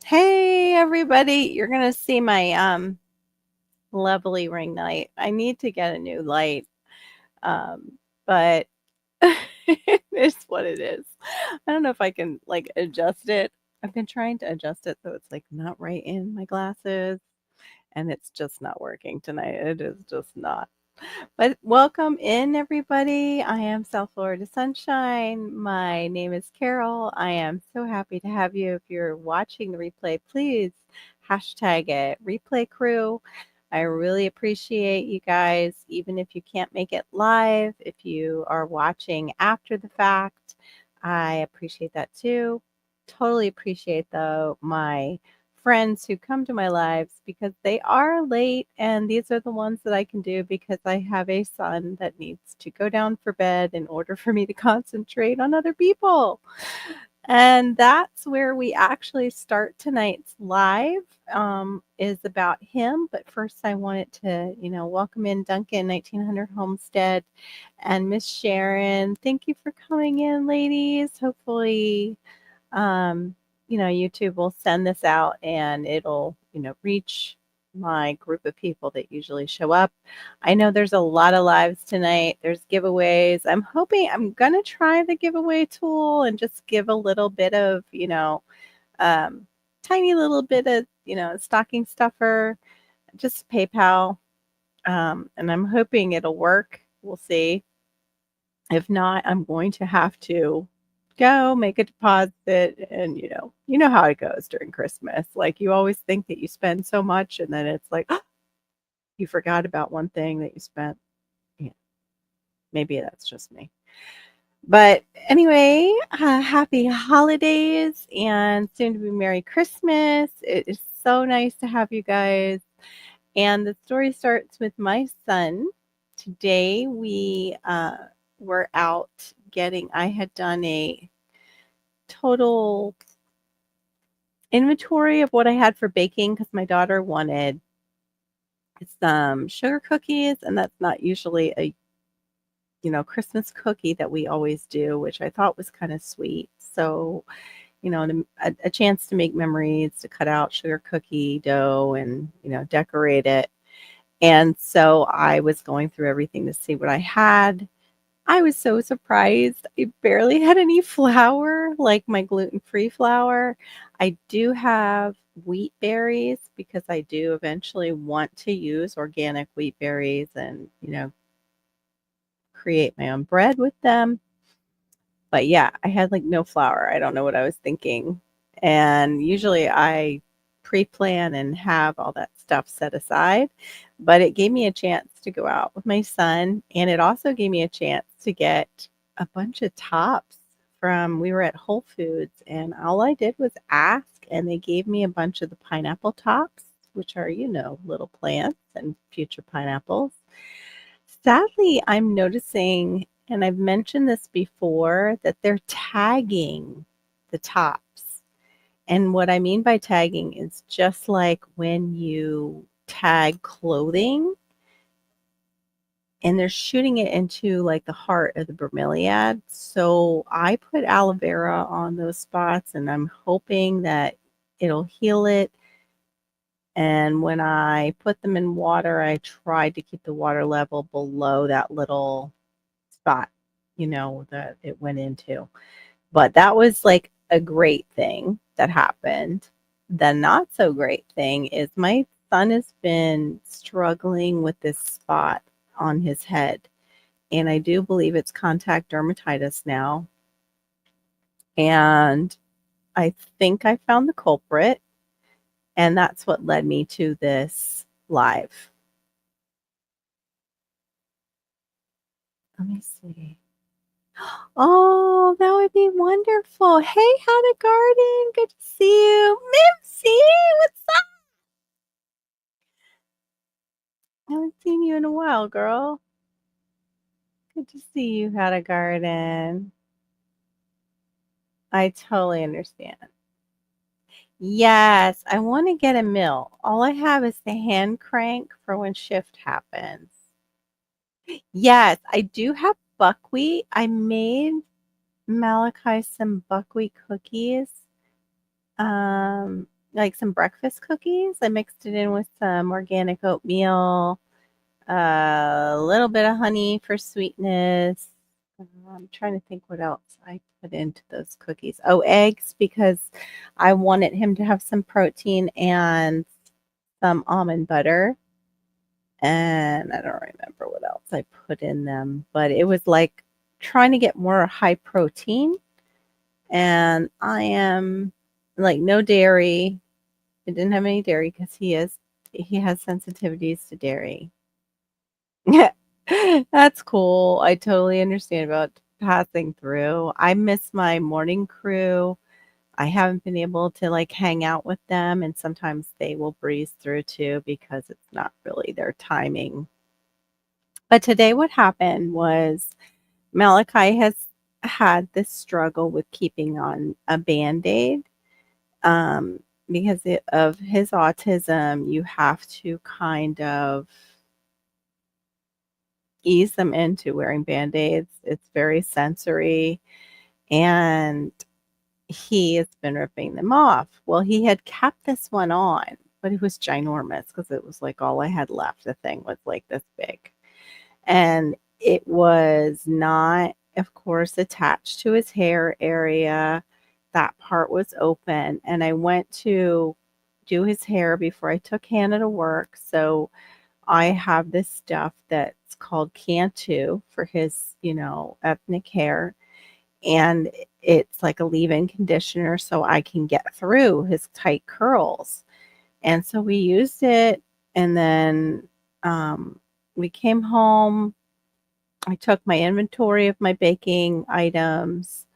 Hey everybody, you're gonna see my lovely ring light. I need to get a new light. But it's what it is. I don't know if I can like adjust it. I've been trying to adjust it so it's like not right in my glasses and it's just not working tonight. It is just not. But welcome in, everybody. I am South Florida Sunshine. My name is Carol. I am so happy to have you. If you're watching the replay, please hashtag it replay crew. I really appreciate you guys, even if you can't make it live. If you are watching after the fact, I appreciate that too. Totally appreciate, though, my friends who come to my lives because they are late, and these are the ones that I can do because I have a son that needs to go down for bed in order for me to concentrate on other people. And that's where we actually start tonight's live, is about him. But first, I wanted to, welcome in Duncan, 1900 Homestead, and Miss Sharon. Thank you for coming in, ladies. Hopefully, um, YouTube will send this out and it'll, reach my group of people that usually show up. I know there's a lot of lives tonight. There's giveaways. I'm going to try the giveaway tool and just give a little bit of, um, tiny little bit of, stocking stuffer, just PayPal. And I'm hoping it'll work. We'll see. If not, I'm going to have to go make a deposit, and you know how it goes during Christmas. Like, you always think that you spend so much and then it's like, you forgot about one thing that you spent. Yeah, maybe that's just me. But anyway, happy holidays and soon to be Merry Christmas. It is so nice to have you guys. And the story starts with my son. Today we were out I had done a total inventory of what I had for baking because my daughter wanted some sugar cookies, and that's not usually a Christmas cookie that we always do, which I thought was kind of sweet. So, a chance to make memories, to cut out sugar cookie dough and decorate it. And so I was going through everything to see what I had. I was so surprised. I barely had any flour, like my gluten-free flour. I do have wheat berries because I do eventually want to use organic wheat berries and, create my own bread with them. But yeah, I had like no flour. I don't know what I was thinking. And usually I pre-plan and have all that stuff set aside, but it gave me a chance to go out with my son, and it also gave me a chance to get a bunch of tops we were at Whole Foods, and all I did was ask, and they gave me a bunch of the pineapple tops, which are, little plants and future pineapples. Sadly, I'm noticing, and I've mentioned this before, that they're tagging the tops. And what I mean by tagging is just like when you tag clothing and they're shooting it into like the heart of the bromeliad. So I put aloe vera on those spots and I'm hoping that it'll heal it. And when I put them in water, I tried to keep the water level below that little spot, that it went into. But that was like a great thing that happened. The not so great thing is my son has been struggling with this spot on his head. And I do believe it's contact dermatitis now. And I think I found the culprit. And that's what led me to this live. Let me see. Oh, that would be wonderful. Hey, Hannah Garden, good to see you. Mimsy, what's up? I haven't seen you in a while, girl. Good to see you, Hannah Garden. I totally understand. Yes, I want to get a mill. All I have is the hand crank for when shift happens. Yes, I do have buckwheat. I made Malachi some buckwheat cookies. like some breakfast cookies. I mixed it in with some organic oatmeal, a little bit of honey for sweetness. I'm trying to think what else I put into those cookies. Oh, eggs, because I wanted him to have some protein, and some almond butter. And I don't remember what else I put in them, but it was like trying to get more high protein. And I am like no dairy. It didn't have any dairy because he has sensitivities to dairy. Yeah. That's cool. I totally understand about passing through. I miss my morning crew. I haven't been able to like hang out with them, and sometimes they will breeze through too because it's not really their timing. But today, what happened was Malachi has had this struggle with keeping on a band aid. Um, because of his autism, you have to kind of ease them into wearing band-aids. It's very sensory, and he has been ripping them off. Well, he had kept this one on, but it was ginormous because it was like all I had left. The thing was like this big. And it was not, of course, attached to his hair area. That part was open. And I went to do his hair before I took Hannah to work. So I have this stuff that's called Cantu for his, ethnic hair. And it's like a leave-in conditioner so I can get through his tight curls. And so we used it, and then we came home. I took my inventory of my baking items,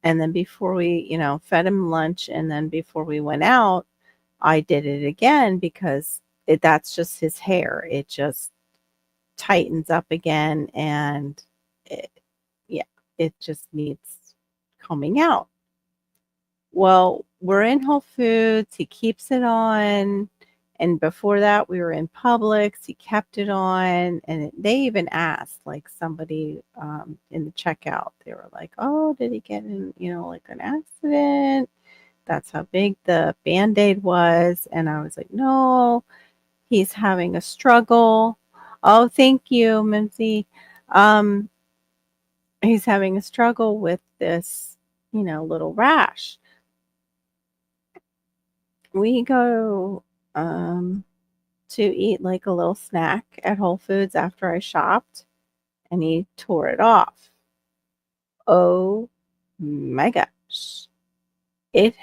and then before we, fed him lunch, and then before we went out, I did it again because that's just his hair. It just tightens up again, and it, yeah, it just needs combing out. Well, we're in Whole Foods, he keeps it on, and before that, we were in Publix, he kept it on, and they even asked, like, somebody, in the checkout, they were like, "Oh, did he get in, like, an accident?" That's how big the Band-Aid was, and I was like, "No, he's having a struggle." Oh, thank you, Mimsy. Um, he's having a struggle with this, little rash. We go, to eat, like, a little snack at Whole Foods after I shopped, and he tore it off. Oh my gosh. It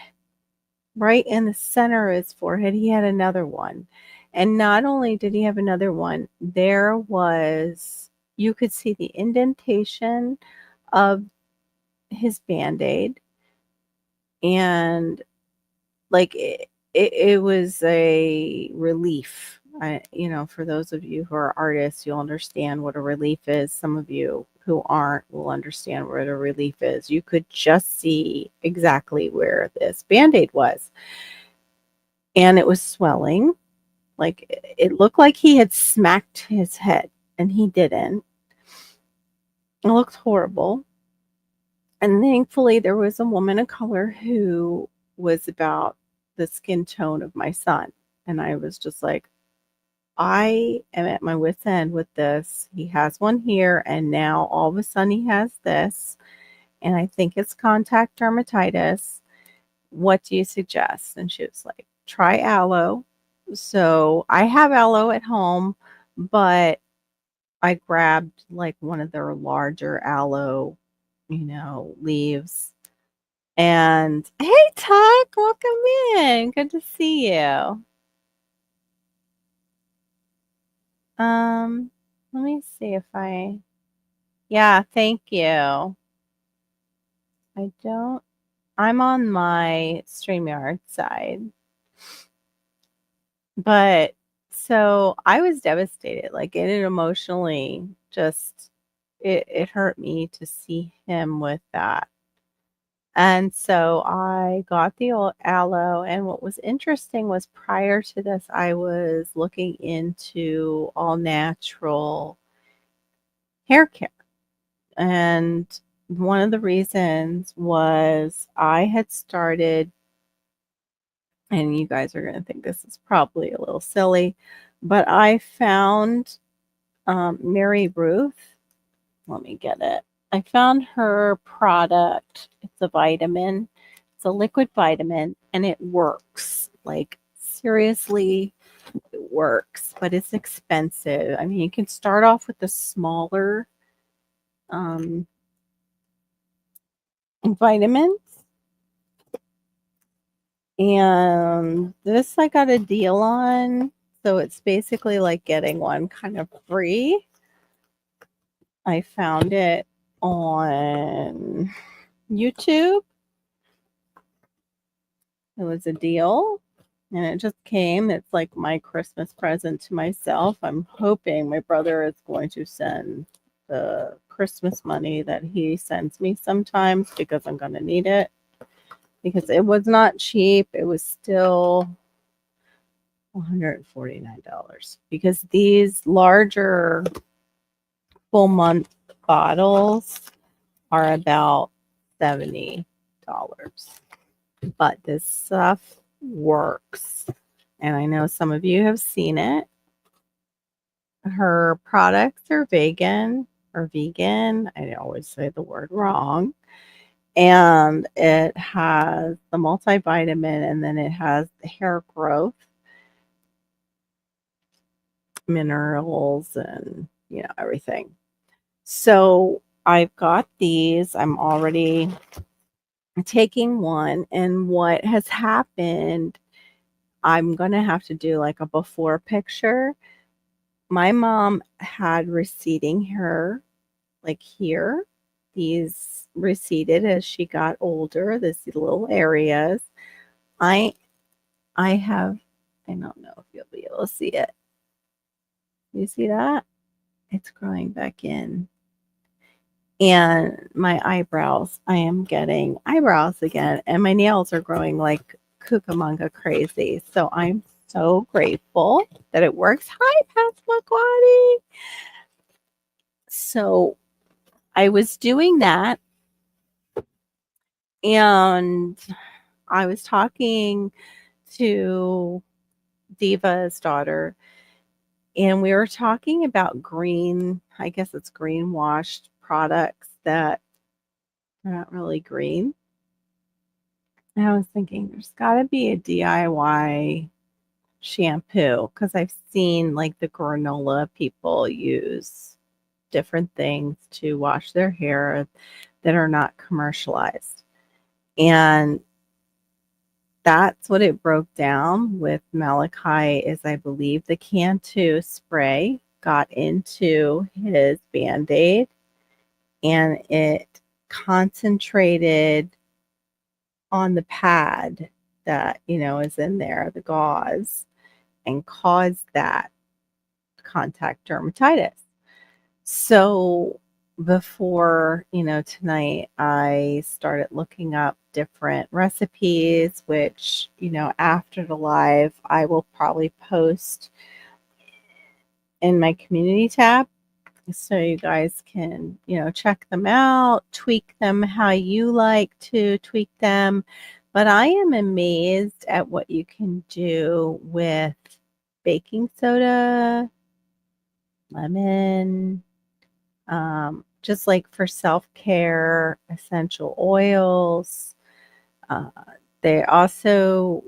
right in the center of his forehead, he had another one. And not only did he have another one, there was you could see the indentation of his Band-Aid, and like, it was a relief. For those of you who are artists, you'll understand what a relief is. Some of you who aren't will understand what a relief is. You could just see exactly where this Band-Aid was, and it was swelling. Like, it looked like he had smacked his head, and he didn't. It looked horrible, and thankfully, there was a woman of color who was about the skin tone of my son, and I was just like, I am at my wit's end with this. He has one here, and now all of a sudden he has this, and I think it's contact dermatitis. What do you suggest? And she was like, try aloe. So I have aloe at home, but I grabbed like one of their larger aloe, leaves. And hey, Tuck, welcome in. Good to see you. Um, Let me see if yeah, thank you. I don't, I'm on my StreamYard side, but so I was devastated. Like, it emotionally just, it hurt me to see him with that. And so I got the aloe. And what was interesting was prior to this, I was looking into all natural hair care. And one of the reasons was I had started and you guys are gonna think this is probably a little silly, but I found, Mary Ruth. Let me get it. I found her product. It's a vitamin. It's a liquid vitamin, and it works. Like, seriously, it works, but it's expensive. I mean, you can start off with the smaller, um, vitamins, and this I got a deal on, so it's basically like getting one kind of free. I found it on YouTube. It was a deal, and it just came. It's like my Christmas present to myself. I'm hoping my brother is going to send the Christmas money that he sends me sometimes, because I'm going to need it, because it was not cheap. It was still $149, because these larger full month bottles are about $70. But this stuff works. And I know some of you have seen it. Her products are vegan or vegan. I always say the word wrong. And it has the multivitamin, and then it has the hair growth minerals, and everything. So I've got these. I'm already taking one, and what has happened, I'm going to have to do like a before picture. My mom had receding hair, like here. These receded as she got older, these little areas. I I have, I don't know if you'll be able to see it. You see that? It's growing back in. And my eyebrows, I am getting eyebrows again, and my nails are growing like Cucamonga crazy. So I'm so grateful that it works. Hi, Passamaquoddy. So I was doing that, and I was talking to Diva's daughter, and we were talking about green, I guess it's green washed products that are not really green. And I was thinking there's got to be a DIY shampoo, because I've seen like the granola people use different things to wash their hair that are not commercialized. And that's what it broke down with Malachi, is I believe the Cantu spray got into his Band-Aid, and it concentrated on the pad that, is in there, the gauze, and caused that contact dermatitis. So before, tonight, I started looking up different recipes, which, after the live, I will probably post in my community tab, so you guys can, check them out, tweak them how you like to tweak them. But I am amazed at what you can do with baking soda, lemon, just like for self-care, essential oils. Uh, they also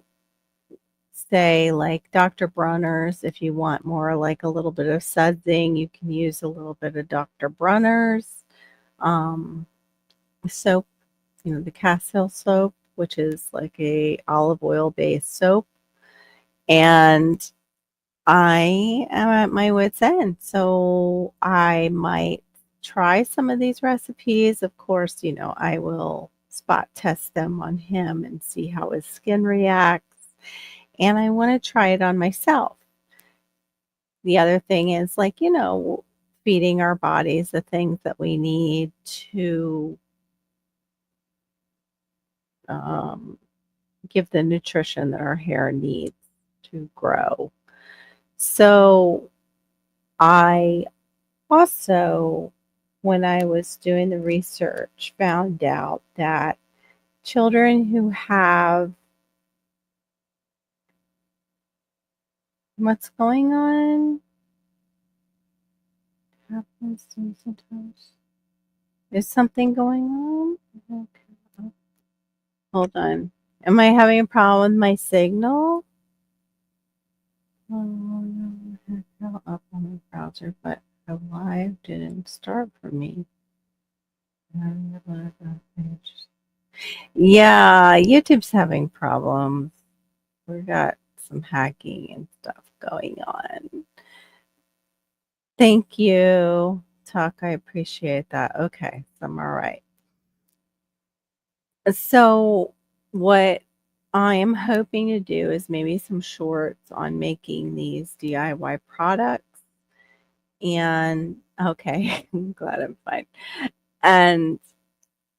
say, like Dr. Bronner's, if you want more like a little bit of sudsing, you can use a little bit of Dr. Bronner's um, soap, the Castile soap, which is like a olive oil based soap. And I am at my wit's end, so I might try some of these recipes. Of course, I will spot test them on him and see how his skin reacts. And I want to try it on myself. The other thing is, like, feeding our bodies the things that we need to um, give the nutrition that our hair needs to grow. So I also, when I was doing the research, found out that children who have What's going on? Happens sometimes. Is something going on? Okay. Hold on. Am I having a problem with my signal? Oh, no, I fell up on the browser, but the live didn't start for me. Yeah, YouTube's having problems. We got some hacking and stuff going on. Thank you, Tuck. I appreciate that. Okay, so I'm all right. So, what I am hoping to do is maybe some shorts on making these DIY products. And okay, I'm glad I'm fine. And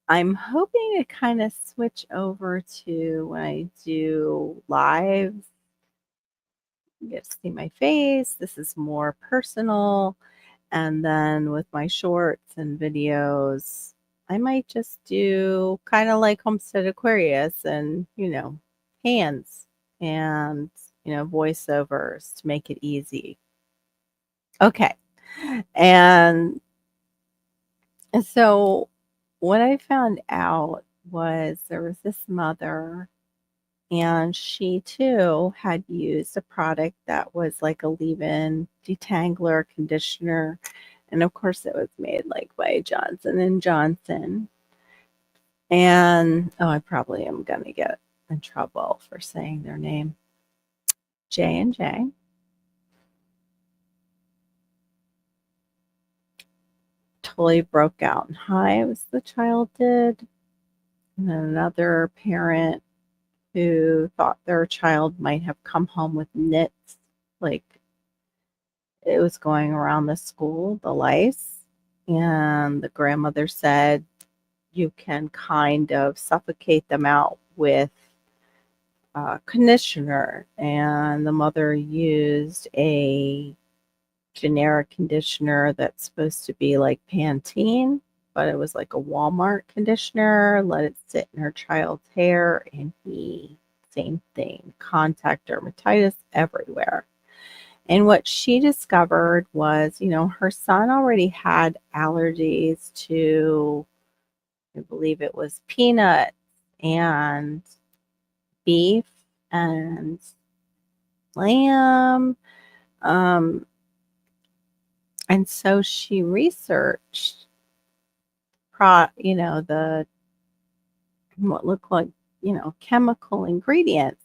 I'm hoping to kind of switch over to when I do lives, you get to see my face. This is more personal. And then with my shorts and videos, I might just do kind of like Homestead Aquarius and, hands and, voiceovers to make it easy. Okay. And so what I found out was there was this mother, and she too had used a product that was like a leave-in detangler conditioner, and of course it was made like by Johnson and Johnson. And oh, I probably am gonna get in trouble for saying their name. J&J. Totally broke out in hives, the child did. And then another parent who thought their child might have come home with nits, like it was going around the school, the lice. And the grandmother said you can kind of suffocate them out with conditioner. And the mother used a generic conditioner that's supposed to be like Pantene, but it was like a Walmart conditioner, let it sit in her child's hair, and same thing, contact dermatitis everywhere. And what she discovered was, her son already had allergies to, I believe it was peanuts and beef and lamb. Um, and so she researched the what looked like, chemical ingredients.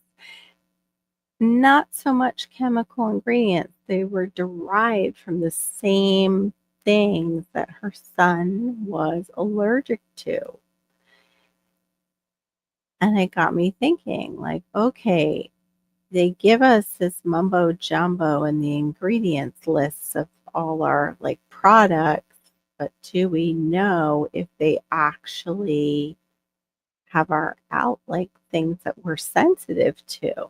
Not so much chemical ingredients. They were derived from the same things that her son was allergic to. And it got me thinking, like, okay, they give us this mumbo jumbo in the ingredients lists of all our like products, but do we know if they actually have our out like things that we're sensitive to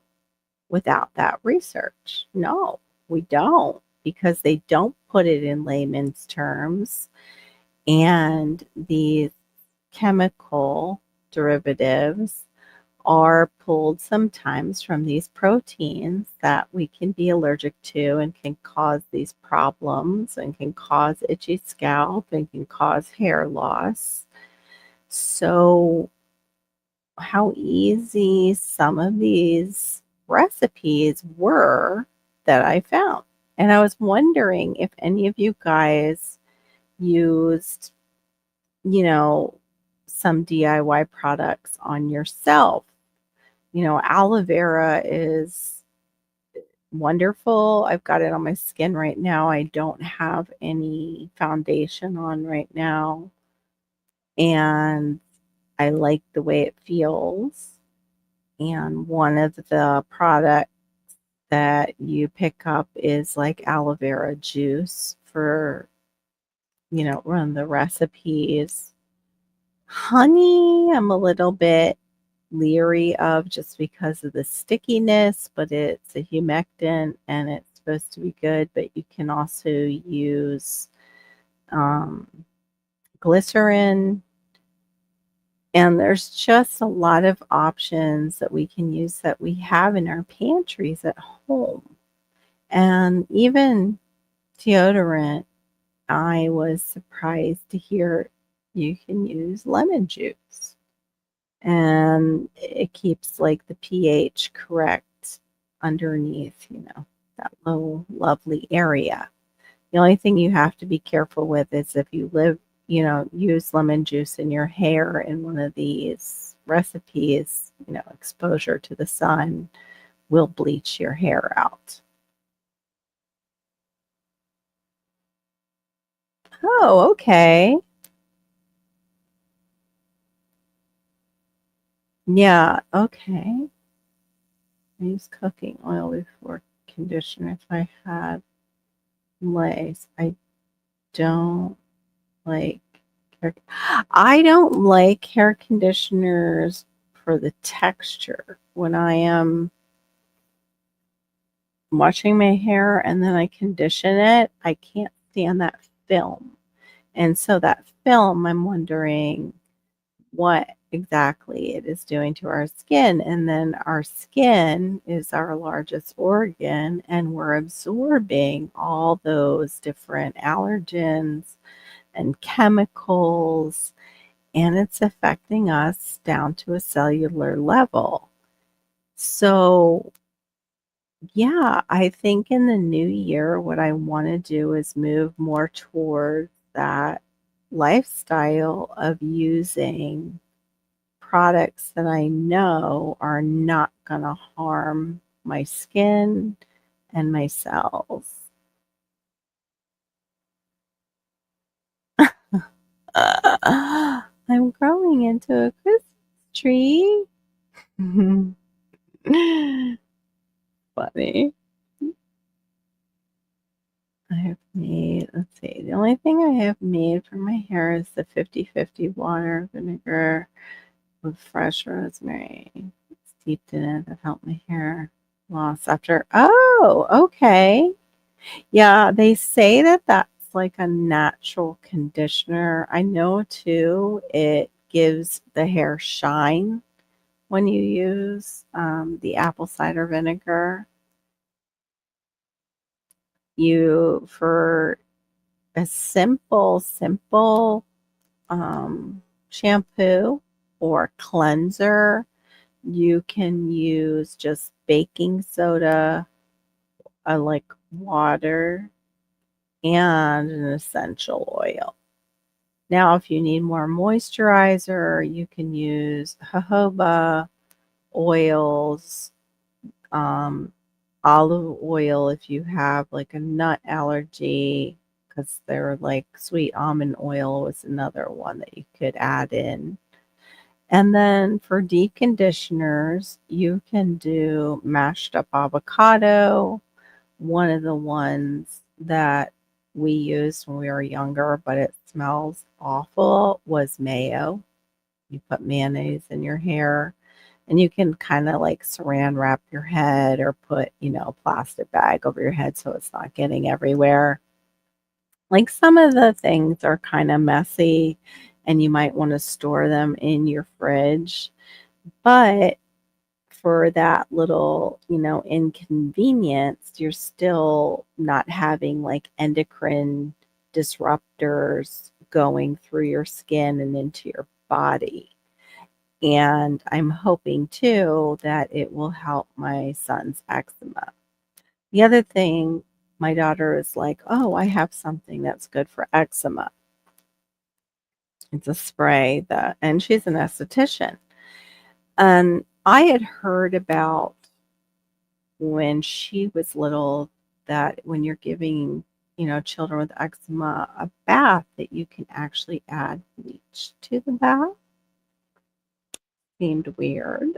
without that research? No, we don't, because they don't put it in layman's terms. And these chemical derivatives are pulled sometimes from these proteins that we can be allergic to and can cause these problems and can cause itchy scalp and can cause hair loss. So, how easy some of these recipes were that I found. And I was wondering if any of you guys used, you know, some DIY products on yourself. Aloe vera is wonderful. I've got it on my skin right now. I don't have any foundation on right now, and I like the way it feels. And one of the products that you pick up is like aloe vera juice for, run the recipes. Honey, I'm a little bit leery of just because of the stickiness, but it's a humectant and it's supposed to be good. But you can also use um, glycerin, and there's just a lot of options that we can use that we have in our pantries at home. And even deodorant, I was surprised to hear you can use lemon juice, and it keeps, like, the pH correct underneath, that little lovely area. The only thing you have to be careful with is if you use lemon juice in your hair in one of these recipes, exposure to the sun will bleach your hair out. Oh, okay. Yeah, okay. I use cooking oil before conditioner if I had lace. Don't like hair I don't like hair conditioners for the texture. When I am washing my hair and then I condition it, I can't stand that film. And so that film, I'm wondering what exactly it is doing to our skin. And then our skin is our largest organ, and we're absorbing all those different allergens and chemicals, and it's affecting us down to a cellular level. So, yeah, I think in the new year, what I want to do is move more towards that lifestyle of using products that I know are not going to harm my skin and my cells. I'm growing into a Christmas tree. Funny. I have made, let's see, the only thing I have made for my hair is the 50-50 water vinegar with fresh rosemary steeped in it that helped my hair loss after. Oh, okay. Yeah, they say that that's like a natural conditioner. I know too, it gives the hair shine when you use the apple cider vinegar. For a simple shampoo or cleanser, you can use just baking soda, like water, and an essential oil. Now, if you need more moisturizer, you can use jojoba oils, um, olive oil if you have like a nut allergy, because they're like sweet almond oil was another one that you could add in. And then for deep conditioners, you can do mashed up avocado. One of the ones that we used when we were younger, but it smells awful, was mayo. You put mayonnaise in your hair, and you can kinda, like, Saran wrap your head or put, a plastic bag over your head so it's not getting everywhere. Like, some of the things are kinda messy, and you might wanna store them in your fridge, but for that little, inconvenience, you're still not having, like, endocrine disruptors going through your skin and into your body. And I'm hoping too that it will help my son's eczema. The other thing, my daughter is like, "Oh, I have something that's good for eczema." It's a spray and she's an esthetician. And I had heard about when she was little that when you're giving, children with eczema a bath, that you can actually add bleach to the bath. Seemed weird.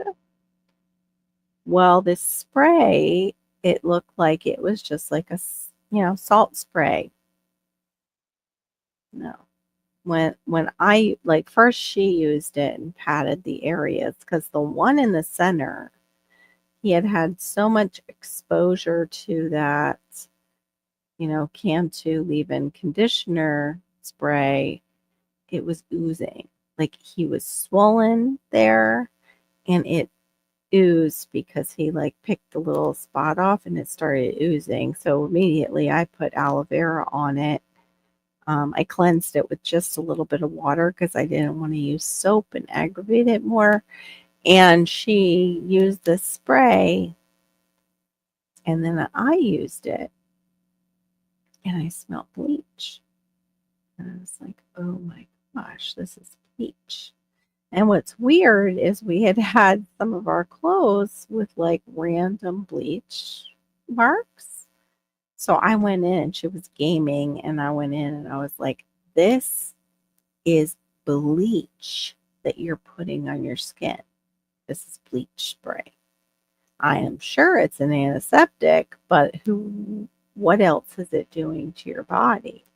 Well, this spray, it looked like it was just like salt spray. No. When I like, first she used it and patted the areas, because the one in the center, he had had so much exposure to that, Cantu leave-in conditioner spray, it was oozing. Like, he was swollen there, and it oozed because he like picked the little spot off and it started oozing. So immediately I put aloe vera on it. I cleansed it with just a little bit of water because I didn't want to use soap and aggravate it more. And she used the spray, and then I used it, and I smelled bleach. And I was like, oh my gosh, this is bleach. And what's weird is we had had some of our clothes with like random bleach marks. So I went in and she was gaming, and I went in and I was like, this is bleach that you're putting on your skin. This is bleach spray. I am sure it's an antiseptic, but what else is it doing to your body?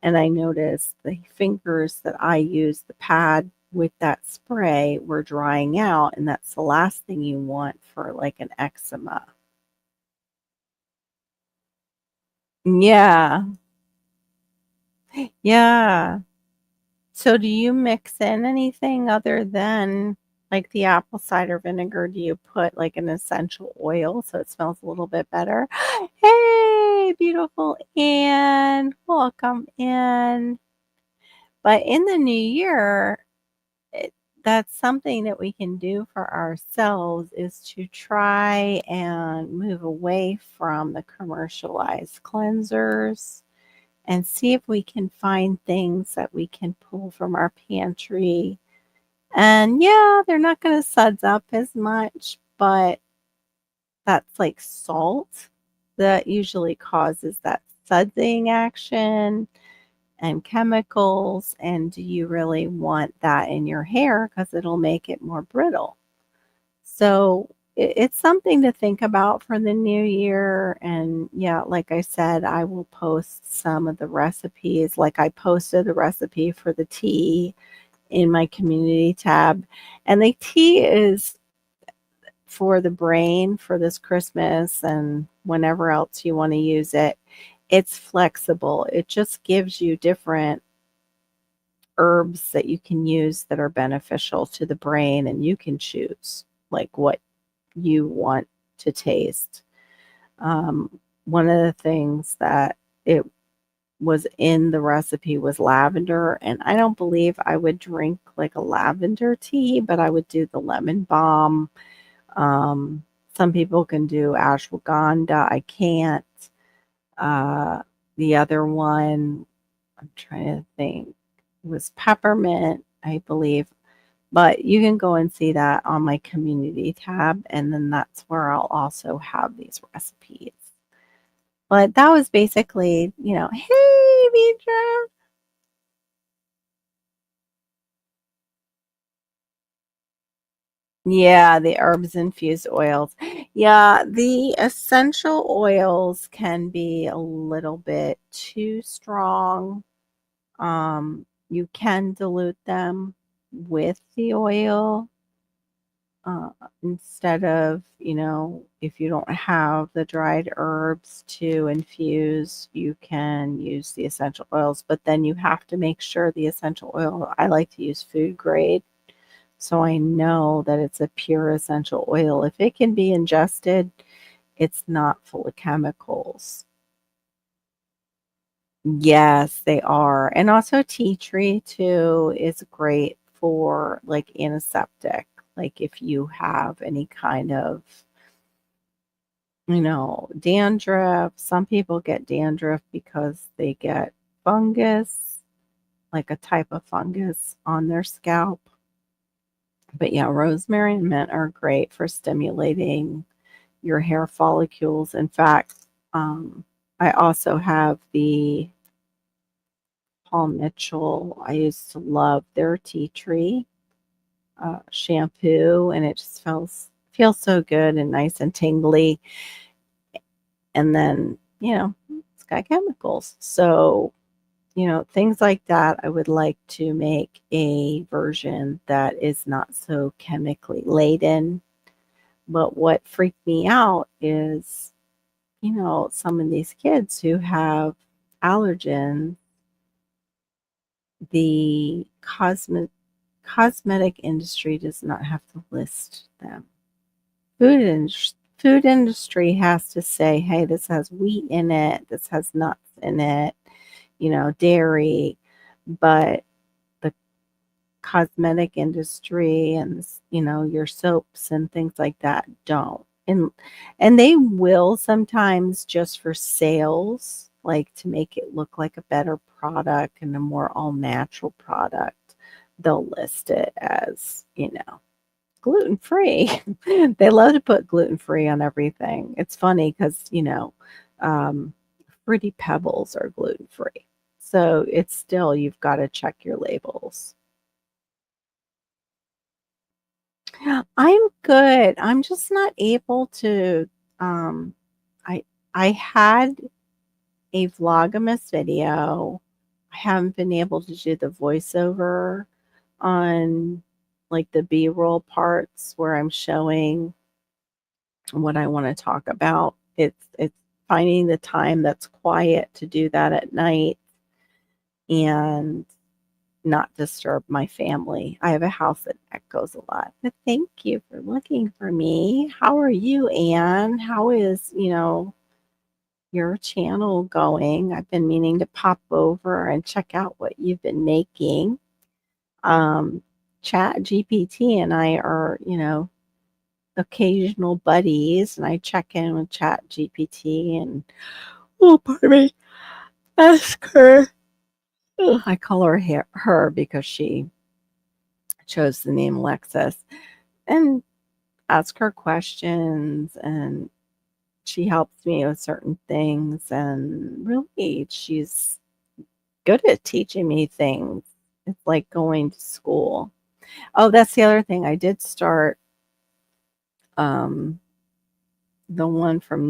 And I noticed the fingers that I used, the pad with that spray, were drying out, and that's the last thing you want for like an eczema. Yeah. Yeah. So do you mix in anything other than like the apple cider vinegar? Do you put like an essential oil so it smells a little bit better? Hey, beautiful Anne, welcome in. But in the new year, it, that's something that we can do for ourselves is to try and move away from the commercialized cleansers and see if we can find things that we can pull from our pantry. And yeah, they're not going to suds up as much, but that's like salt that usually causes that sudsing action and chemicals. And do you really want that in your hair? Because it'll make it more brittle. So it's something to think about for the new year. And yeah, like I said, I will post some of the recipes. Like I posted the recipe for the tea in my community tab. And the tea is for the brain for this Christmas and whenever else you want to use it. It's flexible. It just gives you different herbs that you can use that are beneficial to the brain, and you can choose like what you want to taste. One of the things that it was in the recipe was lavender, and I don't believe I would drink like a lavender tea, but I would do the lemon balm. Um, some people can do ashwagandha. I can't. Uh, the other one, I'm trying to think, was peppermint, I believe. But you can go and see that on my community tab, and then that's where I'll also have these recipes. But that was basically, hey, Deidre. Yeah, the herbs infused oils. Yeah, the essential oils can be a little bit too strong. You can dilute them with the oil. Uh, Instead of, if you don't have the dried herbs to infuse, you can use the essential oils, but then you have to make sure the essential oil, I like to use food grade. So I know that it's a pure essential oil. If it can be ingested, it's not full of chemicals. Yes, they are. And also tea tree too is great for like antiseptic. Like if you have any kind of, dandruff. Some people get dandruff because they get fungus, like a type of fungus on their scalp. But yeah, rosemary and mint are great for stimulating your hair follicles. In fact, I also have the Paul Mitchell. I used to love their tea tree shampoo, and it just feels so good and nice and tingly. And then it's got chemicals, so things like that. I would like to make a version that is not so chemically laden. But what freaked me out is some of these kids who have allergens, the cosmetic industry does not have to list them. Food industry has to say, "Hey, this has wheat in it, this has nuts in it, dairy," but the cosmetic industry and your soaps and things like that don't. And they will sometimes just for sales, like to make it look like a better product and a more all natural product. They'll list it as, gluten free. They love to put gluten free on everything. It's funny because, um, Fruity Pebbles are gluten free. So it's still, you've got to check your labels. I'm good. I'm just not able to. Um, I I had a Vlogmas video. I haven't been able to do the voiceover on like the B-roll parts where I'm showing what I want to talk about. It's finding the time that's quiet to do that at night and not disturb my family. I have a house that echoes a lot. But thank you for looking for me. How are you, Anne? How is, your channel going? I've been meaning to pop over and check out what you've been making. Um, Chat GPT and I are, occasional buddies, and I check in with Chat GPT and, oh, pardon me, ask her. Ugh, I call her her because she chose the name Alexis, and ask her questions, and she helps me with certain things, and really she's good at teaching me things. It's like going to school. Oh, that's the other thing. I did start um the one from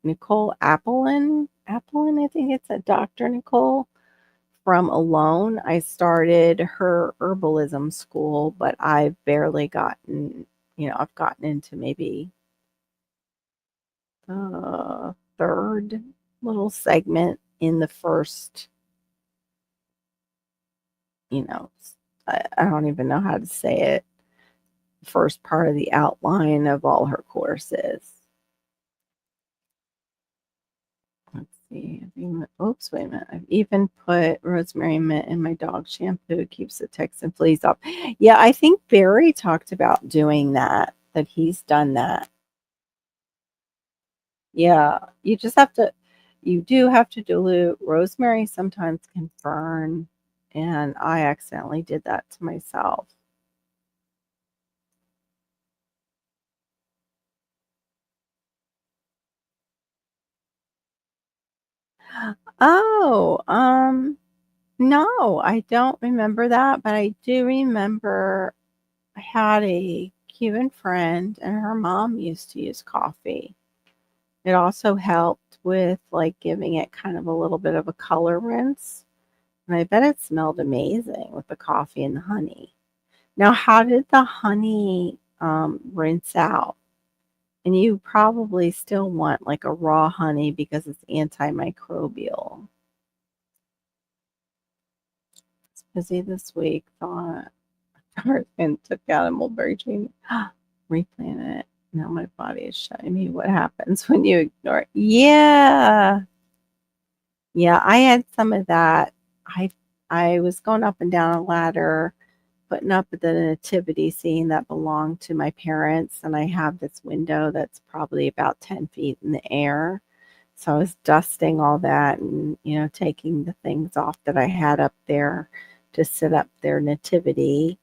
Nicole Appelin, I think it's a Dr. Nicole from Alone. I started her herbalism school, but I've barely gotten, I've gotten into maybe third little segment in the first, you know, I don't even know how to say it, first part of the outline of all her courses. Let's see. Oops, wait a minute. I've even put rosemary mint in my dog shampoo. It keeps the ticks and fleas off. Yeah, I think Barry talked about doing that he's done that. Yeah, you do have to dilute. Rosemary sometimes can burn, and I accidentally did that to myself. Oh, no, I don't remember that, but I do remember I had a Cuban friend and her mom used to use coffee. It also helped with like giving it kind of a little bit of a color rinse. And I bet it smelled amazing with the coffee and the honey. Now, how did the honey rinse out? And you probably still want like a raw honey because it's antimicrobial. It's busy this week. Thought and took out a mulberry tree. Replant it. Now my body is showing me what happens when you ignore it. Yeah. Yeah, I had some of that. I I was going up and down a ladder, putting up the nativity scene that belonged to my parents, and I have this window that's probably about 10 feet in the air. So I was dusting all that and, taking the things off that I had up there to set up their nativity,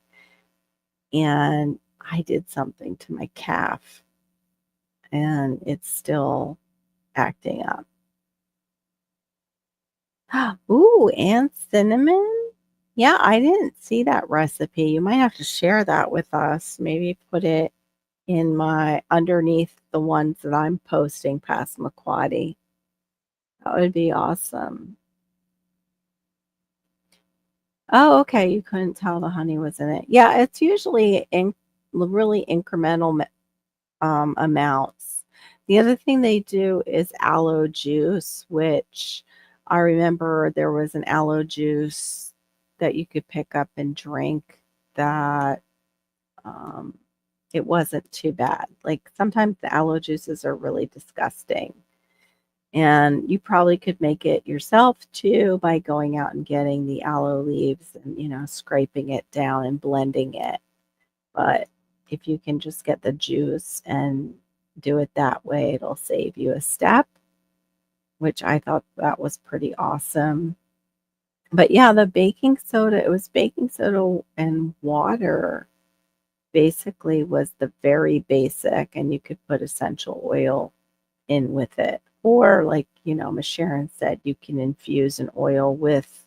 and I did something to my calf, and it's still acting up. Ooh, and cinnamon? Yeah, I didn't see that recipe. You might have to share that with us. Maybe put it in my underneath the ones that I'm posting past Passamaquoddy. That would be awesome. Oh, okay. You couldn't tell the honey was in it. Yeah, it's usually in really incremental amounts. The other thing they do is aloe juice, which I remember there was an aloe juice that you could pick up and drink that um, it wasn't too bad. Like sometimes the aloe juices are really disgusting. And you probably could make it yourself too by going out and getting the aloe leaves and, scraping it down and blending it. But if you can just get the juice and do it that way, it'll save you a step, which I thought that was pretty awesome. But yeah, the baking soda, it was baking soda and water basically was the very basic, and you could put essential oil in with it. Or like, Miss Sharon said, you can infuse an oil with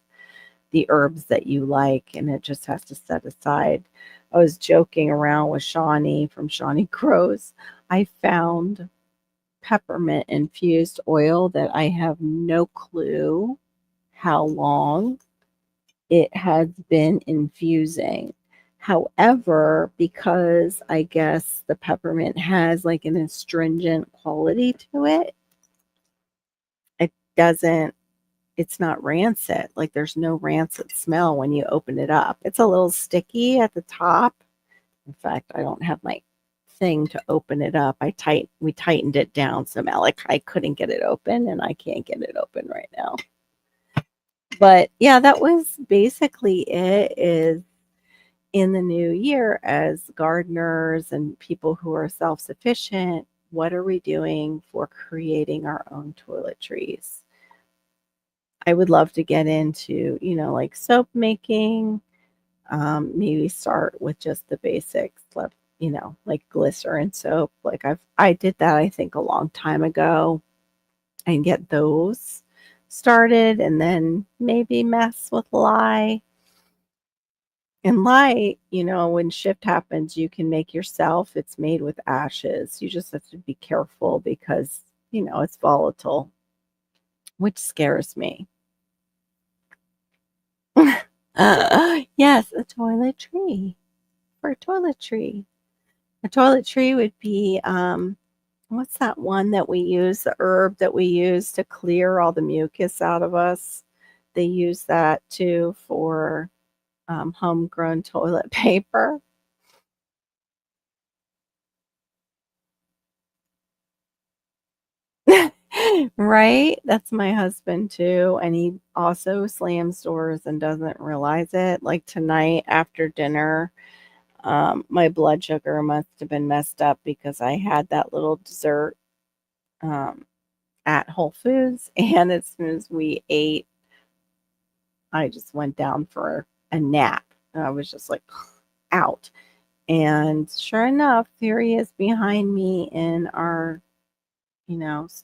the herbs that you like, and it just has to set aside. I was joking around with Shawnee from Shawnee Grows. I found peppermint infused oil that I have no clue how long it has been infusing. However, because I guess the peppermint has like an astringent quality to it, it doesn't it's not rancid. Like there's no rancid smell when you open it up. It's a little sticky at the top. In fact, I don't have my thing to open it up. We tightened it down so Malachi couldn't get it open and I can't get it open right now. But yeah, that was basically it is in the new year as gardeners and people who are self-sufficient, what are we doing for creating our own toiletries? I would love to get into, like soap making, maybe start with just the basics, like glycerin soap. Like I did that I think a long time ago and get those started and then maybe mess with lye. And lye, when shift happens, you can make yourself. It's made with ashes. You just have to be careful because, it's volatile, which scares me. Yes, a toiletry. For a toiletry. A toiletry would be, what's that one that we use, the herb that we use to clear all the mucus out of us? They use that too for homegrown toilet paper. Right? That's my husband too, and he also slams doors and doesn't realize it. Like tonight after dinner, my blood sugar must have been messed up because I had that little dessert um, at Whole Foods, and as soon as we ate, I just went down for a nap. And I was just like out. And sure enough, here he is behind me in our, you know, s-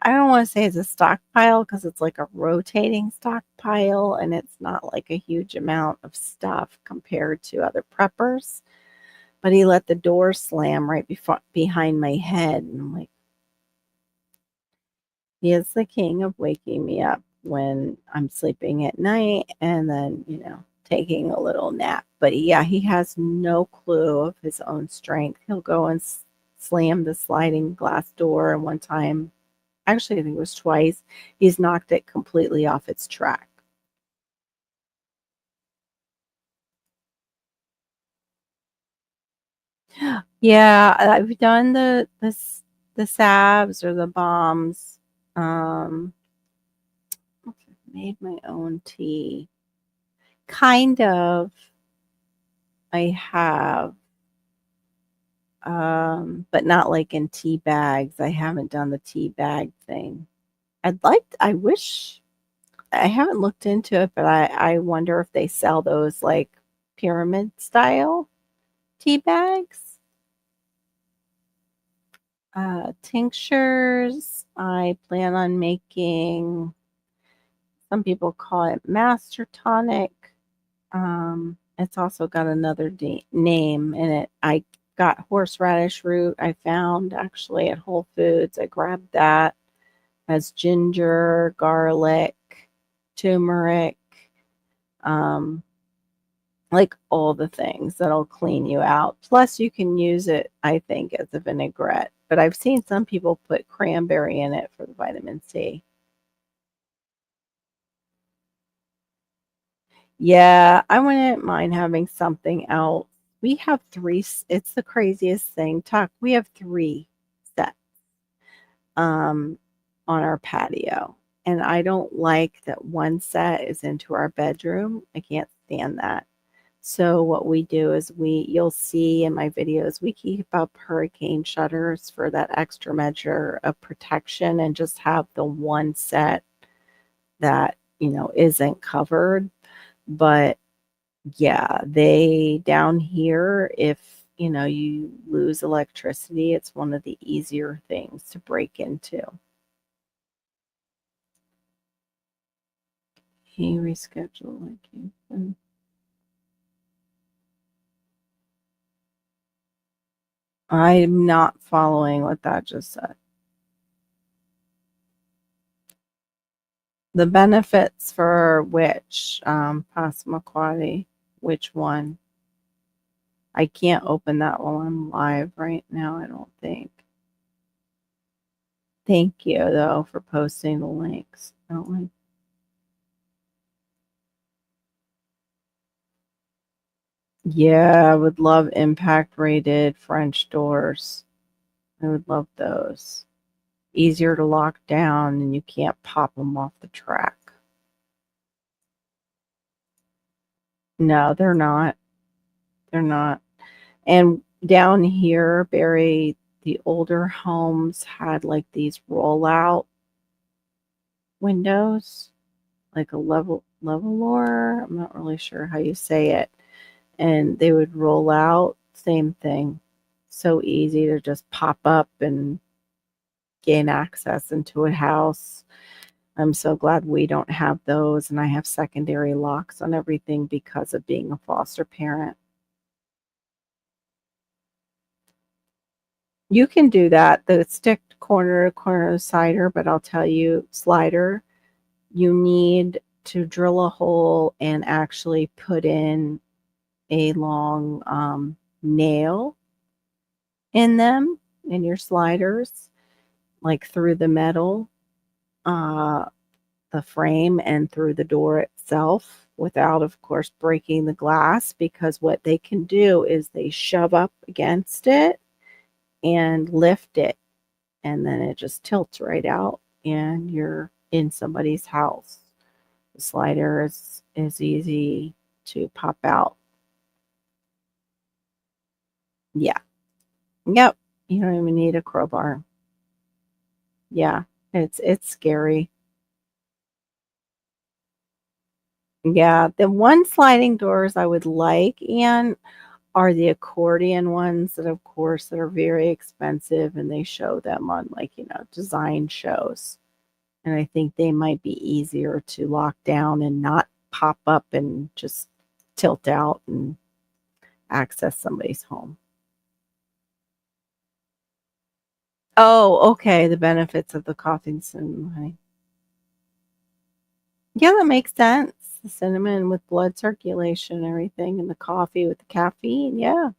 I don't want to say it's a stockpile because it's like a rotating stockpile and it's not like a huge amount of stuff compared to other preppers. But he let the door slam right before behind my head. And I'm like, he is the king of waking me up when I'm sleeping at night and then, taking a little nap. But yeah, he has no clue of his own strength. He'll go and slam the sliding glass door, and one time, actually, I think it was twice, he's knocked it completely off its track. Yeah, I've done the salves or the bombs. Um, made my own tea. Kind of. I have, but not like in tea bags. I haven't done the tea bag thing. I wish I haven't looked into it, but I wonder if they sell those like pyramid style tea bags. Tinctures. I plan on making, some people call it master tonic. It's also got another name in it. I got horseradish root I found actually at Whole Foods. I grabbed that. Has ginger, garlic, turmeric, um, like all the things that'll clean you out. Plus, you can use it, I think, as a vinaigrette. But I've seen some people put cranberry in it for the vitamin C. Yeah, I wouldn't mind having something else. We have 3 it's the craziest thing. Talk we have 3 sets, um, on our patio, and I don't like that one set is into our bedroom. I can't stand that. So what we do is you'll see in my videos, we keep up hurricane shutters for that extra measure of protection and just have the one set that, isn't covered. But yeah, they down here, if, you lose electricity, it's one of the easier things to break into. Can you reschedule? Like I'm not following what that just said. The benefits for which, Passamaquoddy? Which one? I can't open that while I'm live right now, I don't think. Thank you, though, for posting the links. I don't like Yeah, I would love impact rated French doors. I would love those. Easier to lock down and you can't pop them off the track. No, they're not. They're not. And down here, Barry, the older homes had like these rollout windows, like a levelor. I'm not really sure how you say it. And they would roll out, same thing. So easy to just pop up and gain access into a house. I'm so glad we don't have those, and I have secondary locks on everything because of being a foster parent. You can do that, the stick corner to corner cider, but I'll tell you, slider, you need to drill a hole and actually put in a long nail in them, in your sliders, like through the metal, uh, the frame, and through the door itself without, of course, breaking the glass. Because what they can do is they shove up against it and lift it, and then it just tilts right out, and you're in somebody's house. The slider is easy to pop out. Yeah. Yep. You don't even need a crowbar. Yeah. It's scary. Yeah. The one sliding doors I would like, and are the accordion ones that, of course, that are very expensive, and they show them on, like, design shows. And I think they might be easier to lock down and not pop up and just tilt out and access somebody's home. Oh, okay, the benefits of the coffee and cinnamon honey. Yeah, that makes sense. The cinnamon with blood circulation and everything, and the coffee with the caffeine, yeah.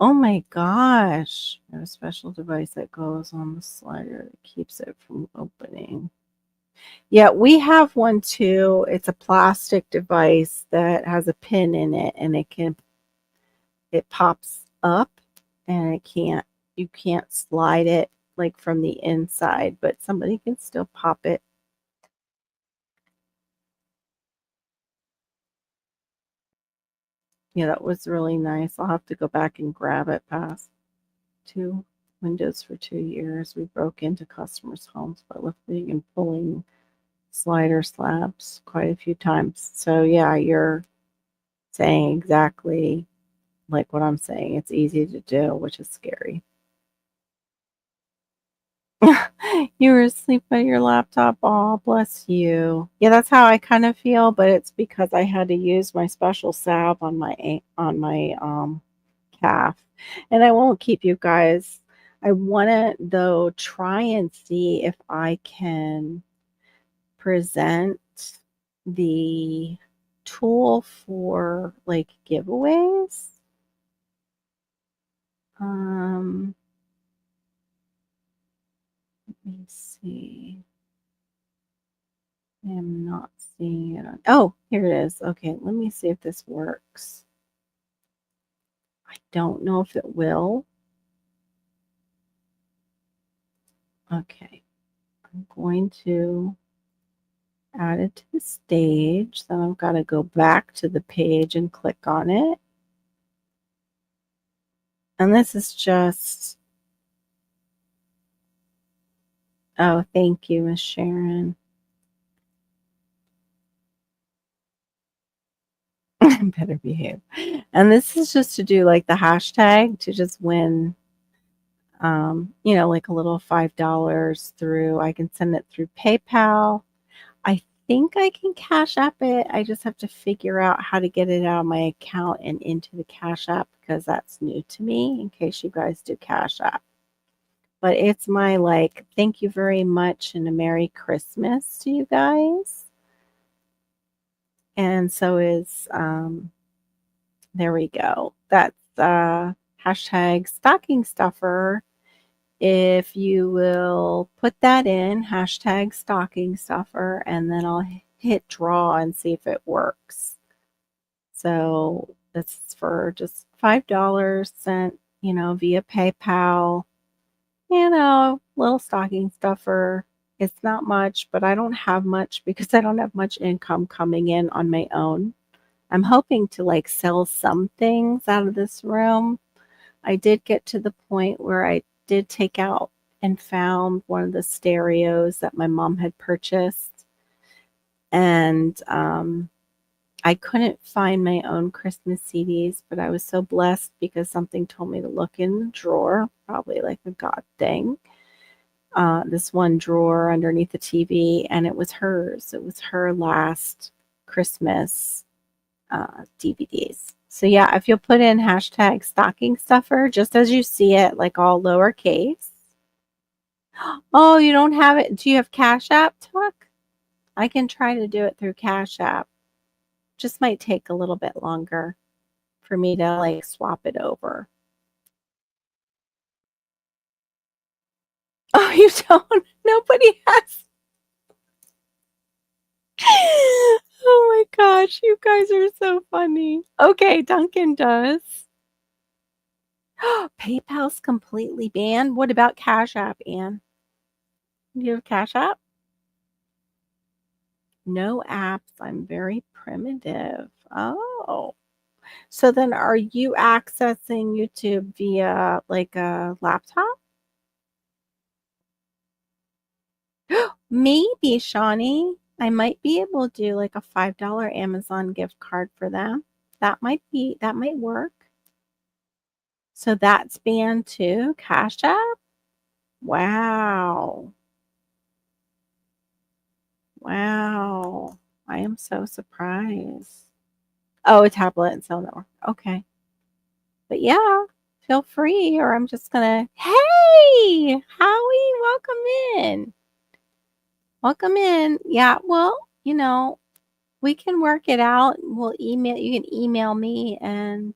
Oh my gosh. I have a special device that goes on the slider that keeps it from opening. Yeah, we have one too. It's a plastic device that has a pin in it, and it pops up, and you can't slide it like from the inside, but somebody can still pop it. Yeah, that was really nice. I'll have to go back and grab it past 2 windows for 2 years. We broke into customers' homes by lifting and pulling slider slabs quite a few times. So yeah, you're saying exactly like what I'm saying. It's easy to do, which is scary. You were asleep at your laptop. Oh, bless you. Yeah, that's how I kind of feel, but it's because I had to use my special salve on my calf. And I won't keep you guys. I want to, though, try and see if I can present the tool for like giveaways. Um, let me see. I am not seeing it on oh, here it is. Okay, let me see if this works. I don't know if it will. Okay, I'm going to add it to the stage. Then I've got to go back to the page and click on it. And this is just, oh, thank you, Miss Sharon. Better behave. And this is just to do like the hashtag to just win, like a little $5 through, I can send it through PayPal. I think I can Cash App it. I just have to figure out how to get it out of my account and into the Cash App because that's new to me in case you guys do Cash App. But it's my like, thank you very much and a Merry Christmas to you guys. And so is there we go. That's hashtag stocking stuffer. If you will put that in, hashtag stocking stuffer, and then I'll hit draw and see if it works. So this is for just $5 sent, via PayPal. Little stocking stuffer. It's not much, but I don't have much because I don't have much income coming in on my own. I'm hoping to like sell some things out of this room. I did get to the point where I did take out and found one of the stereos that my mom had purchased. And I couldn't find my own Christmas CDs, but I was so blessed because something told me to look in the drawer, probably like a God thing. This one drawer underneath the TV, and it was hers. It was her last Christmas DVDs. So yeah, if you'll put in hashtag stocking stuffer, just as you see it, like all lowercase. Oh, you don't have it? Do you have Cash App, Tuck? I can try to do it through Cash App. Just might take a little bit longer for me to like swap it over. Oh, you don't? Nobody has. Oh my gosh, you guys are so funny. Okay, Duncan does. PayPal's completely banned. What about Cash App, Anne? Do you have Cash App? No apps. I'm very primitive. Oh. So then are you accessing YouTube via like a laptop? Maybe, Shawnee. I might be able to do like a $5 Amazon gift card for them. That might work. So that's banned too. Cash App? Wow. Wow. I am so surprised. Oh, a tablet and cell network. Okay. But yeah, feel free, or I'm just gonna, hey, Howie, welcome in. Welcome in. Yeah, well, we can work it out. You can email me and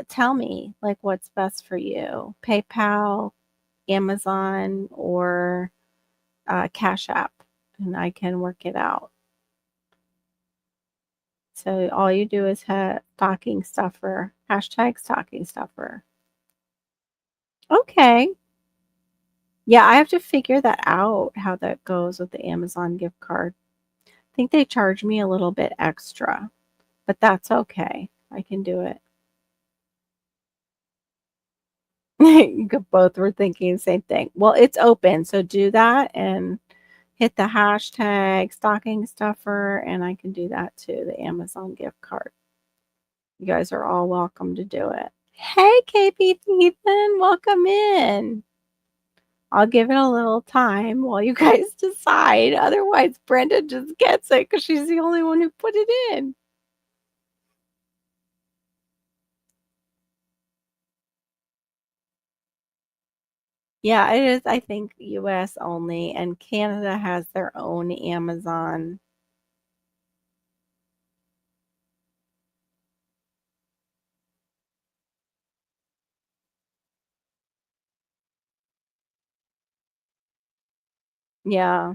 tell me like what's best for you. PayPal, Amazon, or Cash App, and I can work it out. So all you do is hit stocking stuffer, hashtag stocking stuffer. Okay. Yeah, I have to figure that out, how that goes with the Amazon gift card. I think they charge me a little bit extra, but that's okay. I can do it. You both were thinking the same thing. Well, it's open, so do that and hit the hashtag stocking stuffer, and I can do that too, the Amazon gift card. You guys are all welcome to do it. Hey, KP Ethan, welcome in. I'll give it a little time while you guys decide. Otherwise, Brenda just gets it because she's the only one who put it in. Yeah, it is, I think, US only, and Canada has their own Amazon. Yeah.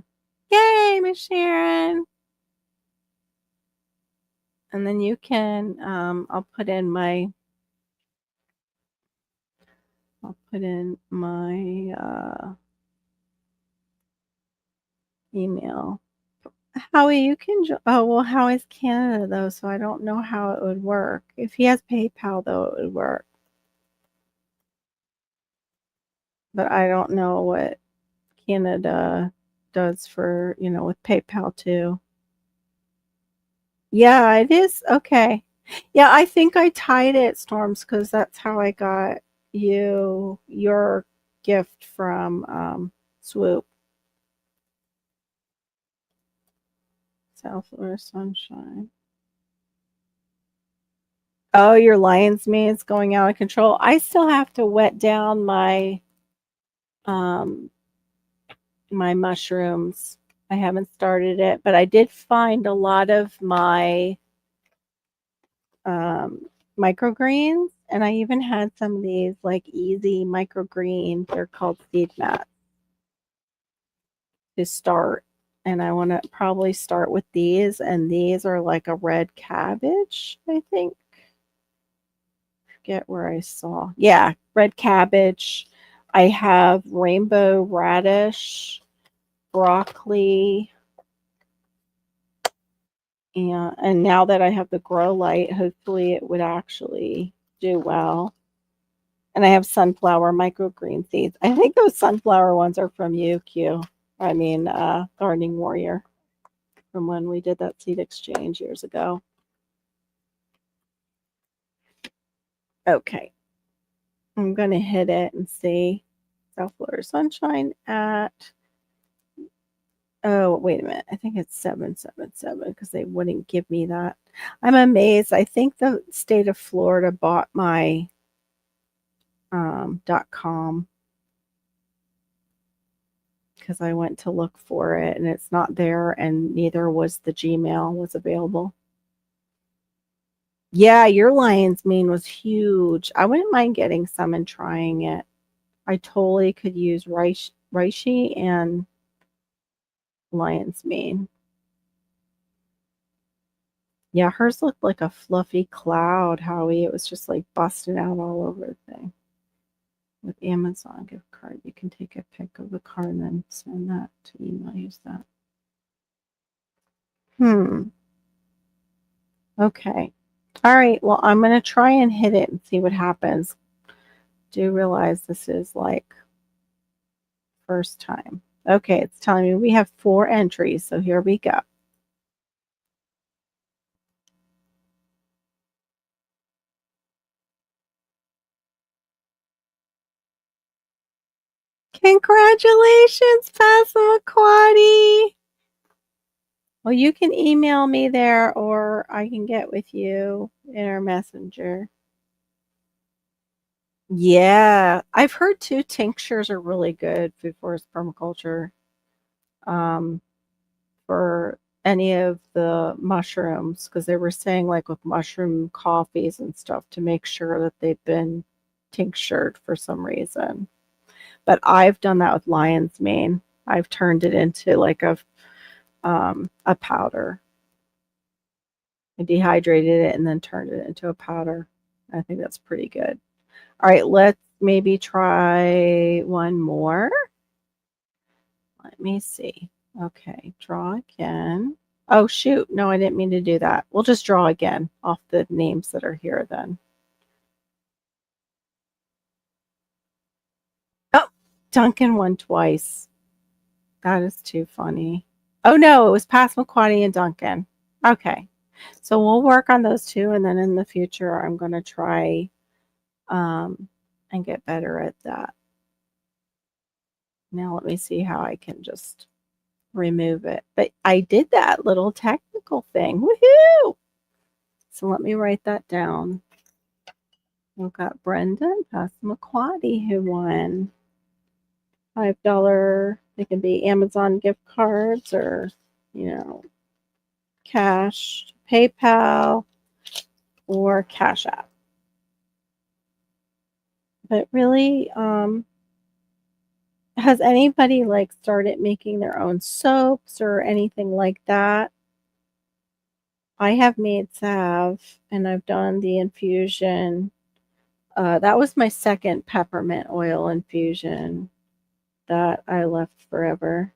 Yay, Miss Sharon. And then you can, I'll put in my email. Howie, you can, oh, well, Howie's Canada though, so I don't know how it would work. If he has PayPal though, it would work. But I don't know what Canada does for, with PayPal too. Yeah, it is. Okay. Yeah, I think I tied it, Storms, because that's how I got you your gift from Swoop. South Florida Sunshine. Oh, your lion's mane is going out of control. I still have to wet down um my mushrooms. I haven't started it, but I did find a lot of my um, microgreens, and I even had some of these like easy microgreens. They're called seed mats to start. And I want to probably start with these, and these are like a red cabbage, I think. Forget where I saw. Yeah, red cabbage. I have rainbow radish, broccoli, and now that I have the grow light, hopefully it would actually do well. And I have sunflower microgreen seeds. I think those sunflower ones are from you, Q. I mean, Gardening Warrior, from when we did that seed exchange years ago. Okay. I'm going to hit it and see. South Florida Sunshine at, oh, wait a minute. I think it's 777 because they wouldn't give me that. I'm amazed. I think the state of Florida bought my .com because I went to look for it and it's not there, and neither was the Gmail was available. Yeah, your lion's mane was huge. I wouldn't mind getting some and trying it. I totally could use reishi and lion's mane. Yeah, hers looked like a fluffy cloud, Howie. It was just like busting out all over the thing. With Amazon gift card, you can take a pic of the card and then send that to email. Use that. Okay. All right. Well, I'm going to try and hit it and see what happens. Do realize this is like first time. Okay, it's telling me we have 4 entries, so here we go. Congratulations, Passamaquoddy. Well, you can email me there or I can get with you in our messenger. Yeah, I've heard too tinctures are really good, food forest permaculture, um, for any of the mushrooms because they were saying like with mushroom coffees and stuff to make sure that they've been tinctured for some reason. But I've done that with lion's mane. I've turned it into like a powder. I dehydrated it and then turned it into a powder. I think that's pretty good. All right, let's maybe try one more. Let me see. Okay, draw again. Oh, shoot. No, I didn't mean to do that. We'll just draw again off the names that are here then. Oh, Duncan won twice. That is too funny. Oh, no, it was Passamaquoddy and Duncan. Okay. So we'll work on those two, and then in the future, I'm going to try um, and get better at that. Now let me see how I can just remove it. But I did that little technical thing. Woohoo! So let me write that down. We've got Brenda and Passamaquoddy who won $5. They can be Amazon gift cards or, cash, PayPal, or Cash App. But really, Has anybody, like, started making their own soaps or anything like that? I have made salve, and I've done the infusion. That was my second peppermint oil infusion that I left forever.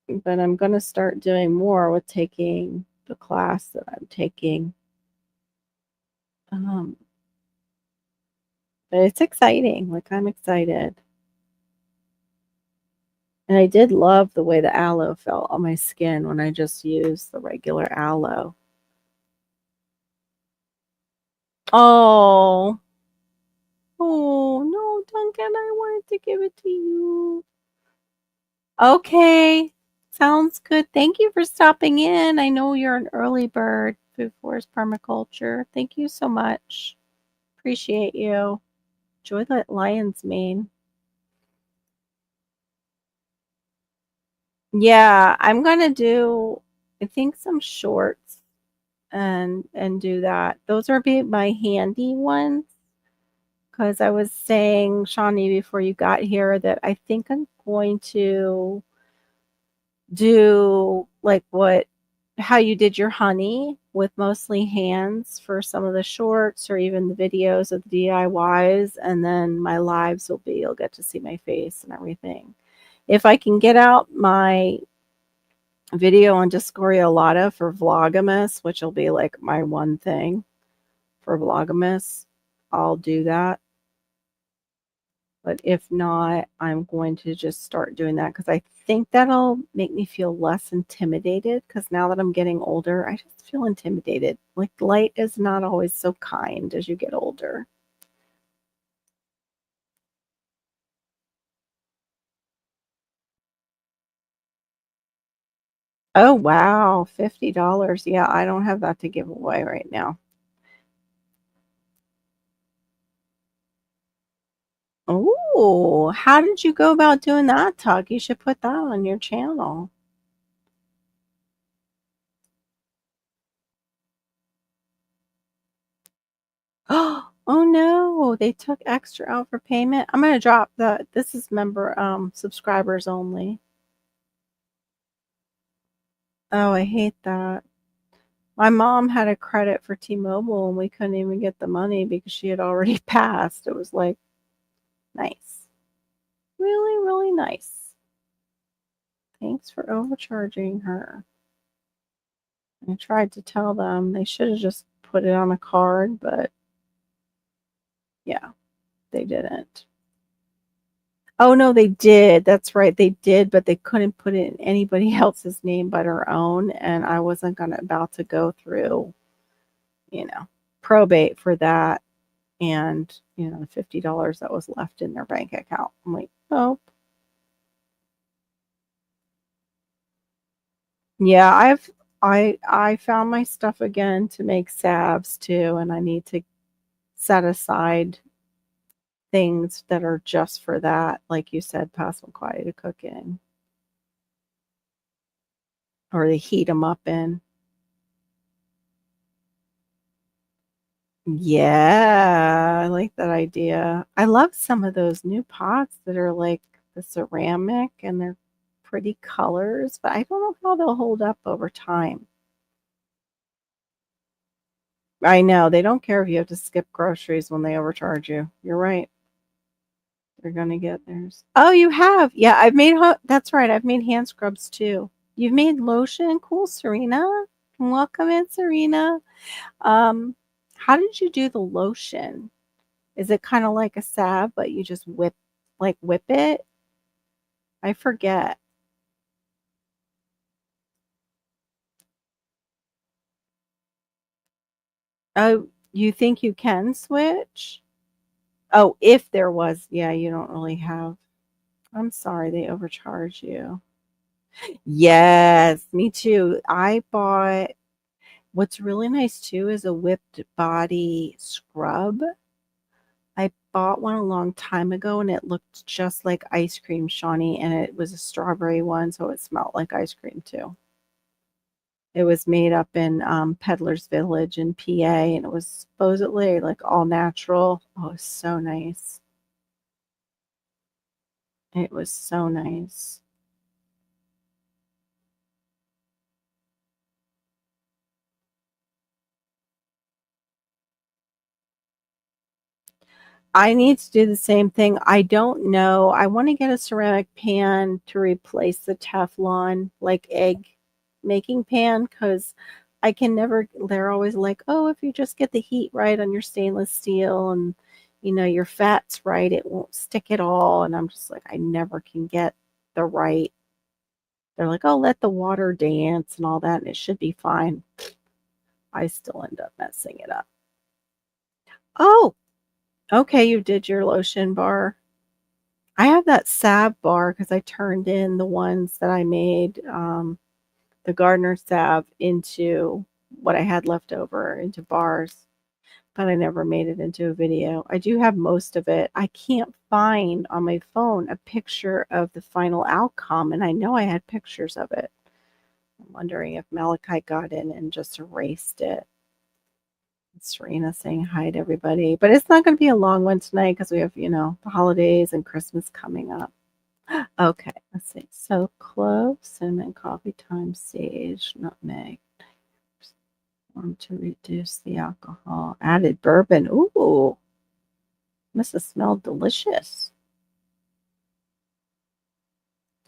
But I'm gonna start doing more with taking the class that I'm taking. Um, but it's exciting. Like, I'm excited. And I did love the way the aloe felt on my skin when I just used the regular aloe. Oh, oh no, Duncan, I wanted to give it to you. Okay, sounds good. Thank you for stopping in. I know you're an early bird, Food Forest Permaculture. Thank you so much. Appreciate you. Enjoy that lion's mane. Yeah, I'm gonna do, I think, some shorts and do that. Those are be my handy ones because I was saying, Shawnee, before you got here, that I think I'm going to do like what how you did your honey with mostly hands for some of the shorts or even the videos of the DIYs, and then my lives will be you'll get to see my face and everything. If I can get out my video on Discoriolata for Vlogmas, which will be like my one thing for Vlogmas, I'll do that. But if not, I'm going to just start doing that because I think that'll make me feel less intimidated. Because now that I'm getting older, I just feel intimidated. Like light is not always so kind as you get older. Oh, wow. $50. Yeah, I don't have that to give away right now. Oh, how did you go about doing that, Tuck? You should put that on your channel. Oh no, they took extra out for payment. I'm gonna drop the this is member subscribers only. Oh, I hate that. My mom had a credit for T-Mobile and we couldn't even get the money because she had already passed. It was like nice. Really, really nice. Thanks for overcharging her. I tried to tell them they should have just put it on a card, but yeah, they didn't. Oh, no, they did. That's right, they did, but they couldn't put it in anybody else's name but her own, and I wasn't gonna about to go through, you know, probate for that and, the $50 that was left in their bank account. I'm like, "Oh." Yeah, I found my stuff again to make salves too, and I need to set aside things that are just for that, like you said, Passamaquoddy to cook in, or to heat them up in. Yeah, I like that idea. I love some of those new pots that are like the ceramic and they're pretty colors, but I don't know how they'll hold up over time. I know they don't care if you have to skip groceries when they overcharge you. You're right. They're gonna get theirs. Oh, you have? Yeah, I've made that's right. I've made hand scrubs too. You've made lotion? Cool, Serena. Welcome in, Serena. Um, how did you do the lotion? Is it kinda like a salve, but you just whip it? I forget. Oh, you think you can switch? Oh, if there was, yeah, you don't really have. I'm sorry they overcharge you. Yes, me too. I bought what's really nice too is a whipped body scrub. I bought one a long time ago and it looked just like ice cream, Shawnee, and it was a strawberry one, so it smelled like ice cream too. It was made up in Peddler's Village in PA, and it was supposedly like all natural. Oh, it was so nice. It was so nice. I need to do the same thing. I don't know. I want to get a ceramic pan to replace the Teflon, like, egg making pan, because I can never they're always like, "Oh, if you just get the heat right on your stainless steel and, your fat's right, it won't stick at all." And I'm just like, I never can get the right they're like, "Oh, let the water dance and all that, and it should be fine." I still end up messing it up. Oh, okay, you did your lotion bar. I have that salve bar because I turned in the ones that I made, the gardener salve into what I had left over into bars, but I never made it into a video. I do have most of it. I can't find on my phone a picture of the final outcome, and I know I had pictures of it. I'm wondering if Malachi got in and just erased it. Serena saying hi to everybody, but it's not gonna be a long one tonight because we have, the holidays and Christmas coming up. Okay, let's see. So clove, cinnamon, coffee, thyme, sage, nutmeg. To reduce the alcohol. Added bourbon. Ooh, must have smelled delicious.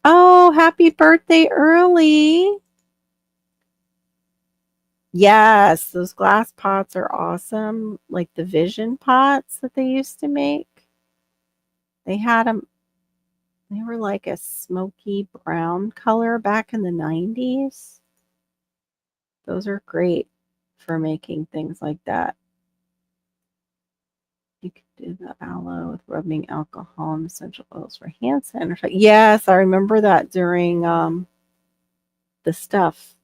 Oh, happy birthday early. Yes, those glass pots are awesome. Like the vision pots that they used to make. They had them, they were like a smoky brown color back in the 90s. Those are great for making things like that. You could do the aloe with rubbing alcohol and essential oils for hand sanitizer. Yes, I remember that during the stuff.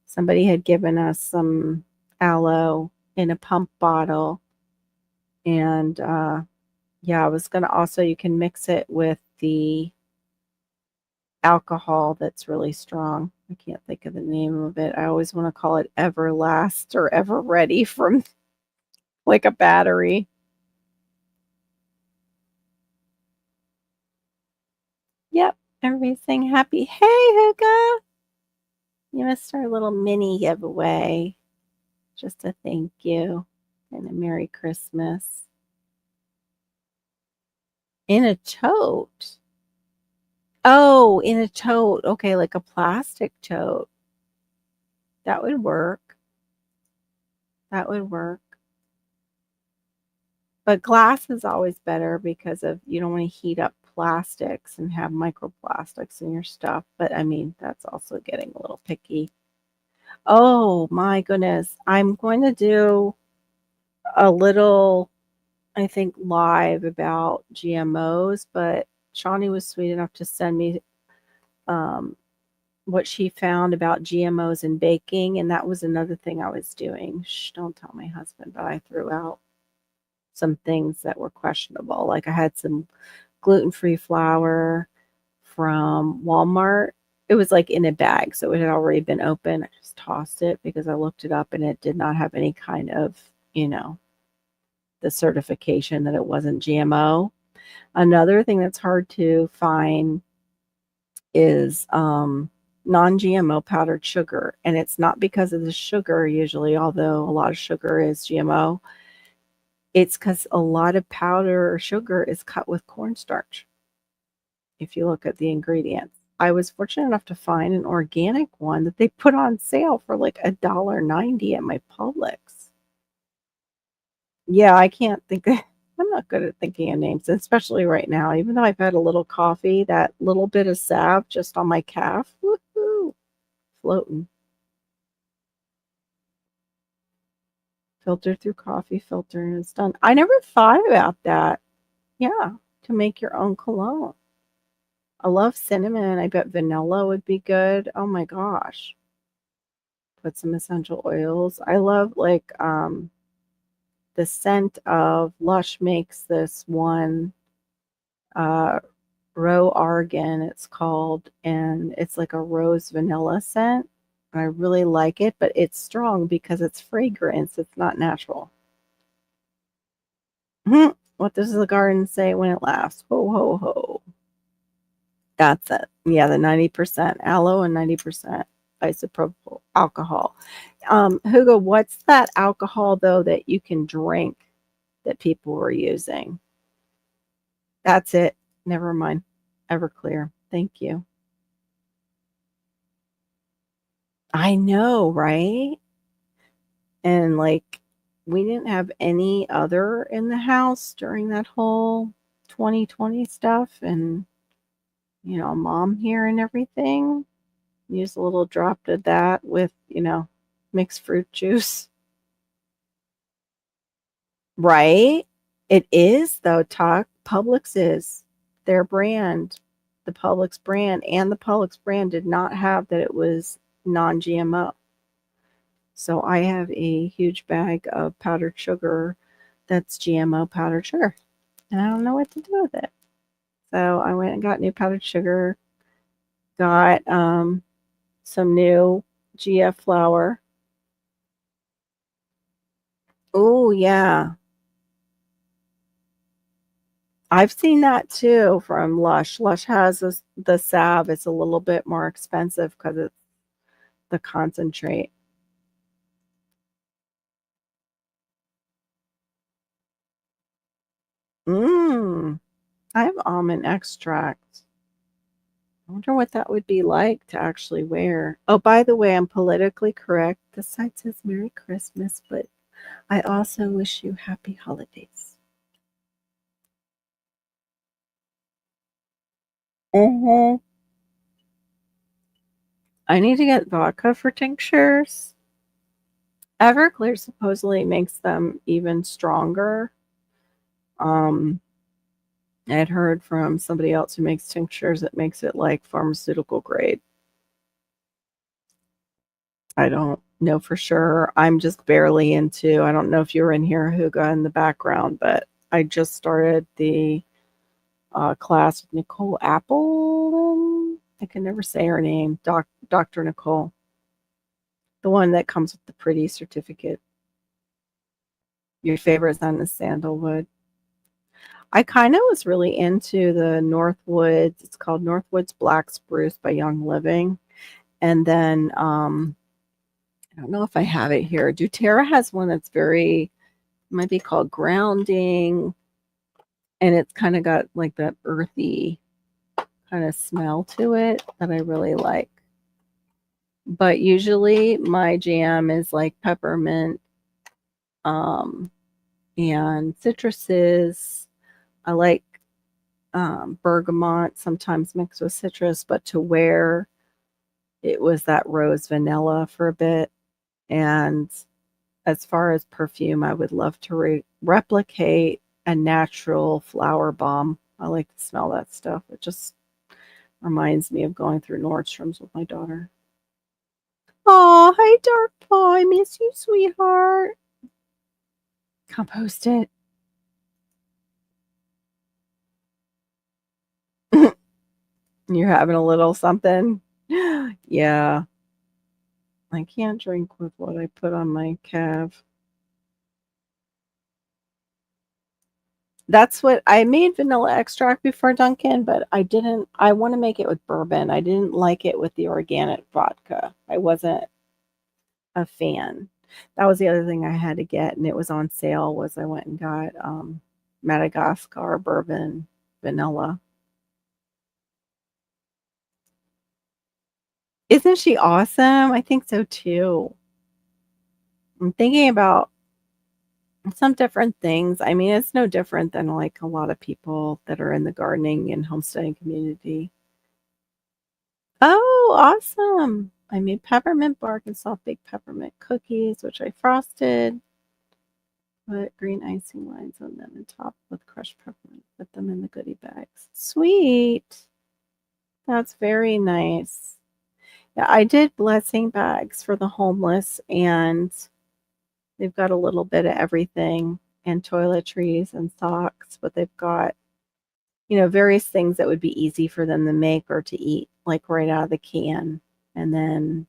Somebody had given us some aloe in a pump bottle, and yeah, I was gonna also you can mix it with the alcohol that's really strong. I can't think of the name of it. I always want to call it Everlast or Ever Ready from like a battery. Yep, everybody's saying happy. Hey, Huga! You missed our little mini giveaway. Just a thank you and a Merry Christmas. In a tote. Oh, in a tote. Okay, like a plastic tote. That would work. That would work. But glass is always better because of you don't want to heat up plastics and have microplastics in your stuff. But I mean, that's also getting a little picky. Oh my goodness. I'm going to do a little, I think, live about GMOs, but Shawnee was sweet enough to send me um, what she found about GMOs in baking, and that was another thing I was doing. Shh, don't tell my husband, but I threw out some things that were questionable. Like I had some gluten-free flour from Walmart. It was like in a bag, so it had already been open. I just tossed it because I looked it up and it did not have any kind of, you know, the certification that it wasn't GMO. Another thing that's hard to find is non-GMO powdered sugar, and it's not because of the sugar usually, although a lot of sugar is GMO. It's because a lot of powder sugar is cut with cornstarch. If you look at the ingredients, I was fortunate enough to find an organic one that they put on sale for like $1.90 at my Publix. Yeah, I can't think of I'm not good at thinking of names, especially right now. Even though I've had a little coffee, that little bit of salve just on my calf, woohoo, floating. Filter through coffee filter and it's done. I never thought about that. Yeah, to make your own cologne. I love cinnamon. I bet vanilla would be good. Oh my gosh. Put some essential oils. I love like the scent of Lush makes this one uh Row Argan, it's called, and it's like a rose vanilla scent. I really like it, but it's strong because it's fragrance. It's not natural. What does the garden say when it laughs? Ho, ho, ho. That's it. Yeah, the 90% aloe and 90% isopropyl alcohol. Hugo, what's that alcohol though that you can drink that people were using? That's it. Never mind. Everclear. Thank you. I know, right? And like we didn't have any other in the house during that whole 2020 stuff and mom here and everything. Use a little drop of that with, mixed fruit juice. Right? It is though, talk Publix is their brand, the Publix brand, and the Publix brand did not have that it was non-GMO. So I have a huge bag of powdered sugar that's GMO powdered sugar, and I don't know what to do with it. So I went and got new powdered sugar, got some new GF flour. Oh yeah, I've seen that too from Lush. Lush has the salve. It's a little bit more expensive because it's the concentrate. Mmm. I have almond extract. I wonder what that would be like to actually wear. Oh, by the way, I'm politically correct. The site says Merry Christmas, but I also wish you happy holidays. Mm-hmm. I need to get vodka for tinctures. Everclear supposedly makes them even stronger. Um, I had heard from somebody else who makes tinctures that makes it like pharmaceutical grade. I don't know for sure. I'm just barely into. I don't know if you were in here, Huga, in the background, but I just started the class with Nicole Apple. I can never say her name, Dr. Nicole, the one that comes with the pretty certificate. Your favorite scent is sandalwood. I kind of was really into the Northwoods. It's called Northwoods Black Spruce by Young Living. And then I don't know if I have it here. doTERRA has one that's very might be called grounding, and it's kind of got like that earthy kind of smell to it that I really like. But usually my jam is like peppermint um, and citruses. I like bergamot sometimes mixed with citrus, but to wear it was that rose vanilla for a bit. And as far as perfume, I would love to replicate a natural flower bomb. I like to smell that stuff. It just reminds me of going through Nordstrom's with my daughter. Oh, hi, Dark Paw. I miss you, sweetheart. Compost it. You're having a little something. Yeah, I can't drink with what I put on my calf. That's what I made vanilla extract before Dunkin', but I want to make it with bourbon. I didn't like it with the organic vodka. I wasn't a fan. That was the other thing I had to get, and it was on sale, was I went and got, Madagascar bourbon vanilla. Isn't she awesome? I think so too. I'm thinking about some different things. I mean, it's no different than, like, a lot of people that are in the gardening and homesteading community. Oh, awesome. I made peppermint bark and soft baked peppermint cookies, which I frosted. Put green icing lines on them and topped with crushed peppermint. Put them in the goodie bags. Sweet. That's very nice. Yeah, I did blessing bags for the homeless, and they've got a little bit of everything and toiletries and socks, but they've got, various things that would be easy for them to make or to eat, like right out of the can. And then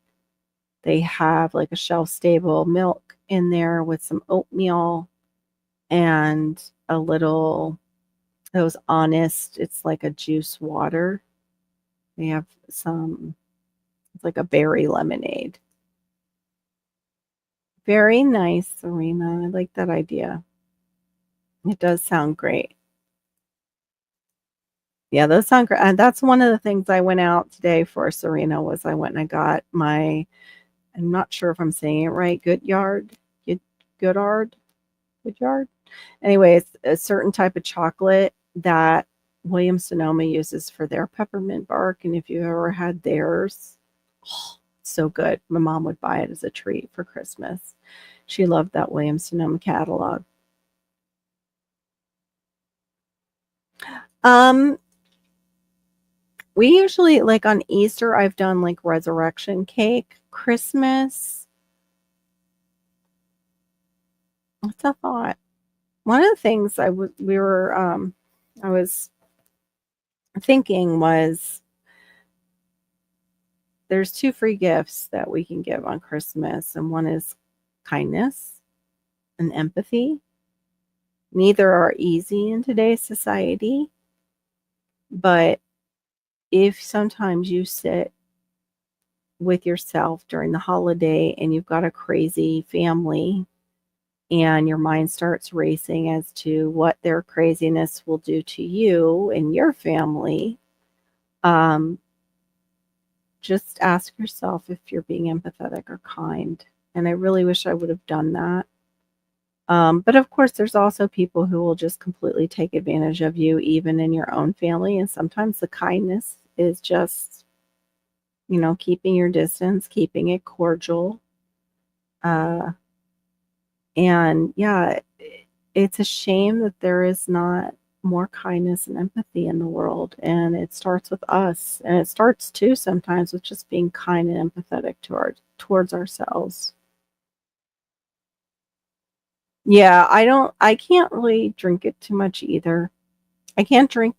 they have like a shelf stable milk in there with some oatmeal and a little those Honest, it's like a juice water. They have some, it's like a berry lemonade. Very nice, Serena. I like that idea. It does sound great. Yeah, those sound great. And that's one of the things I went out today for, Serena, was I went and I got my, I'm not sure if I'm saying it right, Good Goodard, Goodyard. Anyway, it's a certain type of chocolate that Williams Sonoma uses for their peppermint bark, and if you've ever had theirs, oh, it's so good. My mom would buy it as a treat for Christmas. She loved that Williams Sonoma catalog. Um, we usually like on Easter, I've done like resurrection cake. Christmas, what's a thought? One of the things I was thinking was there's two free gifts that we can give on Christmas, and one is kindness and empathy. Neither are easy in today's society, but if sometimes you sit with yourself during the holiday and you've got a crazy family and your mind starts racing as to what their craziness will do to you and your family, um, just ask yourself if you're being empathetic or kind. And I really wish I would have done that. But of course, there's also people who will just completely take advantage of you, even in your own family. And sometimes the kindness is just, keeping your distance, keeping it cordial. Uh, and yeah, it's a shame that there is not more kindness and empathy in the world. And it starts with us. And it starts too sometimes with just being kind and empathetic towards ourselves. Yeah, I can't really drink it too much either. I can't drink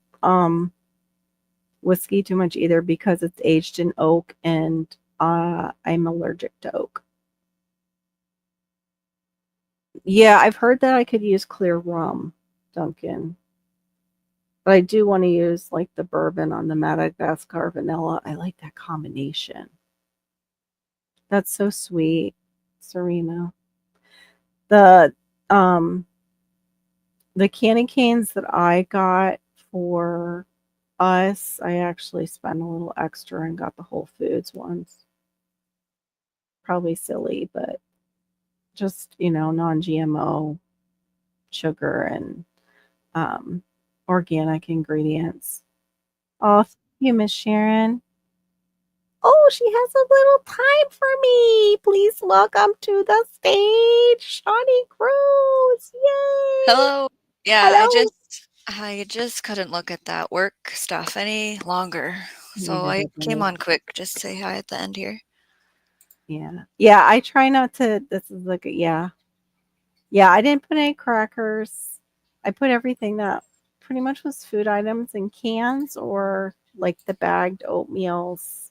whiskey too much either because it's aged in oak and I'm allergic to oak. Yeah, I've heard that I could use clear rum, Duncan. But I do want to use like the bourbon on the Madagascar vanilla. I like that combination. That's so sweet, Serena. The um the candy canes that I got for us, I actually spent a little extra and got the Whole Foods ones. Probably silly, but just, non-GMO sugar and um, organic ingredients. Oh, thank you, Miss Sharon. Oh, she has a little time for me. Please welcome to the stage, Shawnee Cruz. Yay! Hello. Yeah, I Hello. just I just couldn't look at that work stuff any longer. So Neither I did came me. on quick just to say hi at the end here. Yeah. Yeah, I try not to. This is like, yeah. Yeah, I didn't put any crackers. I put everything that pretty much was food items in cans or like the bagged oatmeals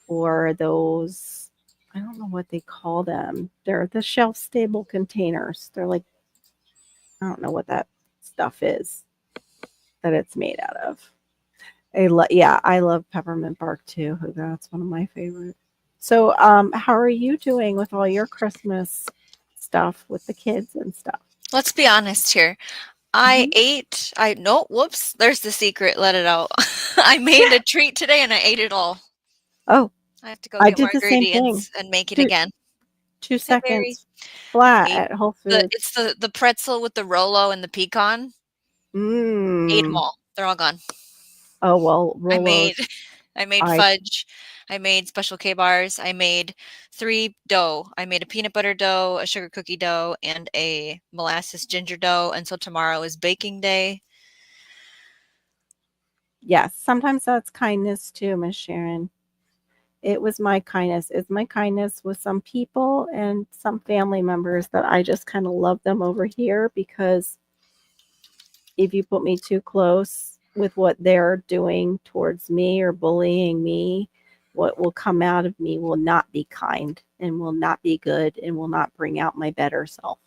or those, I don't know what they call them. They're the shelf stable containers. They're like, I don't know what that stuff is that it's made out of. Yeah, I love peppermint bark too. That's one of my favorite. So, how are you doing with all your Christmas stuff with the kids and stuff? Let's be honest here. I Mhm. ate I no, whoops, there's the secret, let it out. I made a treat today and I ate it all. Oh, I have to go I get did more the same thing. ingredients and make it Two again. two Hi, Barry. seconds flat Ate at Whole it's Foods. the pretzel with the Rolo and the pecan. Ate them Mm. all. They're all gone. Oh, well, I made Rolos, I made I fudge, I made special K bars, I made 3 dough. I made a peanut butter dough, a sugar cookie dough, and a molasses ginger dough, and so tomorrow is baking day. yes, sometimes that's kindness too, Miss Sharon. It was my kindness. It's my kindness with some people and some family members that I just kinda love them over here because if you put me too close with what they're doing towards me or bullying me, what will come out of me will not be kind and will not be good and will not bring out my better self.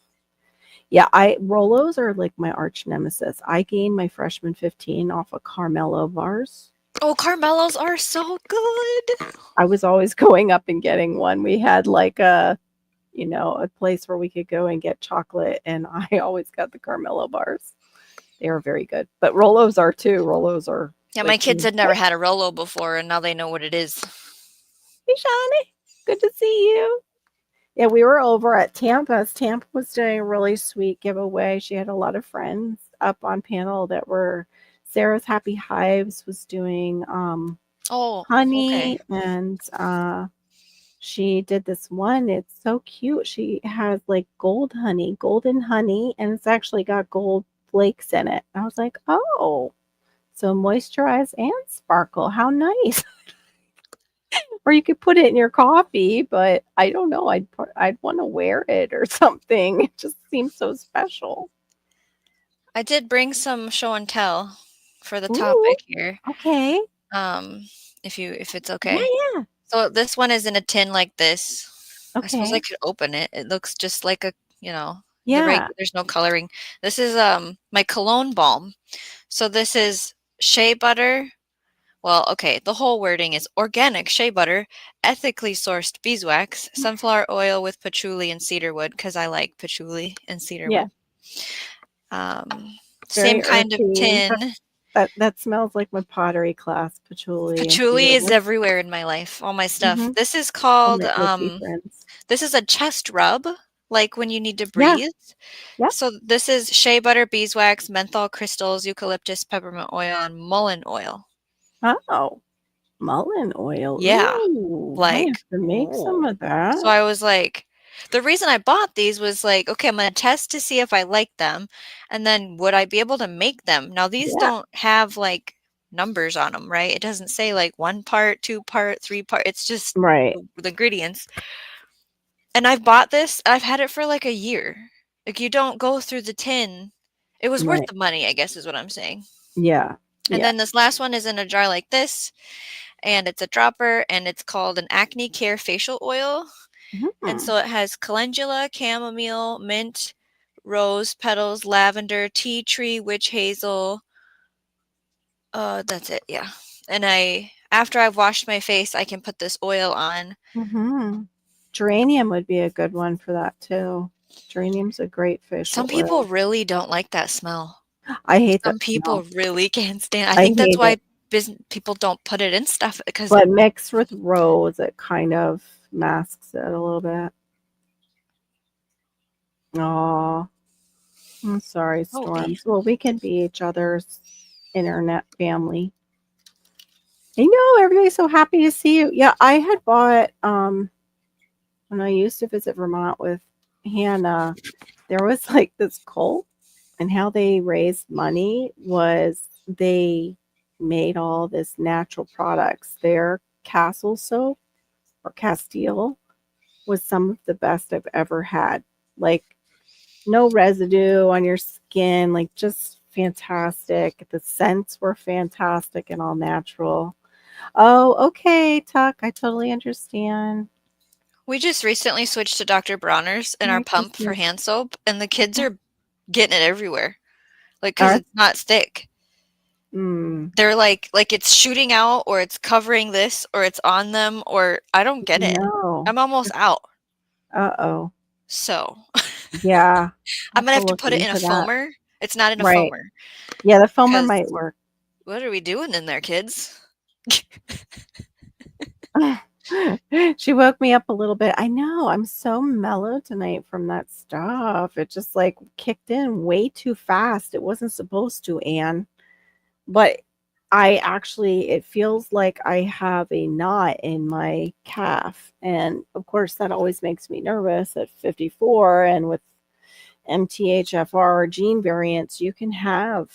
Yeah, I Rolos are like my arch nemesis. I gained my freshman 15 off of Carmelo bars. Oh, Carmelos are so good. I was always going up and getting one. We had like a place where we could go and get chocolate, and I always got the Carmelo bars. They are very good. But Rolos are too. Rolos are Yeah, my like, kids had never had a Rolo before, and now they know what it is. hey, Shawnee, good to see you. Yeah, we were over at Tampa's. Tampa was doing a really sweet giveaway. She had a lot of friends up on panel that were Sarah's Happy Hives was doing Oh, okay. honey, and she did this one. It's so cute. She has like gold honey, golden honey, and it's actually got gold flakes in it. I was like, oh, so moisturize and sparkle. How nice. Or you could put it in your coffee, but I don't know. I'd want to wear it or something. It just seems so special. I did bring some show and tell for the Ooh, topic here. okay. Um, if it's Yeah, okay. yeah. So this one is in a tin like this. I suppose I Okay. could open it. It looks just like a, Yeah. there's no coloring. This is my cologne balm. So this is shea butter. Well, okay, the whole wording is organic shea butter, ethically sourced beeswax, sunflower oil with patchouli and cedarwood because I like patchouli and Yeah. cedarwood. Um, Same Very kind of earthy. tin. That smells like my pottery class, patchouli and Patchouli is cedarwood. everywhere in my life, all my stuff. Mm-hmm. This is All called my earthy friends. this is a chest rub, like when you need to Yeah. breathe. Yep. So this is shea butter, beeswax, menthol crystals, eucalyptus, peppermint oil, and mullein oil. Oh, mullein oil. Yeah. Ooh, I have Like, to make some ooh. of So that. I was like, the reason I bought these was like, okay, I'm gonna test to see if I like them, and then would I be able to make them? Now these Yeah. don't have like numbers on them, right? It doesn't say like 1 part, 2 part, 3 part. It's just Right. the ingredients. And I've bought this, I've had it for like a year. Like you don't go through the tin. It was worth Right. the money, I guess is what I'm saying. Yeah. And Yeah. then this last one is in a jar like this, and it's a dropper, and it's called an Acne Care facial oil. And Mhm. so it has calendula, chamomile, mint, rose petals, lavender, tea tree, witch hazel. That's it, yeah. And after I've washed my face, I can put this oil on. Mhm. Geranium would be a good one for that too. Geranium's a great Some facial people oil. really don't like that smell. I hate Some that people smell. really can't stand. I I think that's hate why it. people don't put it in stuff because But mixed with rose, it kind of masks it a little bit. Oh, I'm sorry, holy. Storms. Well, we can be each other's internet family. I know everybody's so happy to see you. Yeah, I had bought when I used to visit Vermont with Hannah, there was like this cult, and how they raised money was they made all this natural products. Their Castle soap or Castile was some of the best I've ever had. Like no residue on your skin, like just fantastic. The scents were fantastic and all natural. Oh, okay, Tuck, I totally understand. We just recently switched to Dr. Bronner's in our Merry pump for Christmas. hand soap, and the kids Okay. are getting it everywhere. Like, All because right. it's not thick. Mm, They're like it's shooting out or it's covering this or it's on them or I don't get it. no. I'm almost out. Uh-oh. So, Yeah. I'll I'm have gonna to have to look put it in a into that. foamer. It's not in a Right. foamer Yeah, the foamer because might work. what are we doing in there, kids? She woke me up a little bit. I know, I'm so mellow tonight from that stuff. It just, like, kicked in way too fast. It wasn't supposed to, Anne. But I actually it feels like I have a knot in my calf, and, of course, that always makes me nervous at 54, and with MTHFR gene variants, you can have,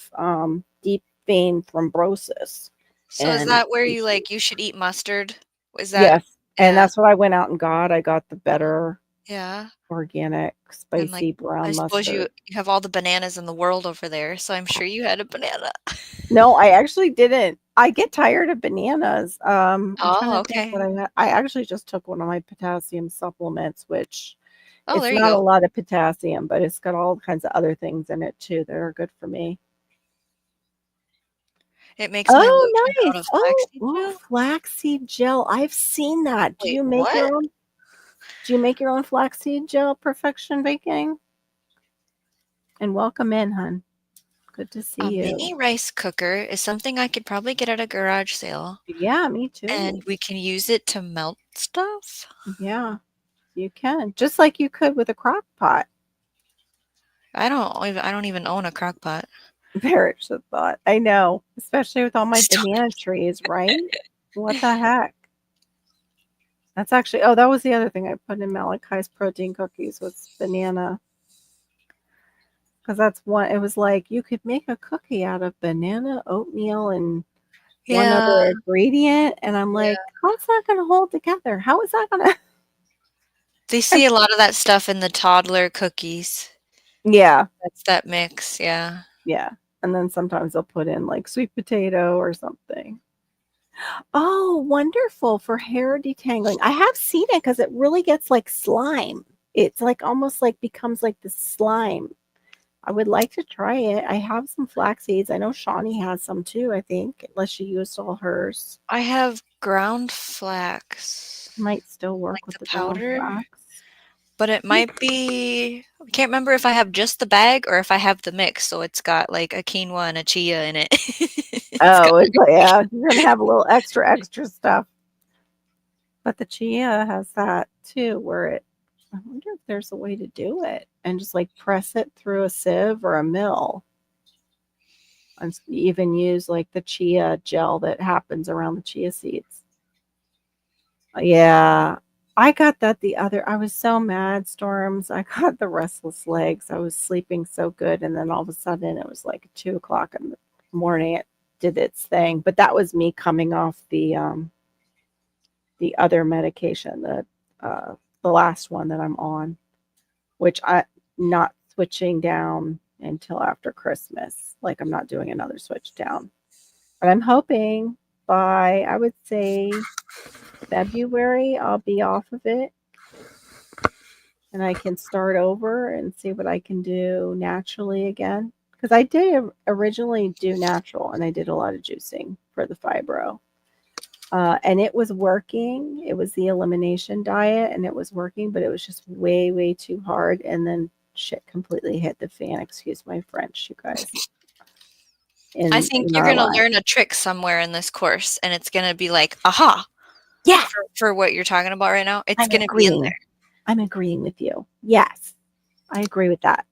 deep vein thrombosis So is and that where you issues. like you should eat mustard? Is that Yes, and yeah, that's what I went out and got. I got the better yeah. organic And like spicy I brown suppose you mustard. you have all the bananas in the world over there, so I'm sure you had a banana. No, I actually didn't. I get tired of bananas. I'm trying Oh, to think what okay. I had. I actually just took one of my potassium supplements, which Oh, it's there you not a go. lot of potassium, but it's got all kinds of other things in it too that are good for me. It makes my Oh, lotion out nice. of Oh, flaxseed ooh, gel. flaxseed gel. I've seen that. Wait, what? Do you make your own flaxseed gel, Perfection Baking? And welcome in, hun. Good to A see you. mini rice cooker is something I could probably get at a garage sale, Yeah, me and too. we can use it to melt stuff. Yeah, you can. Just like you could with a crock pot. I don't even own a crock pot. Perish the thought. I know, especially with all my Stop. banana trees, right? What the heck? That's actually, oh, that was the other thing I put in Malachi's protein cookies was banana. Because that's one, it was like you could make a cookie out of banana, oatmeal, and one Yeah, other ingredient. And I'm like, yeah. how's that going to hold together? How is that going They to? see a lot of that stuff in the toddler cookies. Yeah, That's that mix, yeah. yeah. And then sometimes I'll put in like sweet potato or something. Oh, wonderful for hair detangling. I have seen it because it really gets like slime. It's like almost like becomes like the slime. I would like to try it. I have some flax seeds. I know Shawnee has some too, I think, unless she used all hers. I have ground flax, Might still work like with the the ground powder, flax. but it might be I can't remember if I have just the bag or if I have the mix, so it's got, like, a quinoa and a chia in it. It's got Oh, it's like, yeah, you're gonna have a little extra stuff. But the chia has that too, where I wonder if there's a way to do it and just like press it through a sieve or a mill. And even use like the chia gel that happens around the chia seeds. Yeah. I got that I was so mad, Storms. I got the restless legs. I was sleeping so good. And then all of a sudden it was like 2 o'clock in the morning. It did its thing. But that was me coming off the other medication, the last one that I'm on, which I not switching down until after Christmas. Like I'm not doing another switch down. But I'm hoping by I would say February I'll be off of it and I can start over and see what I can do naturally again. Because I did originally do natural and I did a lot of juicing for the fibro. And it was working. It was the elimination diet and it was working, but it was just way, way too hard. And then shit completely hit the fan. Excuse my French, you guys, I in, think in you're our gonna life. learn a trick somewhere in this course, and it's gonna be like, "Aha!" Yeah, For what you're talking about right now. It's I'm gonna be in agreeing. there. I'm agreeing with you. Yes, I agree with that.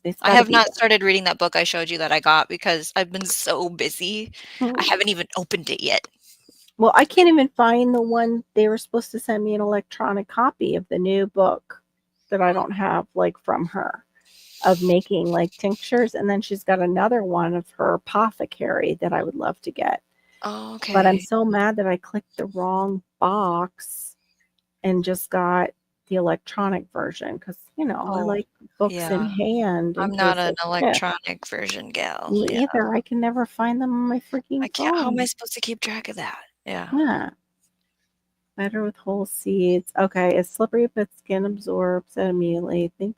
It's I got to have be not started reading that book I showed you that I got because I've been so busy. there. I haven't even opened it yet. Well, I can't even find the one they were supposed to send me an electronic copy of the new book that I don't have like from her of making like tinctures. And then she's got another one of her apothecary that I would love to get. Oh, But I'm okay. so mad that I clicked the wrong box and just got the electronic version because, I Oh, like books in yeah. hand in I'm not case an of shift. electronic version gal. Me Yeah. either. I can never find them on my I freaking can't how am I phone. supposed to keep track of that? Yeah. Yeah. Better with whole seeds. Okay, it's slippery but skin absorbs it immediately. I think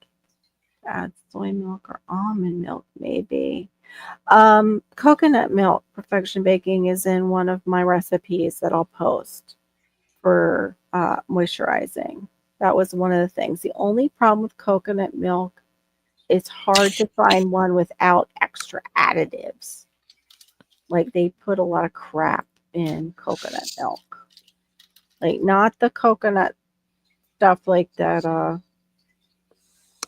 add soy milk or almond milk, maybe. Coconut milk perfection baking is in one of my recipes that I'll post for moisturizing. That was one of the things. The only problem with coconut milk, it's hard to find one without extra additives. Like they put a lot of crap in coconut milk. Like not the coconut stuff like that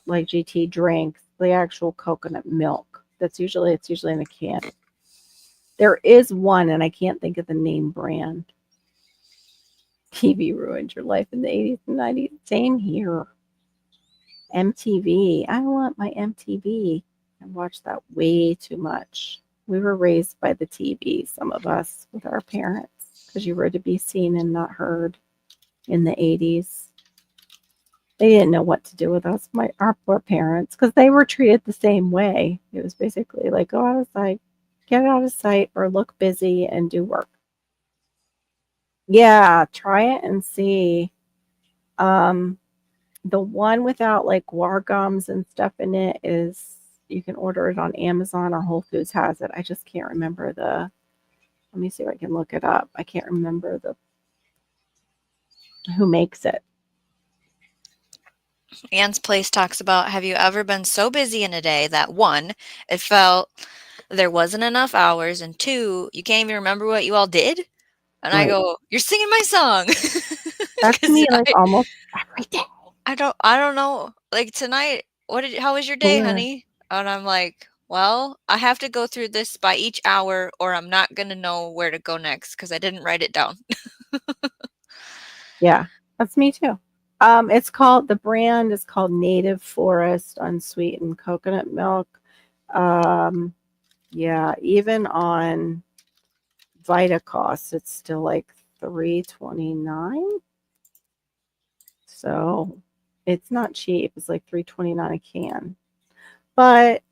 like GT drinks, the actual coconut milk. It's usually in a can. There is one and I can't think of the name brand. TV ruined your life in the 80s and 90s. Same here. MTV. I want my MTV. I watched that way too much. We were raised by the TV, some of us, with our parents, because you were to be seen and not heard in the 80s. They didn't know what to do with us, our poor parents, because they were treated the same way. It was basically like, go out of sight, get out of sight, or look busy and do work. Yeah, try it and see. Um, the one without like guar gums and stuff in it is you can order it on Amazon or Whole Foods has it. I just can't remember Let me see if I can look it up. I can't remember the who makes it. Anne's Place talks about, have you ever been so busy in a day that one, it felt there wasn't enough hours, and two, you can't even remember what you all did? And I Right. go, "You're singing my song." That's 'Cause me like almost every day. I don't know. Like tonight, how was your day, Sure. honey? And I'm like, "Well, I have to go through this by each hour or I'm not gonna know where to go next because I didn't write it down." Yeah, that's me too. The brand is called Native Forest Unsweetened Coconut Milk. Um, yeah, even on Vitacost, it's still like 3.29. So it's not cheap. It's like 3.29 a can. But,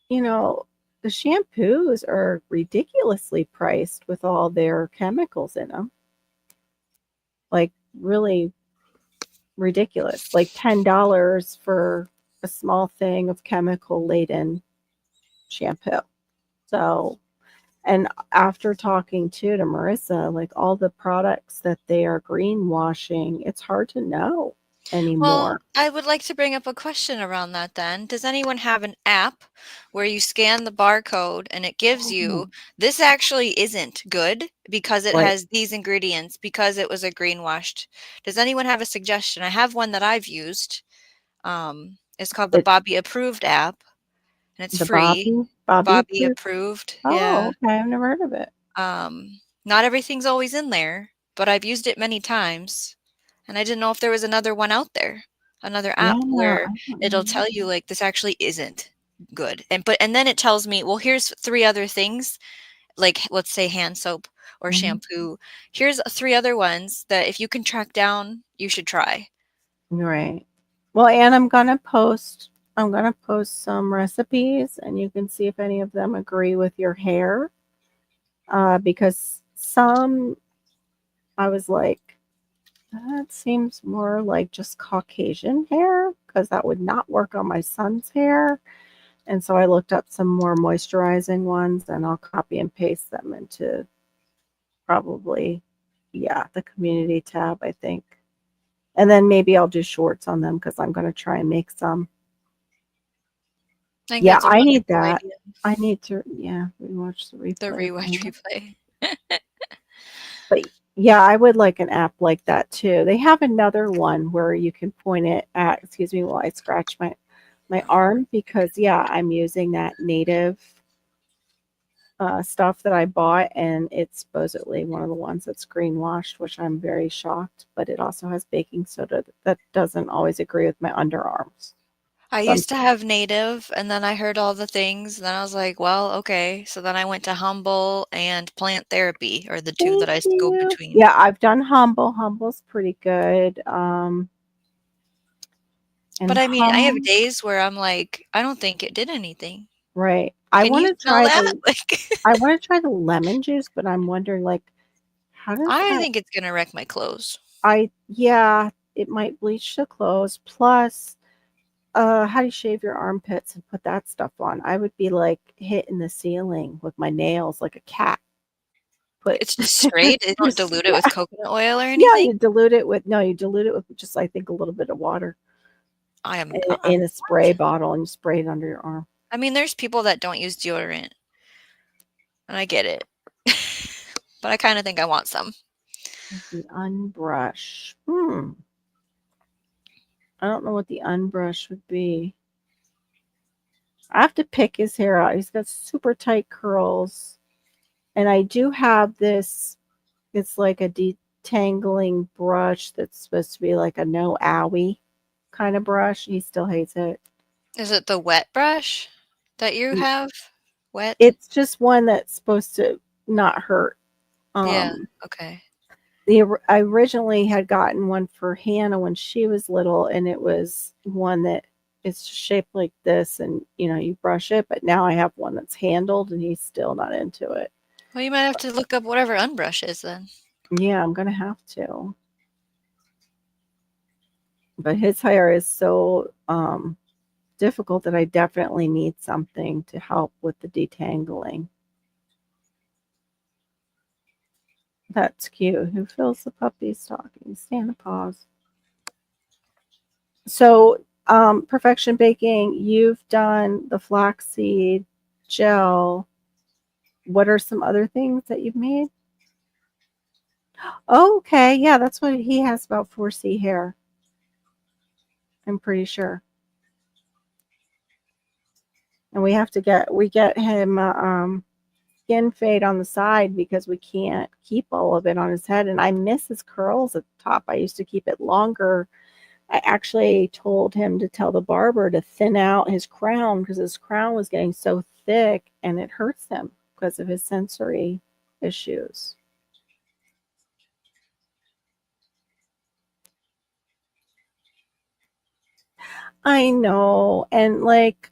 you know, the shampoos are ridiculously priced with all their chemicals in them. Like really ridiculous. Like $10 for a small thing of chemical laden shampoo. So, and after talking to Marissa, like all the products that they are greenwashing, it's hard to know Well, anymore. I would like to bring up a question around that then. Does anyone have an app where you scan the barcode and it gives you, Oh, this actually isn't good because it right. has these ingredients because it was a greenwashed? Does anyone have a suggestion? I have one that I've used. It's called the It Bobby Approved app and it's the free. Bobby Bobby approved. Approved. Yeah. Oh, okay. I've never heard of it. Not everything's always in there, but I've used it many times. And I didn't know if there was another one out there, another Yeah, app where I don't it'll know. tell you like this actually isn't good. And then it tells me, well, here's three other things, like let's say hand soap or Mhm. shampoo. Here's three other ones that if you can track down, you should try. Right. Well, and I'm gonna post some recipes and you can see if any of them agree with your hair. Because some I was like, that seems more like just Caucasian hair because that would not work on my son's hair. And so I looked up some more moisturizing ones and I'll copy and paste them into probably, yeah, the community tab, I think. And then maybe I'll do shorts on them because I'm going to try and make some. I think Yeah, that's a I need wonderful that. idea. I need to, yeah, rewatch the The replay rewatch again. replay. But yeah, I would like an app like that too. They have another one where you can point it at, excuse me, while I scratch my arm because yeah, I'm using that native stuff that I bought, and it's supposedly one of the ones that's greenwashed, which I'm very shocked. But it also has baking soda that doesn't always agree with my underarms. I So I'm used to have native and then I heard all the things and then I was like, well, okay. So then I went to Humble and Plant Therapy are the two that thank I go you. between. Yeah, I've done Humble. Humble's pretty good. And But I mean, I have Hum days where I'm like, I don't think it did anything. right. I Can you want to smell try that? the Like, I want to try the lemon juice, but I'm wondering like how does I that think it's gonna wreck my clothes. I yeah, it might bleach the clothes. Plus, how do you shave your armpits and put that stuff on? I would be like hitting the ceiling with my nails like a cat. Put It's just straight. They don't just dilute it yeah, with coconut oil or yeah, anything. you dilute it with no, you dilute it with just I think a little bit of water in I'm a spray bottle and you spray it under your arm. I mean, there's people that don't use deodorant, and I get it. But I kind of think I want some. The unbrush. I don't know what the unbrush would be. I have to pick his hair out. He's got super tight curls. And I do have this, it's like a detangling brush that's supposed to be like a no owie kind of brush. He still hates it. Is it the wet brush that you Y- have? Wet? It's just one that's supposed to not hurt. Yeah. Um, Okay. I originally had gotten one for Hannah when she was little, and it was one that it's shaped like this, and you brush it. But now I have one that's handled, and he's still not into it. Well, you might have to look up whatever unbrush is then. Yeah, I'm gonna have to. But his hair is so difficult that I definitely need something to help with the detangling. That's cute. Who fills the puppy's stocking? Stand and pause. So, Perfection Baking, you've done the flaxseed gel. What are some other things that you've made? Oh, okay. Yeah, that's what he has about 4C hair. I'm pretty sure. And we get him skin fade on the side because we can't keep all of it on his head. And I miss his curls at the top. I used to keep it longer. I actually told him to tell the barber to thin out his crown because his crown was getting so thick and it hurts him because of his sensory issues. I know. And like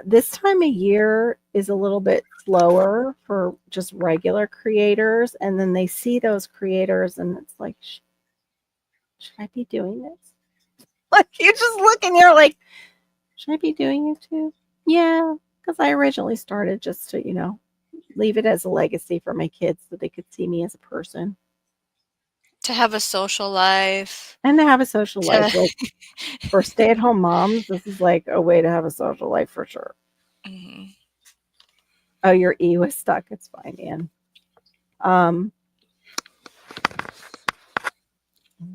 this time of year is a little bit slower for just regular creators. And then they see those creators and it's like, should I be doing this? Like you just look and you're like, should I be doing YouTube? Yeah, because I originally started just to, leave it as a legacy for my kids so they could see me as a person To have a social life, and to have a social life. to Like for stay-at-home moms, this is like a way to have a social life for sure. Mhm. Oh, your E was stuck. It's fine, Ann. Um,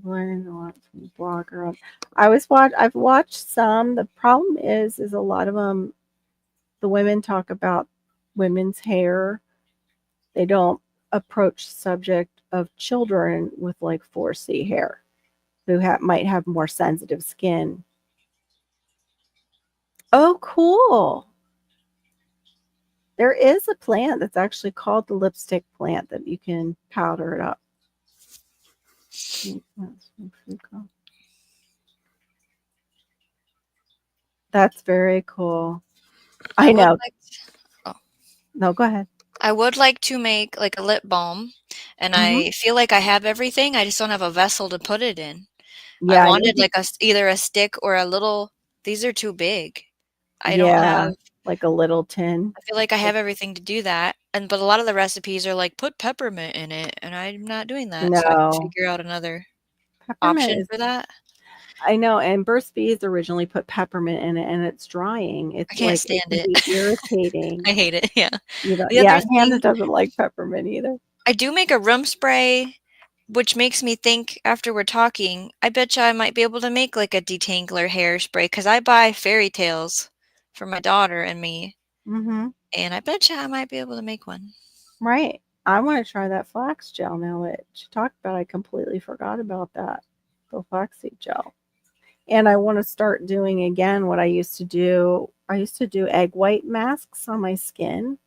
learn a lot from the blogger. I've watched some. The problem is a lot of them. The women talk about women's hair. They don't approach subject of children with like 4C hair who might have more sensitive skin. Oh, cool. There is a plant that's actually called the lipstick plant that you can powder it up. That's very cool. I I would know. like oh, No, go ahead. I would like to make, like, a lip balm, and Mhm. I feel like I have everything, I just don't have a vessel to put it in. I Yeah, I need wanted, to. like, either a stick or a little these are too big. I don't Yeah, have like a little tin. I feel like I Like, have everything to do that, but a lot of the recipes are like, "Put peppermint in it," and I'm not doing that, so I can no. figure out another Peppermint option is for that. I know, and Burt's Bees originally put peppermint in it, and it's drying. I It's can't like it stand can it. be irritating. I hate it, yeah. You know, The yeah, other Hannah thing doesn't like peppermint either. I do make a room spray, which makes me think after we're talking, I betcha I might be able to make, like, a detangler hairspray because I buy fairy tales for my daughter and me, Mhm. and I betcha I might be able to make one. Right. I wanna try that flax gel now that she talked about. I completely forgot about that, the flaxseed gel. And I wanna start doing again what I used to do. I used to do egg white masks on my skin,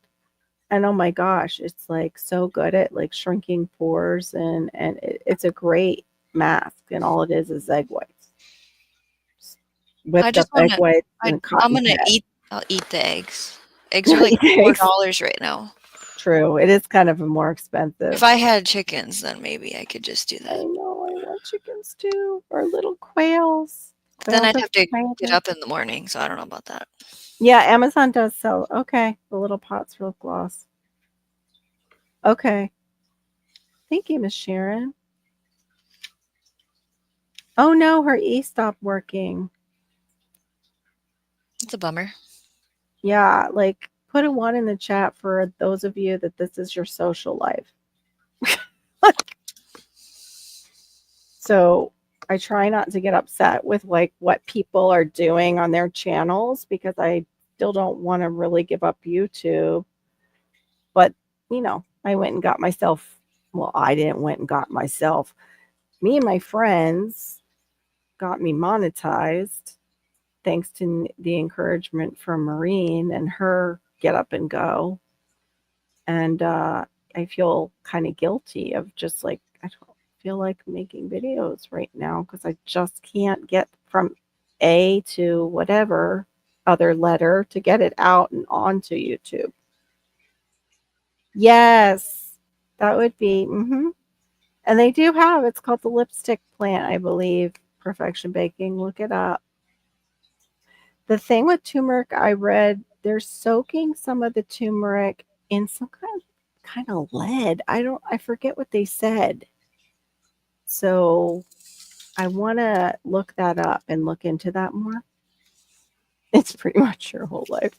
and oh my gosh, it's, like, so good at, like, shrinking pores and it's a great mask, and all it is egg whites. S I whipped up just egg wanna whites I and I'm cotton gonna candy. I'll eat the eggs. Eggs are You'll like eat eggs. $4 right now. True, it is kind of a more expensive. If I had chickens, then maybe I could just do I that. know, I want chickens too, or little quails. Then Quails I'd are have to get expensive. up in the morning, so I don't know about that. Yeah, Amazon does sell okay, the little pots for lip gloss. Okay. Thank you, Miss Sharon. Oh no, her E stopped working. It's a bummer. Yeah, like put a one in the chat for those of you that this is your social life. So I try not to get upset with like what people are doing on their channels because I still don't want to really give up YouTube. But, I went and got myself, well, I didn't went and got myself. Me and my friends got me monetized thanks to the encouragement from Maureen and her get up and go. And I feel kind of guilty of just like, I don't feel like making videos right now because I just can't get from A to whatever other letter to get it out and onto YouTube. Yes, that would be. And they do have, it's called the lipstick plant, I believe. Perfection Baking. Look it up. The thing with turmeric, I read they're soaking some of the turmeric in some kind. kind of lead. I forget what they said. So I want to look that up and look into that more. It's pretty much your whole life.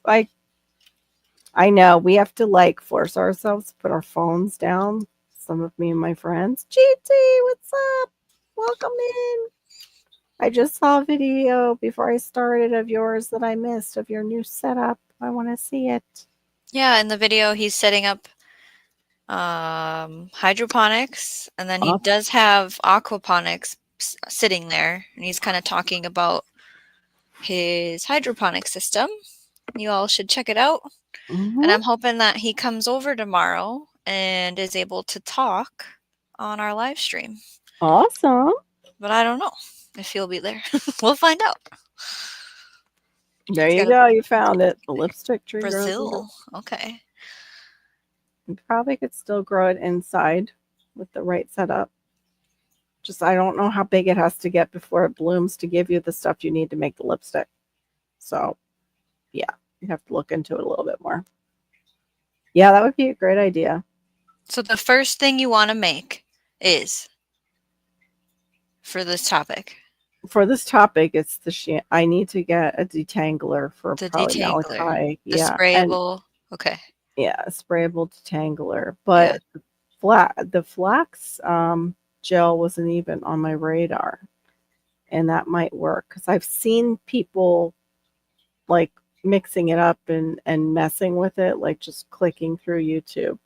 I know we have to like force ourselves to put our phones down. Some of me and my friends. GT, what's up? Welcome in. I just saw a video before I started of yours that I missed of your new setup. I want to see it. Yeah, in the video, he's setting up hydroponics, and then he Awesome. does have aquaponics sitting there, and he's kind of talking about his hydroponic system. You all should check it out. And Hmm. I'm hoping that he comes over tomorrow and is able to talk on our live stream. Awesome. But I don't know if he'll be there. We'll find out. There He's you got a go. You found it. The lipstick tree grows in Brazil. Brazil. Okay. You probably could still grow it inside with the right setup. Just I don't know how big it has to get before it blooms to give you the stuff you need to make the lipstick. So, yeah, you have to look into it a little bit more. Yeah, that would be a great idea. So the first thing you want to make is for this topic, For this topic, it's I need to get a detangler for the probably detangler, Malachi. the Yeah, and sprayable. Okay. yeah, a sprayable detangler. Yeah. But the flax gel wasn't even on my radar, and that might work because I've seen people like mixing it up and messing with it, like just clicking through YouTube.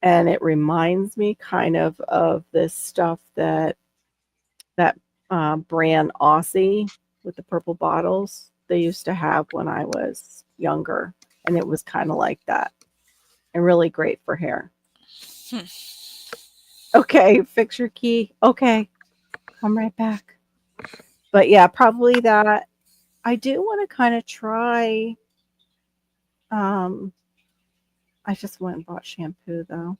And it reminds me kind of this stuff that brand Aussie with the purple bottles they used to have when I was younger, and it was kind of like that, and really great for hair. Hmm. Okay, fix your key. Okay, come right back. But yeah, probably that. I do want to kind of try. Um, I just went and bought shampoo though,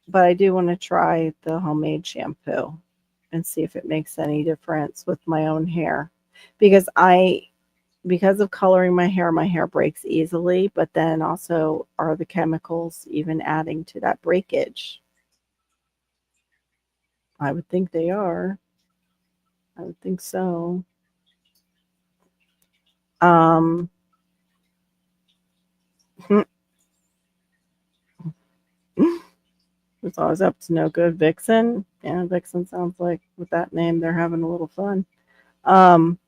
but I do want to try the homemade shampoo and see if it makes any difference with my own hair because because of coloring my hair breaks easily, but then also are the chemicals even adding to that breakage? I would think they are. I would think so. Um, it's always up to no good. Vixen. Yeah, Vixen sounds like with that name they're having a little fun. Um,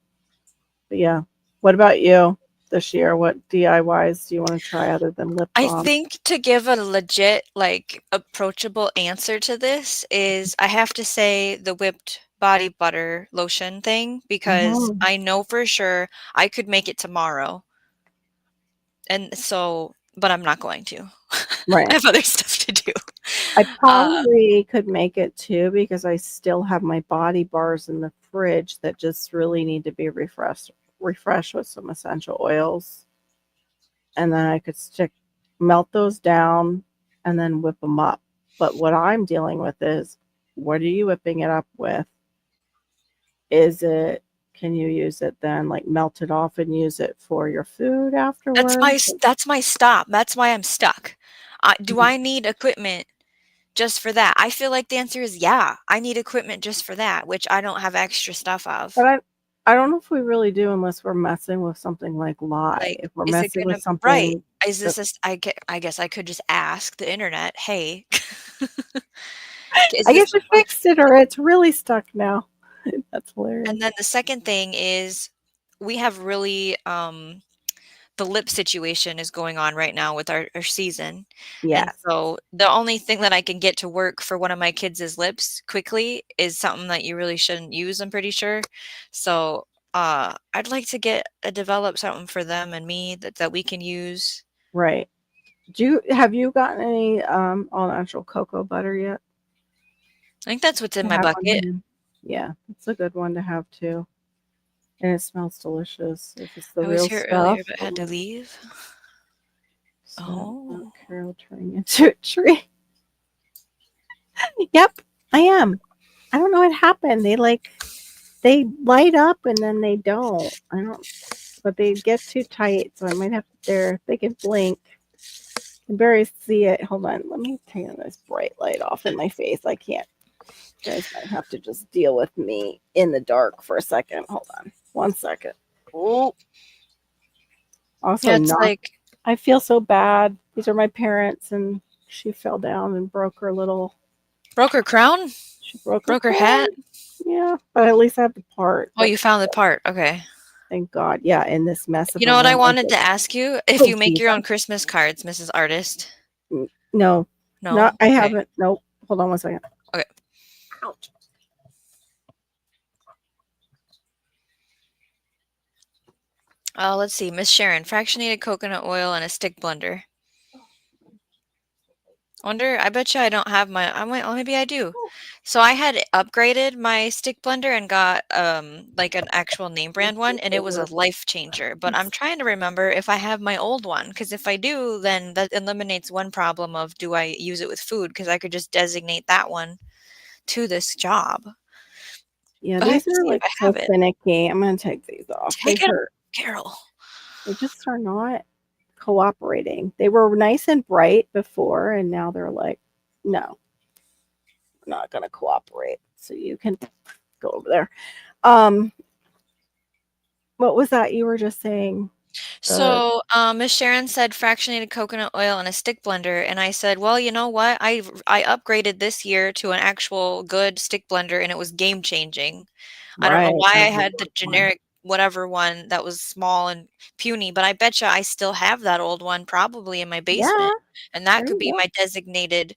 but yeah. What about you this year? What DIYs do you want to try other than lip I balm? think to give a legit, like, approachable answer to this is I have to say the whipped body butter lotion thing because Mhm. I know for sure I could make it tomorrow. And so, but I'm not going to. I Right. have other stuff to do. I Uh, probably could make it too because I still have my body bars in the fridge that just really need to be refreshed with some essential oils. And then I could melt those down and then whip them up. But what I'm dealing with is what are you whipping it up with? Is it can you use it then like melt it off and use it for your food afterwards? that's my stop. That's why I'm stuck. Do Mhm. I need equipment just for that? I feel like the answer is yeah. I need equipment just for that, which I don't have extra stuff But of. I don't know if we really do unless we're messing with something like lye. Like, If we're is it messing with gonna right. something Is that this a s I guess I could just ask the internet, "Hey, is I this guess you supposed" fixed it or it's really stuck now. That's And hilarious. then the second thing is we have really, the lip situation is going on right now with our season, and Yes. so the only thing that I can get to work for one of my kids' lips quickly is something that you really shouldn't use, I'm pretty sure. So, I'd like to develop something for them and me that we can use. Right. Do you have you gotten any all natural cocoa butter yet? I think that's what's in To my have on bucket. hand? Yeah, it's a good one to have too. And it smells delicious if it's the I was real here earlier stuff. but had to Oh, leave. sad about Oh. Carol turning into a tree. Yep, I am. I don't know what happened. They light up and then they don't. I don't but they get too tight, so I might have to they could blink. can barely see it. Hold on. Let me turn this bright light off in my face. I can't. You guys might have to just deal with me in the dark for a second. Hold on. 1 second. Oh, also Yeah, it's not. like I feel so bad. These are my parents, and she fell down and broke her little. broke her crown, She broke her broke her crown. hat. Yeah, but at least I have the part. Oh, That's you found the part. Okay. thank God. Yeah, in this mess of You a know what I room, I wanted did. to ask you? If Oh, you make geez. your own Christmas cards, Mrs. Artist. No, not. No? I Okay. haven't. Nope. Hold on 1 second. Okay. Ouch. Let's see. Miss Sharon, fractionated coconut oil and a stick blender. Wonder, I bet you I don't have my, I might, well, maybe I do. So I had upgraded my stick blender and got like an actual name brand one, and it was a life changer. But I'm trying to remember if I have my old one, because if I do, then that eliminates one problem of do I use it with food? Because I could just designate that one to this job. Yeah, But I have these to are see if like I so have it. finicky. I'm gonna take these off. They Take it, hurt. Carol. They just are not cooperating. They were nice and bright before, and now they're like, no, we're not gonna cooperate. So you can go over there. Um, what was that you were just saying? The So, Miss Sharon said fractionated coconut oil in a stick blender, and I said, "Well, you know what? I upgraded this year to an actual good stick blender, and it was game changing. I don't know right, why I I love had the this one. generic whatever one that was small and puny, but I bet you I still have that old one probably in my Yeah, basement, and that there could you be go. my designated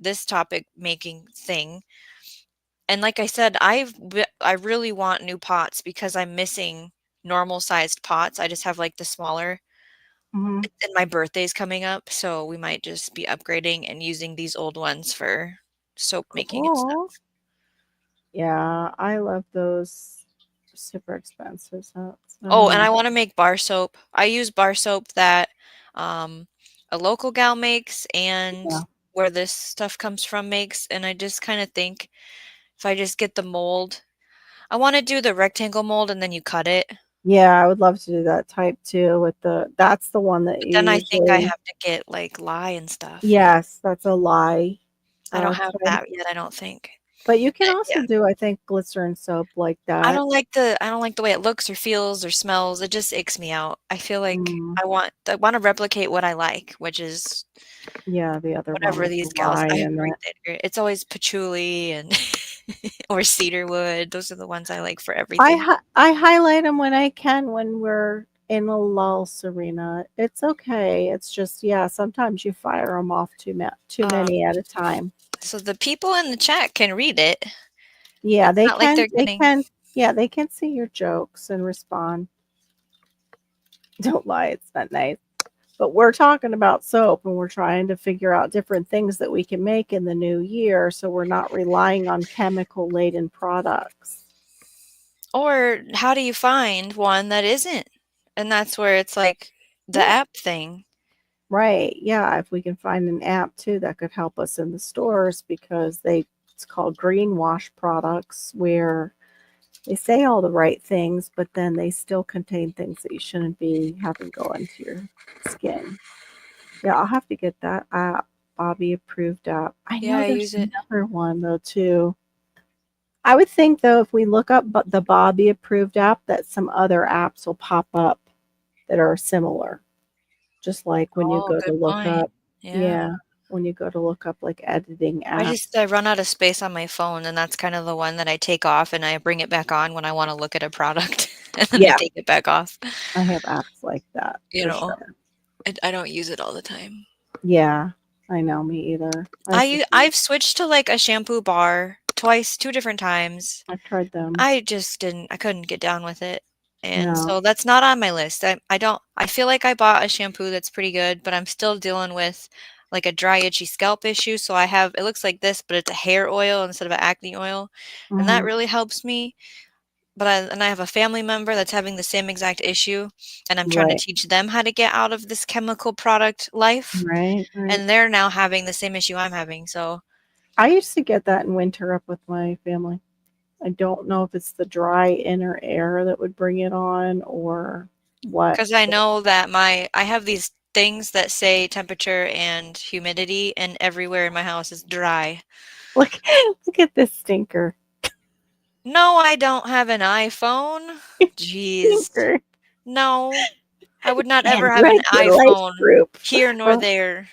this topic making thing. And like I said, I really want new pots because I'm missing normal sized pots. I just have like the smaller Mhm. and my birthday's coming up, so we might just be upgrading and using these old ones for soap making and Cool. stuff. Yeah, I love those super expensive soaps. I Oh, and I mean, wanna make bar soap. I use bar soap that, um, a local gal makes and yeah. where this stuff comes from makes, and I just kinda think if I just get the mold I wanna do the rectangle mold and then you cut it, Yeah, I would love to do that type too with the that's the one that but you then I think I usually. have to get, like, lye and stuff. Yes, that's a lie. I don't have Type. that yet, I don't think. But you can Yeah. also do, I think, glycerin soap like that. I don't like the way it looks or feels or smells, it just icks me out. I feel like Mm, I wanna replicate what I like, which is yeah, the other one whatever with these the gals lye I have it in right it. there. It's always patchouli and or cedarwood, those are the ones I like for I everything. I highlight them when I can when we're in a lull, Serena. It's okay. It's just yeah, sometimes you fire them off too Um, many at a time. so the people in the chat can read it. Yeah, It's they not like can. they're They getting can. Yeah, they can see your jokes and respond. Don't lie, it's not nice. But we're talking about soap and we're trying to figure out different things that we can make in the new year so we're not relying on chemical laden products. or how do you find one that isn't? And that's where it's like the Yeah, app thing. right. Yeah, if we can find an app too that could help us in the stores because it's called greenwash products where they say all the right things, but then they still contain things that you shouldn't be having go into your skin. Yeah, I'll have to get that app, Bobby approved app. I Yeah, know I there's use it. another one though too. I would think though if we look up the Bobby approved app that some other apps will pop up that are similar. Just like when you Oh, go to good look point. up, Yeah. yeah, when you go to look up like editing apps. I run out of space on my phone, and that's kind of the one that I take off and I bring it back on when I wanna look at a product, and then I Yeah, take it back off. I have apps like that You for know, sure. I don't use it all the time. Yeah, I know, me either. That's the same. I've switched to, like, a shampoo bar twice, 2 different times. I've tried them. I couldn't get down with it, and No. so that's not on my list. I don't I feel like I bought a shampoo that's pretty good, but I'm still dealing with, like, a dry, itchy scalp issue, so I have it looks like this, but it's a hair oil instead of an acne oil, and that Mhm. really helps me, but I have a family member that's having the same exact issue, and I'm trying to Right. teach them how to get out of this chemical product life, Right, right. and they're now having the same issue I'm having, so I used to get that in winter up with my family. I don't know if it's the dry inner air that would bring it on or what. 'cause I know that my I have these things that say temperature and humidity, and everywhere in my house is dry. Look, look at this stinker. No, I don't have an iPhone. Jeez. Stinker. No, I would not ever have an Android for life iPhone group. here nor Well, there.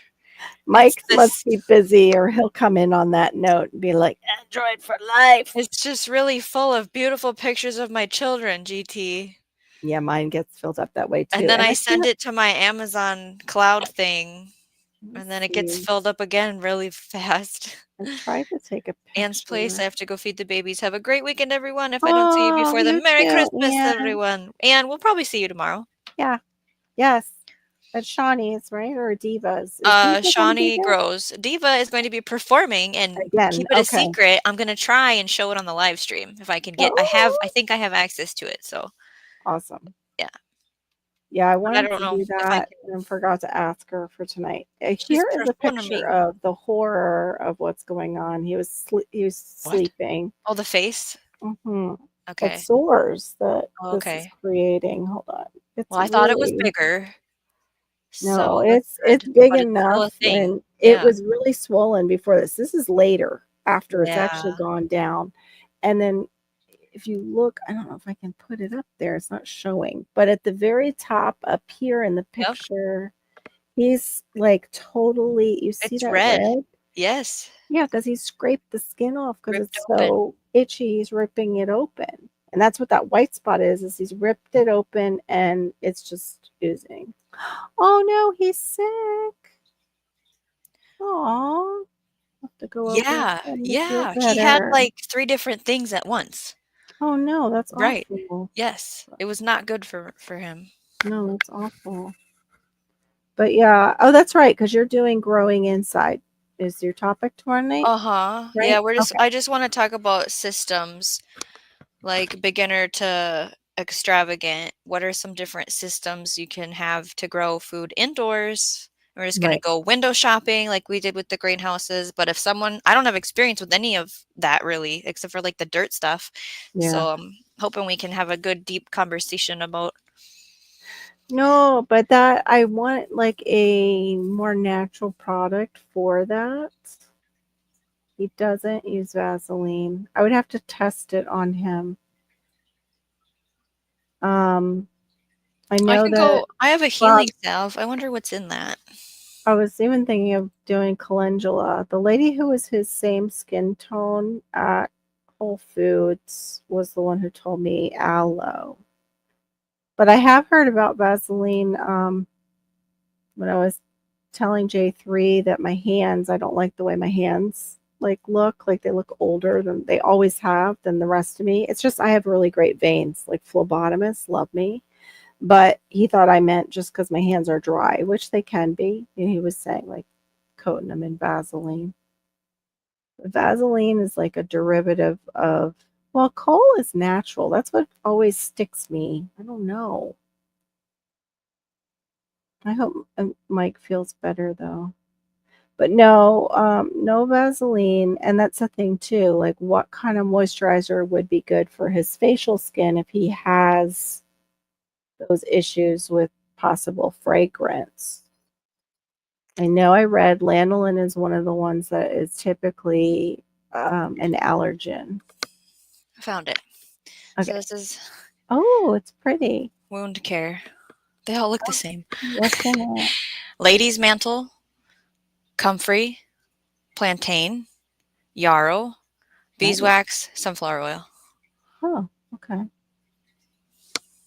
It's Mike's must this be busy, or he'll come in on that note and be like, Android for life. it's just really full of beautiful pictures of my children, GT. Yeah, mine gets filled up that way And too. then And I I send can't, it to my Amazon cloud thing, let me and then it gets see. filled up again really fast. I tried to take a Anne's place, I picture. have to go feed the babies. Have a great weekend, everyone. If I don't see you Oh, before then, you Merry too, Christmas, Anne. everyone. And we'll probably see you tomorrow. Yeah, yes. At Shawnee's, right? Or Divas. Is Diva going to be Shawnee there? Grows. Diva is going to be performing and Again. keep it a Okay. secret. I'm gonna try and show it on the live stream if I can get I Oh, think I have access to it, so awesome. yeah. Yeah, I But I wanted don't to know do if I that can and forgot to ask her for tonight. she's Here is a picture performing. of the horror of what's going on. He was What? sleeping. Oh, the face? Mhm. It's Okay. sores that Oh, this is okay. creating. Hold on. It's Well, I thought it was really bigger, no, so that's it's good, big but it's still a enough, thing. and it Yeah. was really swollen before this. This is later after it's actually Yeah. gone down. And then if you look, I don't know if I can put it up there. It's not showing, but at the very top up here in the Yep. picture, he's like totally, you see It's that red. red? Yes. Yeah, because he scraped the skin off because Ripped it's open. so itchy. He's ripping it open. And that's what that white spot is he's ripped it open and it's just oozing. Oh no, he's sick. Aw. Have to go over and Yeah. tell him to feel Yeah. He had, better. like, 3 different things at once. Oh no, that's Right. awful. Yes. It was not good for him. No, that's awful. But yeah, oh, that's right, because you're doing growing inside. Is your topic tomorrow night, Uh-huh. Yeah, right? Okay. I just wanna talk about systems, like beginner to extravagant. What are some different systems you can have to grow food indoors? We're just gonna Right. go window shopping like we did with the greenhouses, but if someone I don't have experience with any of that really, except for, like, the dirt stuff. Yeah. So, I'm hoping we can have a good deep conversation about No, but that I want like a more natural product for that. He doesn't use Vaseline. I would have to test it on him. Um, I I know can go that I have a healing Bob, salve. I wonder what's in that. I was even thinking of doing calendula. The lady who was his same skin tone at Whole Foods was the one who told me aloe. But I have heard about Vaseline when I was telling J3 that my hands, I don't like the way my hands like they look older than they always have than the rest of me. It's just I have really great veins, like phlebotomists love me. But he thought I meant just because my hands are dry, which they can be. And he was saying like coating them in Vaseline. Vaseline is like a derivative of, well, coal is natural. That's what always sticks me. I don't know. I hope Mike feels better though. But no, no Vaseline, and that's the thing too. Like, what kind of moisturizer would be good for his facial skin if he has those issues with possible fragrance? I know I read lanolin is one of the ones that is typically an allergen. I found it. So Okay. this is Oh, it's pretty. wound care. They all look the same. What's in it? Ladies' mantle, comfrey, plantain, yarrow, Nice. beeswax, sunflower oil. Oh, okay.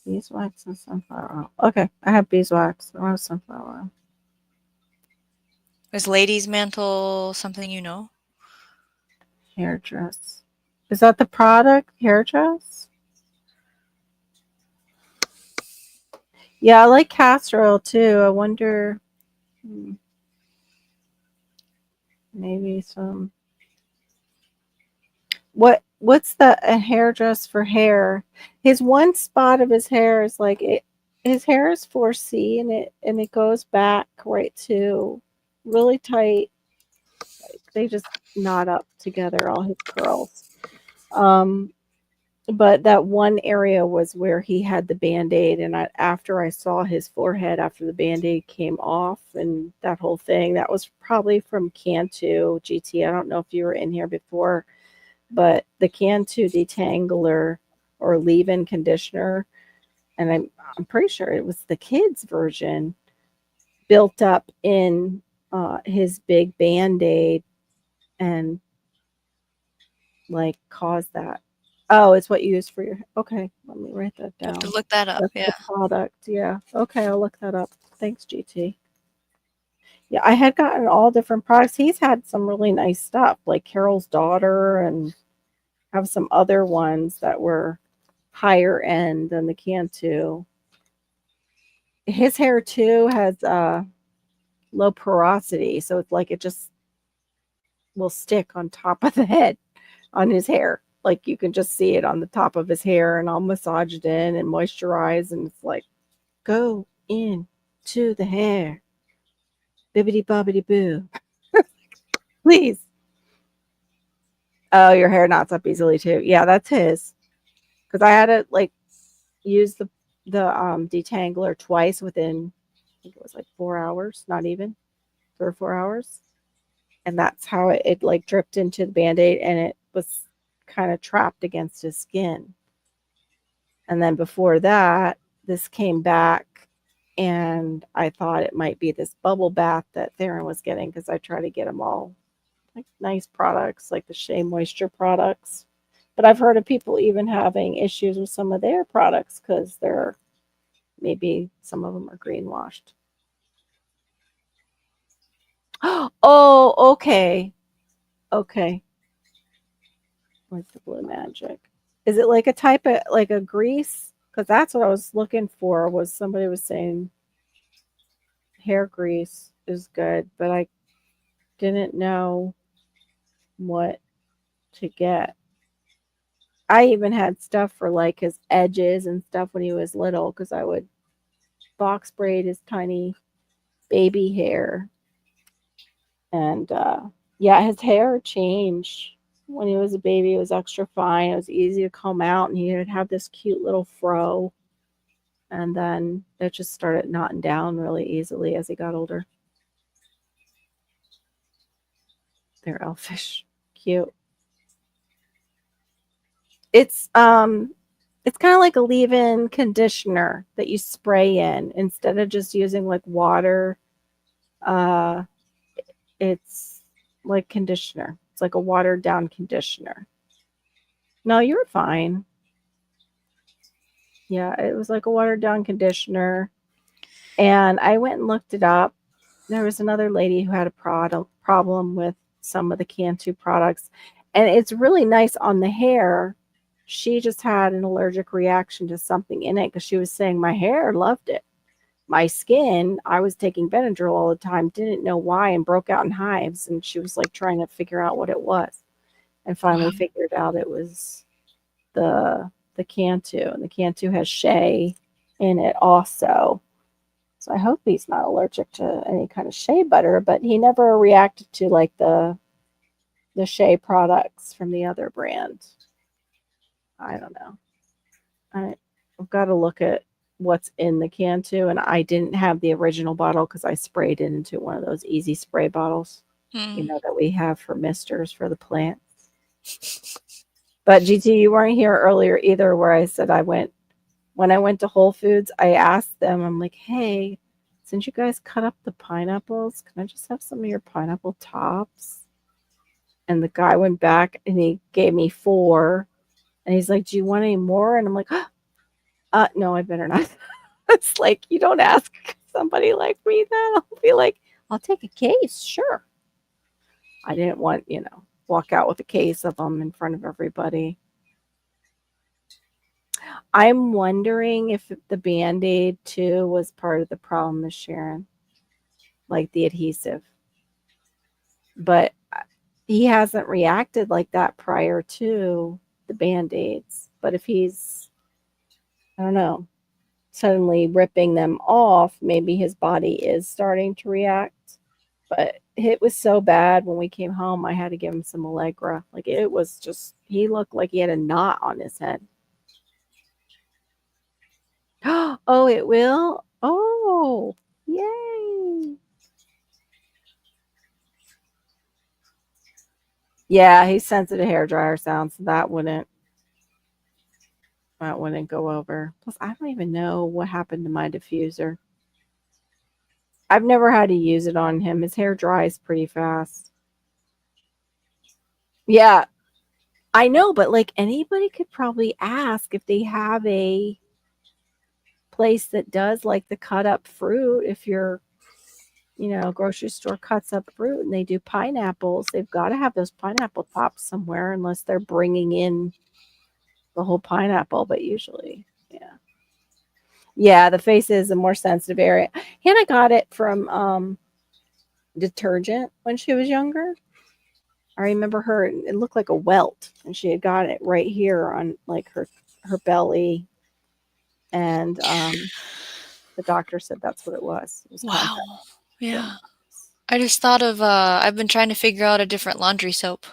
Beeswax and sunflower oil. Okay, I have beeswax. I have sunflower oil. Is ladies' mantle something you know? Hair dress. Is that the product? Hair dress? Yeah, I like castor oil too. I wonder, hmm, maybe some. What's the a hairdress for hair? His one spot of his hair is like it. His hair is 4C and it goes back right to really tight. Like they just knot up together all his curls. Um, but that one area was where he had the Band-Aid, and after I saw his forehead after the Band-Aid came off and that whole thing, that was probably from Cantu GT. I don't know if you were in here before, but the Cantu detangler or leave-in conditioner, and I'm pretty sure it was the kids version, built up in his big Band-Aid and like caused that. Oh, it's what you use for your, okay, let me write that You have to down. look that up. That's Yeah. the product, yeah. Okay, I'll look that up. Thanks, GT. Yeah, I had gotten all different products. He's had some really nice stuff, like Carol's Daughter, and have some other ones that were higher end than the Cantu. His hair too has low porosity, so it's like it just will stick on top of the head on his hair. Like you can just see it on the top of his hair, and I'll massage it in and moisturize, and it's like, go in to the hair, bibbity bobbity boo, please. Oh, your hair knots up easily too. Yeah, that's his. Because I had to like use the detangler twice within, I think it was like 4 hours, not even 3 or 4 hours, and that's how it like dripped into the Band-Aid, and it was kind of trapped against his skin. And then before that, this came back, and I thought it might be this bubble bath that Theron was getting because I try to get them all like nice products, like the Shea Moisture products. But I've heard of people even having issues with some of their products because they're maybe some of them are greenwashed. Oh, okay. Okay. Like the Blue Magic. Is it like a type of like a grease? Because that's what I was looking for. Was somebody was saying hair grease is good, but I didn't know what to get. I even had stuff for like his edges and stuff when he was little because I would box braid his tiny baby hair. And yeah, his hair changed when he was a baby. It was extra fine. It was easy to comb out, and he would have this cute little fro. And then it just started knotting down really easily as he got older. They're elfish, cute. It's um it's kind of like a leave-in conditioner that you spray in instead of just using like water. Uh it's like conditioner. It's like a watered down conditioner. No, you're fine. Yeah, it was like a watered down conditioner. And I went and looked it up. There was another lady who had a problem with some of the Cantu products. And it's really nice on the hair. She just had an allergic reaction to something in it because she was saying my hair loved it. My skin, I was taking Benadryl all the time, didn't know why, and broke out in hives. And she was like trying to figure out what it was, and finally Wow. figured out it was the Cantu, and the Cantu has shea in it also. So I hope he's not allergic to any kind of shea butter, but he never reacted to like the shea products from the other brand. I don't know. I've got to look at what's in the Cantu, and I didn't have the original bottle because I sprayed it into one of those easy spray bottles, you Hmm. know, that we have for misters for the plants. But GT, you weren't here earlier either, where I said when I went to Whole Foods, I asked them, I'm like, hey, since you guys cut up the pineapples, can I just have some of your pineapple tops? And the guy went back and he gave me four. And he's like, do you want any more? And I'm like, no, I better not. It's like, you don't ask somebody like me that. I'll be like, I'll take a case, sure. I didn't want, walk out with a case of them in front of everybody. I'm wondering if the Band-Aid too was part of the problem, Miss Sharon, like the adhesive. But he hasn't reacted like that prior to the Band-Aids. But if he's, I don't know, suddenly ripping them off, maybe his body is starting to react. But it was so bad when we came home, I had to give him some Allegra. Like it was just, he looked like he had a knot on his head. Oh, it will? Oh, yay. Yeah, he's sensitive to hair dryer sounds, so that wouldn't go over. Plus, I don't even know what happened to my diffuser. I've never had to use it on him. His hair dries pretty fast. Yeah, I know, but like anybody could probably ask if they have a place that does like the cut up fruit. If your, grocery store cuts up fruit and they do pineapples, they've got to have those pineapple tops somewhere unless they're bringing in the whole pineapple, but usually, yeah. Yeah, the face is a more sensitive area. Hannah got it from detergent when she was younger. I remember her, it looked like a welt, and she had got it right here on like her belly, and the doctor said that's what it was. It was contact Wow. Yeah. dermatitis. I just thought of I've been trying to figure out a different laundry soap.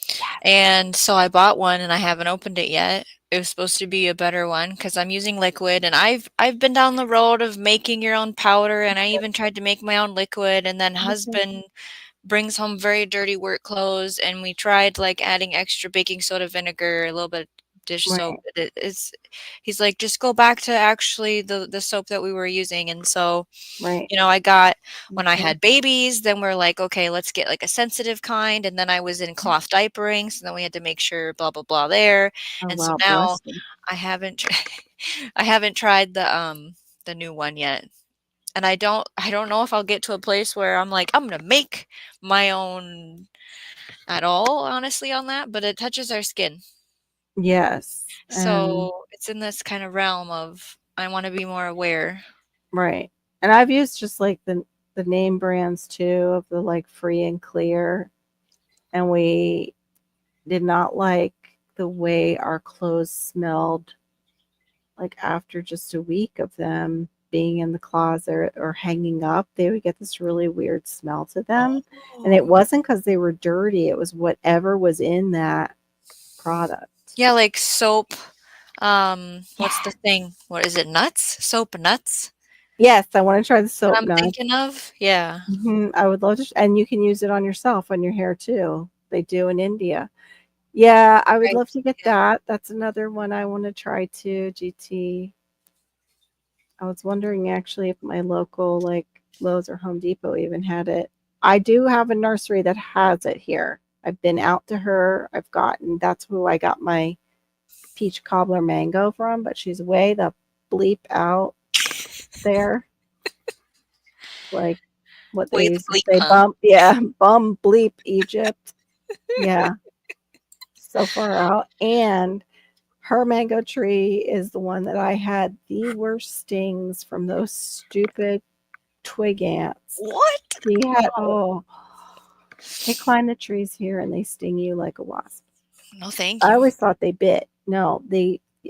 Yes. And so I bought one and I haven't opened it yet. It was supposed to be a better one because I'm using liquid and I've been down the road of making your own powder and I even tried to make my own liquid and then husband brings home very dirty work clothes and we tried like adding extra baking soda vinegar, a little bit of dish soap. Right, It's he's like just go back to actually the soap that we were using and so right. I got when I Okay. had babies, then we're like, okay, let's get like a sensitive kind. And then I was in cloth diapering. So then we had to make sure blah, blah, blah there. Oh And so wow, now bless you. I haven't, I haven't tried the new one yet. And I don't know if I'll get to a place where I'm like, I'm going to make my own at all, honestly, on that, but it touches our skin. Yes, and So it's in this kind of realm of I want to be more aware. right. And I've used just like the name brands too of the like free and clear, and we did not like the way our clothes smelled like after just a week of them being in the closet or hanging up. They would get this really weird smell to them. And it Oh. wasn't because they were dirty, it was whatever was in that product. Yeah, like soap. What's the Yeah. thing? What is it? Nuts? Soap nuts? Yes, I want to try the What soap I'm nuts. thinking of? Yeah. I would love to, and you can use it on yourself, on your hair too. They do in India. Yeah, I would Right. love to get Yeah. that. That's another one I want to try too, GT. I was wondering actually if my local like Lowe's or Home Depot even had it. I do have a nursery that has it here. I've been out to her. That's who I got my peach cobbler mango from, but she's way the bleep out there. Like what they Way the used to bleep, say, huh? bump, yeah, bum bleep Egypt. Yeah, so far out. And her mango tree is the one that I had the worst stings from those stupid twig ants. What? She had No. they climb the trees here and they sting you like a wasp. No, thank I you. always thought they bit. No,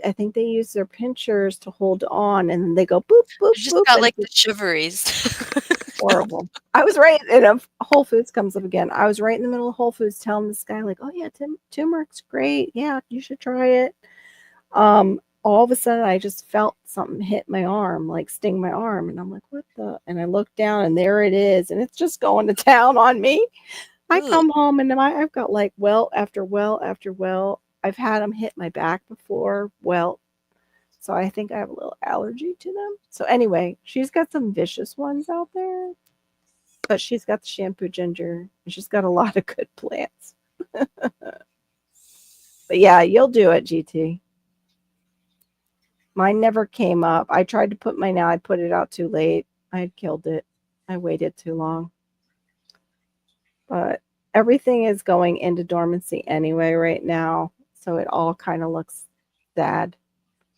I think they use their pinchers to hold on and then they go boop, boop, I just boop, got and like it's the just shiveries. horrible. I was right in a Whole Foods comes up again. I was right in the middle of Whole Foods telling this guy, like, oh yeah, turmeric's great. Yeah, you should try it. All of a sudden I just felt something hit my arm, like sting my arm. And I'm like, what the? And I look down and there it is. And it's just going to town on me. I Ugh. come home and I've got like well after well after well. I've had them hit my back before. Well, so I think I have a little allergy to them. So anyway, she's got some vicious ones out there, but she's got the shampoo ginger and she's got a lot of good plants. But yeah, you'll do it, GT. Mine never came up. I tried to put mine out. I put it out too late. I had killed it. I waited too long. But everything is going into dormancy anyway right now. So it all kind of looks sad.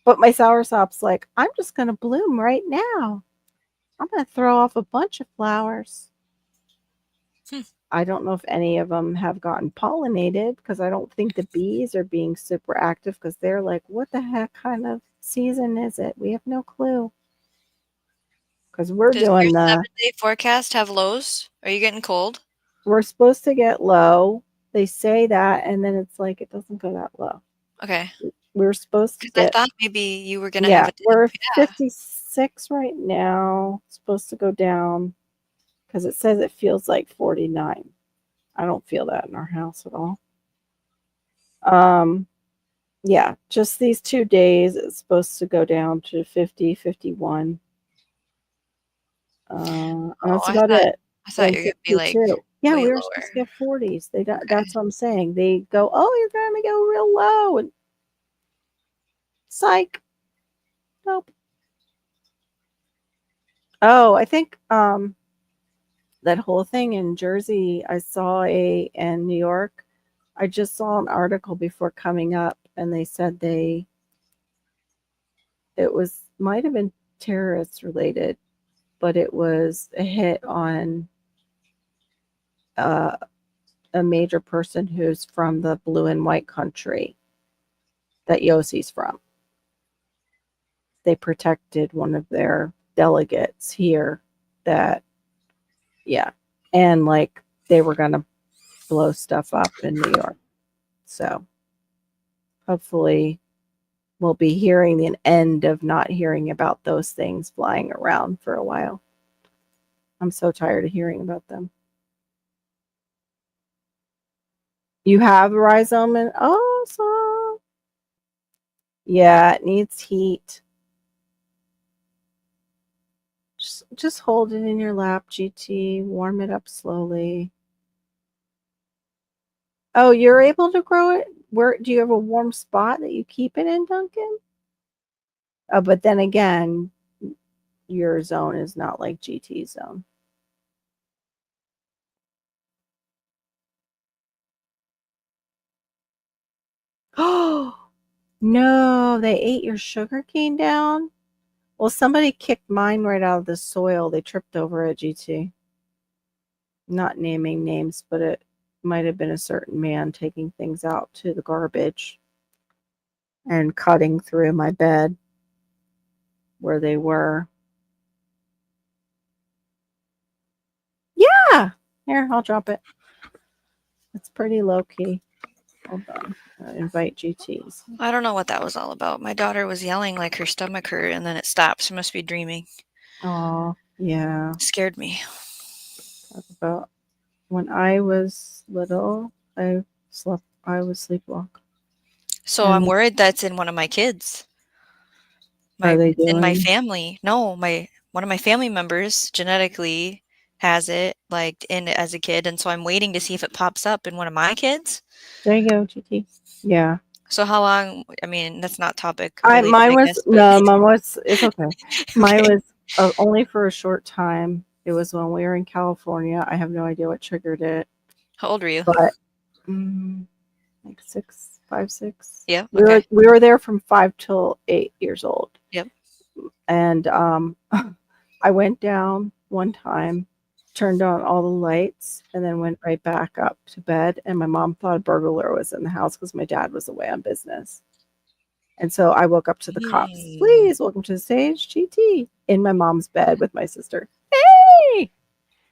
But my soursop's like, I'm just going to bloom right now. I'm going to throw off a bunch of flowers. Hmm. I don't know if any of them have gotten pollinated because I don't think the bees are being super active because they're like, what the heck kind of season is it? We have no clue because Does your 7-day forecast have lows? Are you getting cold? we're supposed to get low. They say that, and then it's like it doesn't go that low. Okay. We're supposed to Because I get thought maybe you were gonna have yeah, a dip. we're Yeah. 56 46 right now. It's supposed to go down because it says it feels like 49. I don't feel that in our house at all. Um, yeah, just these 2 days, it's supposed to go down to 50, 51. And Oh, that's about it. I thought Then you were gonna be like 52. Yeah, way we were supposed lower. to get 40s. Okay. That's what I'm saying. They go, oh, you're going to go real low. And psych. Nope. Oh, I think that whole thing in Jersey, I saw a in New York. I just saw an article before coming up, and they said it was might have been terrorist related, but it was a hit on uh, a major person who's from the blue and white country that Yossi's from. They protected one of their delegates here that, yeah, and like they were going to blow stuff up in New York. So hopefully we'll be hearing an end of not hearing about those things flying around for a while. I'm so tired of hearing about them. You have rhizome and awesome. Yeah, it needs heat. Just hold it in your lap, GT. Warm it up slowly. Oh, you're able to grow it? Where do you have a warm spot that you keep it in, Duncan? Oh, but then again, your zone is not like GT's zone. Oh, no, they ate your sugar cane down? Well, somebody kicked mine right out of the soil. They tripped over it, GT. Not naming names, but it might have been a certain man taking things out to the garbage and cutting through my bed where they were. Yeah. Here, I'll drop it. It's pretty low key. Hold on. Invite GTs. I don't know what that was all about. My daughter was yelling like her stomach hurt, and then it stopped. She must be dreaming. Oh, yeah. Scared me. Talk about when I was little, I was sleepwalk. So I'm And worried that's in one of my kids. are they It's in my doing? family. No, my one of my family members genetically has it, like, in as a kid, and so I'm waiting to see if it pops up in one of my kids. There you go, GT. Yeah. So how long I mean, that's not topic I related, mine I was guess, but no, mine was it's okay. Mine okay. was only for a short time. It was when we were in California. I have no idea what triggered it, How old were you? but mm, like 6, 5, 6. Yeah, We okay. were there from 5 till 8 years old, Yep. and I went down one time, turned on all the lights, and then went right back up to bed. And my mom thought a burglar was in the house because my dad was away on business. And so I woke up to the cops. Hmm. Please, welcome to the stage, GT, in my mom's bed with my sister. Hey,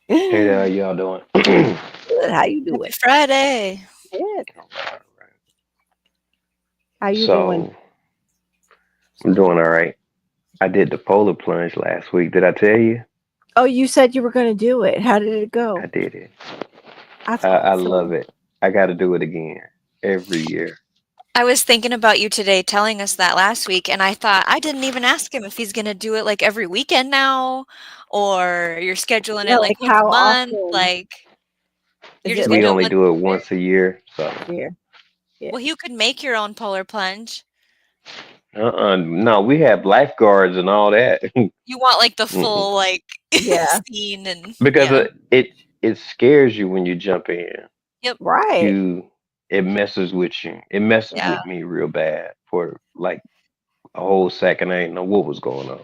Hey there, how good. y'all doing? How you Happy doing? Friday. Yes. All right, all right. How you doing? So I'm doing all right. I did the polar plunge last week. Did I tell you? Oh, you said you were going to do it. How did it I go? did it. That's I love awesome. it. I got to do it again every year. I was thinking about you today telling us that last week, and I thought I didn't even ask him if he's gonna do it, like, every weekend now, or you're scheduling Yeah, it, like, like once a how month, often? like, you're Is just it gonna We like do it only once do it a year? once a year, so yeah, yeah. Well, you could make your own polar plunge. no, we have lifeguards and all that. You want, like, the Mm-mm. full, like, Yeah, scene and Because yeah. it scares you when you jump in. Yep. right, You it messes with you. It messes Yeah. with me real bad for like a whole second. I didn't know what was going on.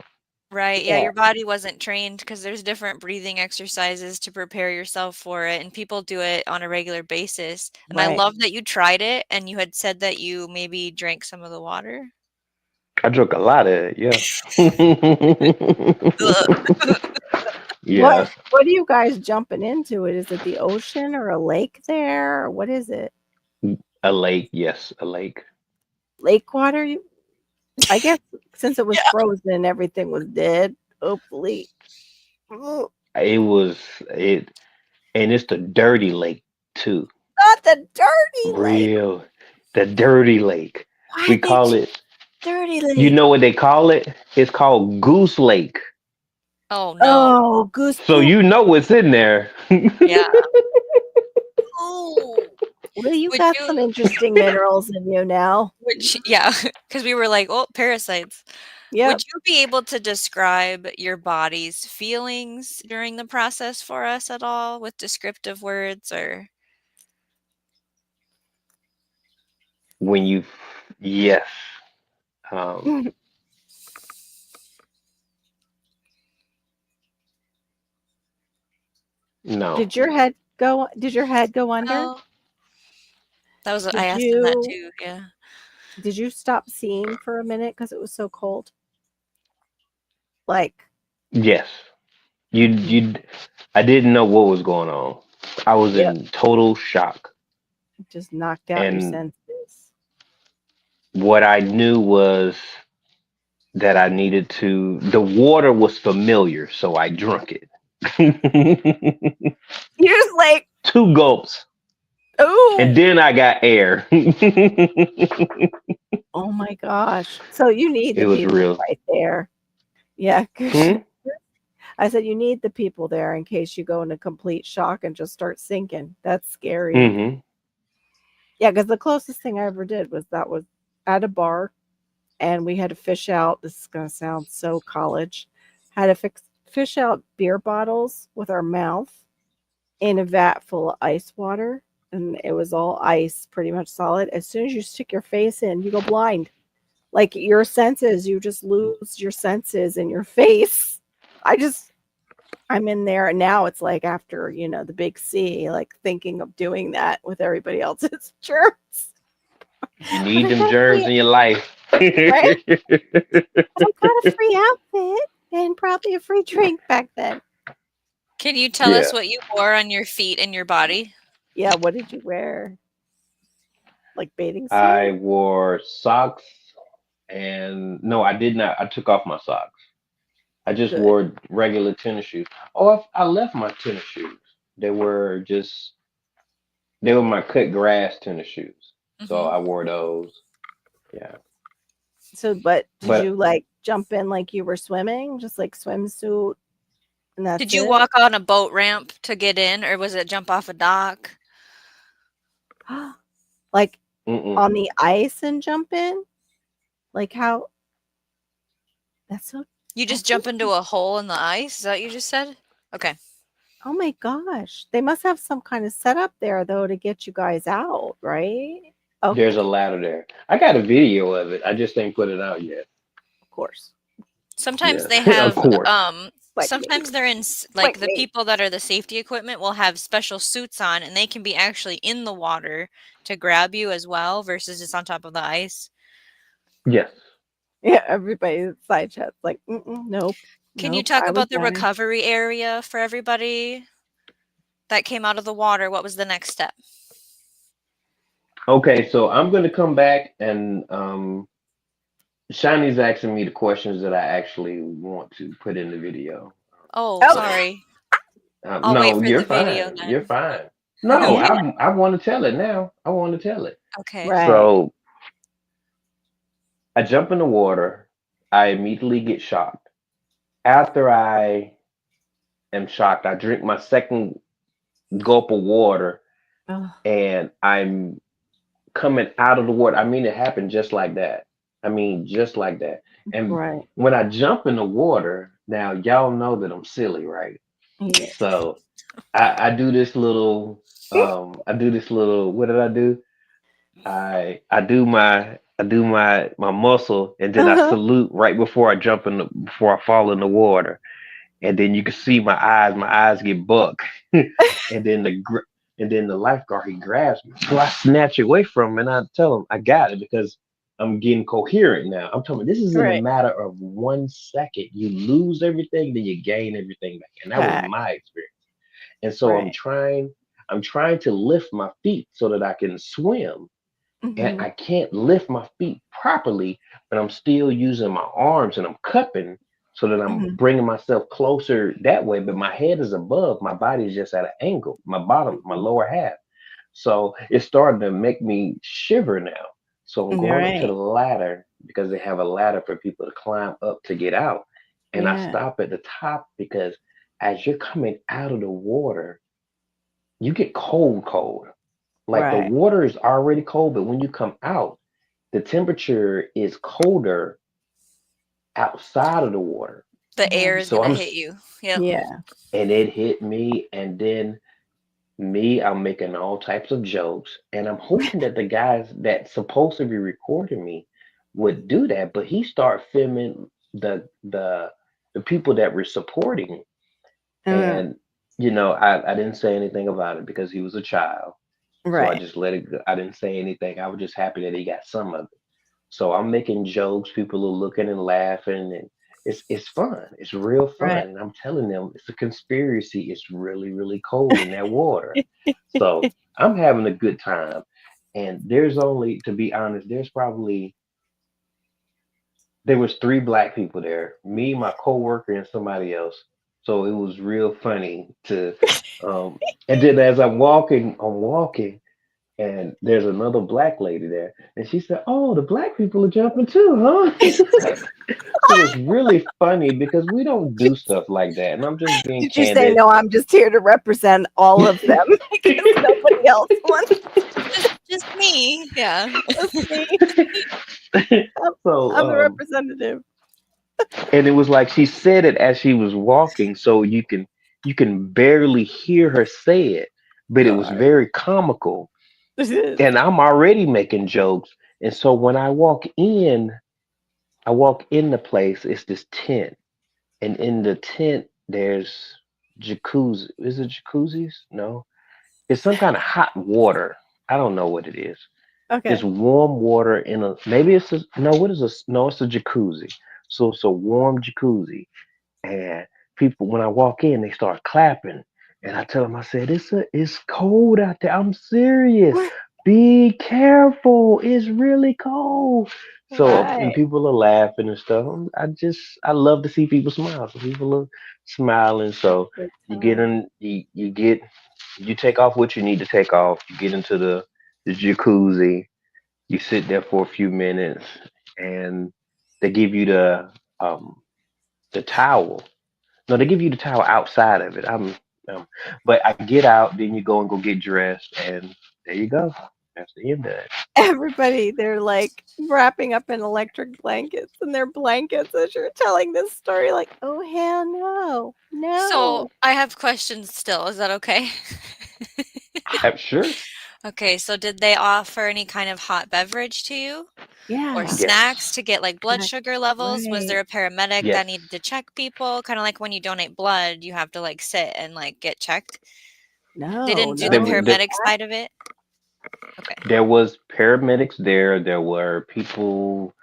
Right, yeah, yeah, your body wasn't trained because there's different breathing exercises to prepare yourself for it, and people do it on a regular basis, and I right. love that you tried it, and you had said that you maybe drank some of the water. I drunk a lot of it, yeah. Ugh. What Yeah, what are you guys jumping into? It is it the ocean or a lake there? Or what is it? a lake, yes, a lake. Lake water? I guess since it was Yeah. frozen, everything was dead. Hopefully. Ugh, It was it, and it's the dirty lake too. not the dirty lake. Real, the dirty lake. Why We they call choose it. dirty You lake? know what they call it? It's called Goose Lake. Oh no. Oh, goose So poop. you know what's in there. Yeah. Oh. Well, you Would got you some interesting minerals in you now. yeah, because we were like, "Oh, parasites." Would Yep. you be able to describe your body's feelings during the process for us at all with descriptive words or When you, yes, um, no, Did your head go under? well, that was I Did asked him that you too, yeah. did you stop seeing for a minute because it was so cold? Like, yes. You, mhm. you, I didn't know what was going on. I was Yep. in total shock. Just knocked out your And senses. what I knew was that I needed to, the water was familiar, so I drunk it. You're just like, Two gulps, and oh, then I got air. oh my gosh. So you need It the was people real. right there. Yeah, 'cause Hmm? I said you need the people there in case you go into complete shock and just start sinking. That's scary. Hmm. Yeah, because the closest thing I ever did was at a bar and we had to fish out. This is gonna sound so college. Had to fish out beer bottles with our mouth in a vat full of ice water, and it was all ice, pretty much solid. As soon as you stick your face in, you go blind. Like your senses, you just lose your senses in your face. I just I'm in there and now it's like after, the big C, like thinking of doing that with everybody else's germs. You But need I them got a germs free in your life. right? But I got a free outfit and probably a free drink back then. Can you tell us Yeah. what you wore on your feet and your body? Yeah, what did you wear? Like bathing I suit? wore socks and no, I did not. I took off my socks. I just Good. wore regular tennis shoes. Oh, I left my tennis shoes. They were just, they were my cut grass tennis shoes. So Mhm. I wore those. Yeah. So, but did you But like jump in like you were swimming, just like swimsuit, and that's Did you it? walk on a boat ramp to get in, or was it jump off a dock? Like mm-mm. on the ice and jump in? Like how that's so You just that's so jump into a hole in the ice? Is that what you just said? Okay. oh my gosh. They must have some kind of setup there though to get you guys out, right? There's a Okay, ladder there. I got a video of it. I just ain't put it out yet. of course. Sometimes Yeah. they Of have, course. Like me. sometimes they're in, Like like, the me. people that are the safety equipment will have special suits on, and they can be actually in the water to grab you as well versus just on top of the ice. Yes. Yeah, everybody's side chat's like, mm-mm, nope, Can you nope, talk I was about the dying. recovery area for everybody that came out of the water? What was the next step? Okay, so I'm gonna come back and Shiny's asking me the questions that I actually want to put in the video. Oh, Oh, sorry. I'll wait No, for you're the video fine. You're then. fine. No, yeah, Okay. I want to tell it now. I want to tell it. Okay. right. So I jump in the water. I immediately get shocked. After I am shocked, I drink my second gulp of water, Oh, and I'm coming out of the water. I mean, it happened just like that. I mean, just like that. And right. when I jump in the water, now y'all know that I'm silly, right? Yeah. So I do this little, what did I do? I do my muscle, and then I Uh-huh. salute right before I before I fall in the water, and then you can see my eyes get buck, and then the lifeguard, he grabs me, so I snatch it away from him, and I tell him I got it because I'm getting coherent now. I'm telling you, this is in a Right. matter of 1 second. You lose everything, then you gain everything back, and that was Back. my experience. And so Right. I'm trying to lift my feet so that I can swim, and Mhm. I can't lift my feet properly, but I'm still using my arms and I'm cupping so that I'm Mhm. bringing myself closer that way. But my head is above, my body is just at an angle, my bottom, my Mhm. lower half. So it's starting to make me shiver now. So I'm You're going up to the right. ladder because they have a ladder for people to climb up to get out. And I Yeah. stop at the top because as you're coming out of the water, you get cold, cold. Like the Right. water is already cold, but when you come out, the temperature is colder outside of the water. The air Right. is So gonna hit you. Yep. Yeah. and it hit me, and then I'm making all types of jokes, and I'm hoping that the guys that supposed to be recording me would do that, but he started filming the people that were supporting, Uh, and I didn't say anything about it because he was a child, so I right. just let it go. I didn't say anything. I was just happy that he got some of it. So I'm making jokes. People are looking and laughing, and it's fun. It's real fun. Right. And I'm telling them it's a conspiracy. It's really really cold in that water. So I'm having a good time. And there's only, to be honest, there was three black people there, me, my coworker, and somebody else. So it was real funny to. Um, and then as I'm walking, and there's another black lady there, and she said, "Oh, the black people are jumping too, huh?" So it's really funny because we don't do stuff like that, and I'm just being Did you say, candid. "No, I'm just here to represent all of them because nobody else wants Just me. Yeah. just me. I'm so, I'm the representative." and it was like she said it as she was walking, so you can barely hear her say it, but it was God. very comical, It is. and I'm already making jokes, and so when I walk in the place, it's this tent. And in the tent, there's jacuzzi. Is it jacuzzis? No. It's some kind of hot water. I don't know what it is. It's Okay. warm water in a, maybe it's a, no, what is a, no, it's a jacuzzi. So it's a warm jacuzzi. And people, when I walk in, they start clapping. And I tell them, I said, it's cold out there. I'm serious. Be careful. It's really cold. So, and Right. people are laughing and stuff. I love to see people smile. So people are smiling. So Good you get time. in, you take off what you need to take off. You get into the jacuzzi. You sit there for a few minutes, and they give you um, the towel. No, they give you the towel outside of it. But I get out, then you go and go get dressed, and there you go. That's the end of it. Everybody, they're, like, wrapping up in electric blankets in their blankets as you're telling this story, like, "Oh, hell no. So No." I have questions still. Is that okay? Sure. Okay, so did they offer any kind of hot beverage to you or Yeah. snacks Yes. to get like blood Snack. sugar levels? Was there Right. a paramedic Yes. that needed to check people? Kind of like when you donate blood, you have to like sit and like get checked. They No, didn't do the There, no, no there, paramedic snack. side of it? Okay. there was paramedics there. There were people,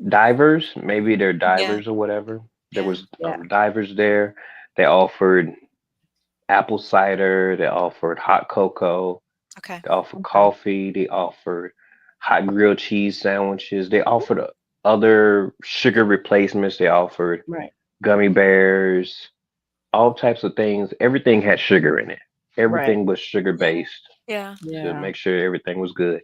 divers. Maybe they're Yeah. divers or whatever. There Yeah. was Yeah. divers there. They offered apple cider. They offered hot cocoa. Okay. They offered Okay. coffee. They offered hot grilled cheese sandwiches. They offered other sugar replacements. They offered Right. gummy bears, all types of things. Everything had sugar in it. Right. Everything was sugar Yeah. based Yeah. to Yeah. make sure everything was good.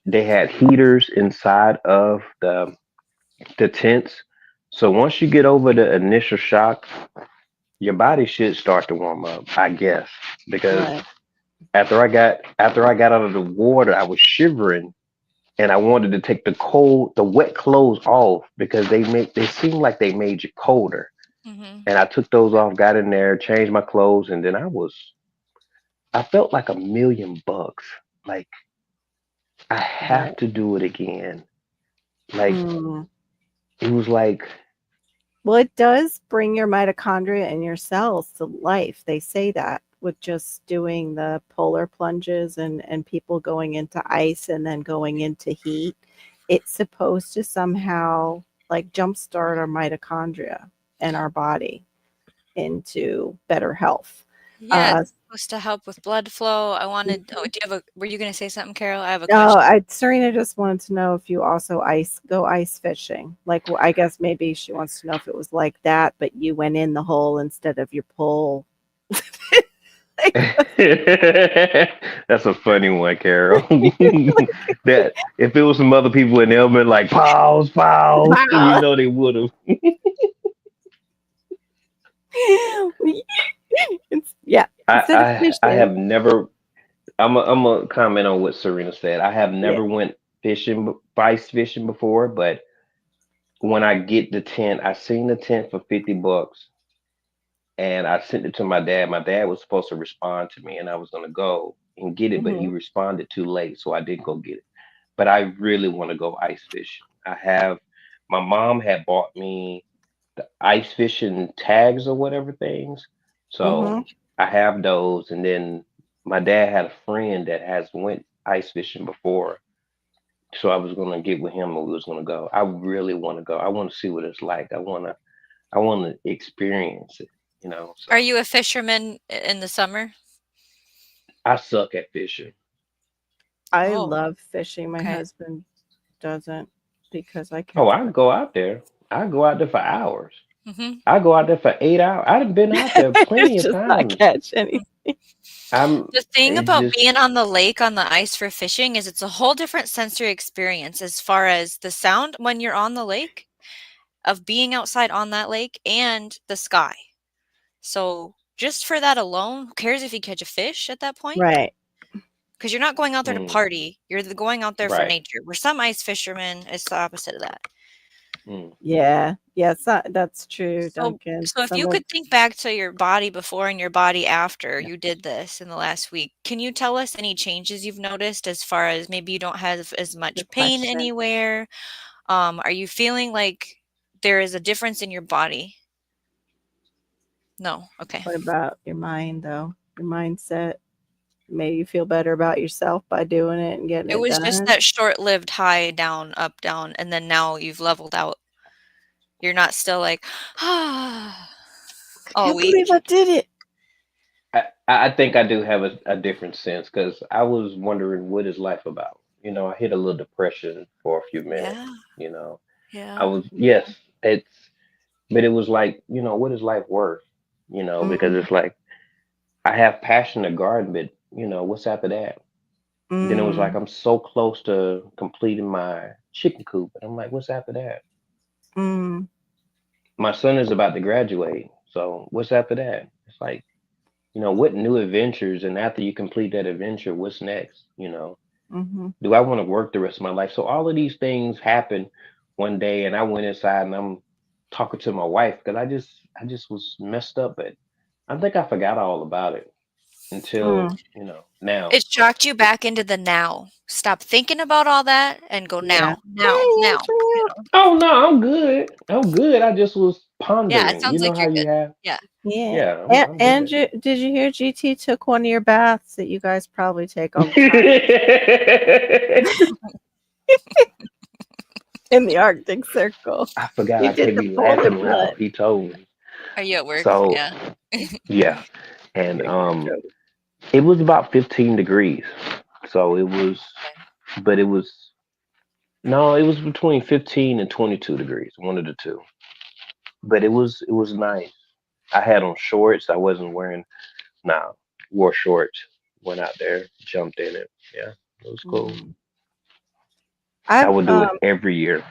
They had heaters inside of the tents. So once you get over the initial shock, your body should start to warm up, I guess, because Right. after I got out of the water, I was shivering, and I wanted to take the wet clothes off because they seem like they made you colder. Mhm. And I took those off, got in there, changed my clothes, and then I felt like $1,000,000. Like I have Right. to do it again. Like Mm. it was like Well, it does bring your mitochondria and your cells to life. They say that with just doing the polar plunges and people going into ice and then going into heat. It's supposed to somehow like jumpstart our mitochondria and our body into better health. Yeah, Uh, it's supposed to help with blood flow. I wanted oh, do you have a were you gonna say something, Carol? I have a no, question. Serena just wanted to know if you also go ice fishing. Like, I guess maybe she wants to know if it was like that, but you went in the hole instead of your pole. Like, That's a funny one, Carol. That if it was some other people in there, been like pause, pause. You wow. know they would have. Yeah, I, instead of I fishing. have never. I'm a comment on what Serena said. I have Yeah. never went ice fishing before, but when I get the tent, I seen the tent for $50, and I sent it to my dad. My dad was supposed to respond to me, and I was gonna go and get it, but he Mhm. responded too late, so I didn't go get it. But I really want to go ice fishing. I have. My mom had bought me the ice fishing tags or whatever things, so Mhm. I have those. And then my dad had a friend that has went ice fishing before, so I was gonna get with him and we was gonna go. I really want to go. I want to see what it's like. I want to experience it. So. Are you a fisherman in the summer? I suck at fishing. I Oh, love fishing. My okay. husband doesn't because I Oh, catch I go out there. I go out there for hours. Mhm. I go out there for 8 hours. I've been out there plenty it's of just not times. catch any. Mhm. I'm. The thing It's about just. being on the lake on the ice for fishing is it's a whole different sensory experience as far as the sound when you're on the lake, of being outside on that lake, and the sky. So, just for that alone, who cares if you catch a fish at that point? Right. Because 'Cause you're not going out there to Mm, party, you're going out there for right. nature, where some ice fishermen, it's the opposite of that. Mm. Yeah. Yeah. That's true, So Duncan. so if Some you of could think back to your body before and your body after you did this in the last week, can you tell us any changes you've noticed as far as maybe you don't have as much good pain question. anywhere? Are you feeling like there is a difference in your body? No? Okay. What about your mind, though? Your mindset made you feel better about yourself by doing it and getting It it was just done. that short-lived high, down, up, down, and then now you've leveled out. You're not still like, "Ah," I all can't believe week. I did it. I think I do have a different sense because I was wondering what is life about. I hit a little depression for a few minutes. Yeah, You know, I yeah. was yes, but it was like what is life worth? Because Mm, it's like I have passion to garden, but what's after that? Then it was like mm, I'm so close to completing my chicken coop, and I'm like, what's after that? mm, My son is about to graduate, so what's after that? It's like what new adventures, and after you complete that adventure, what's next? mhm. Do I want to work the rest of my life? So all of these things happened one day, and I went inside and I'm talking to my wife because I just was messed up, but I think I forgot all about it until Mm, now. It shocked you back into the now. Stop thinking about all that and go yeah. now, now, Hey, now, you Andrew. know? Oh no, I'm good. I'm good. I just was Yeah, it pondering. You sounds know like how you're you good. have. Yeah. Yeah. Yeah, I'm good. Andrew, did you hear GT took one of your baths that you guys probably take all the time in the Arctic Circle? I forgot He I did can't the be polar laughing loud. plunge. He told me. Are you at work? So Yeah. yeah, and You're joking. it was about 15 degrees. So it was, Okay. but it was no, it was between 15 and 22 degrees, one of the two. But it was nice. I had on shorts. I wasn't wearing. Nah, wore shorts. Went out there, jumped in it. Yeah, it was cool. Mm. I I've would do it every year.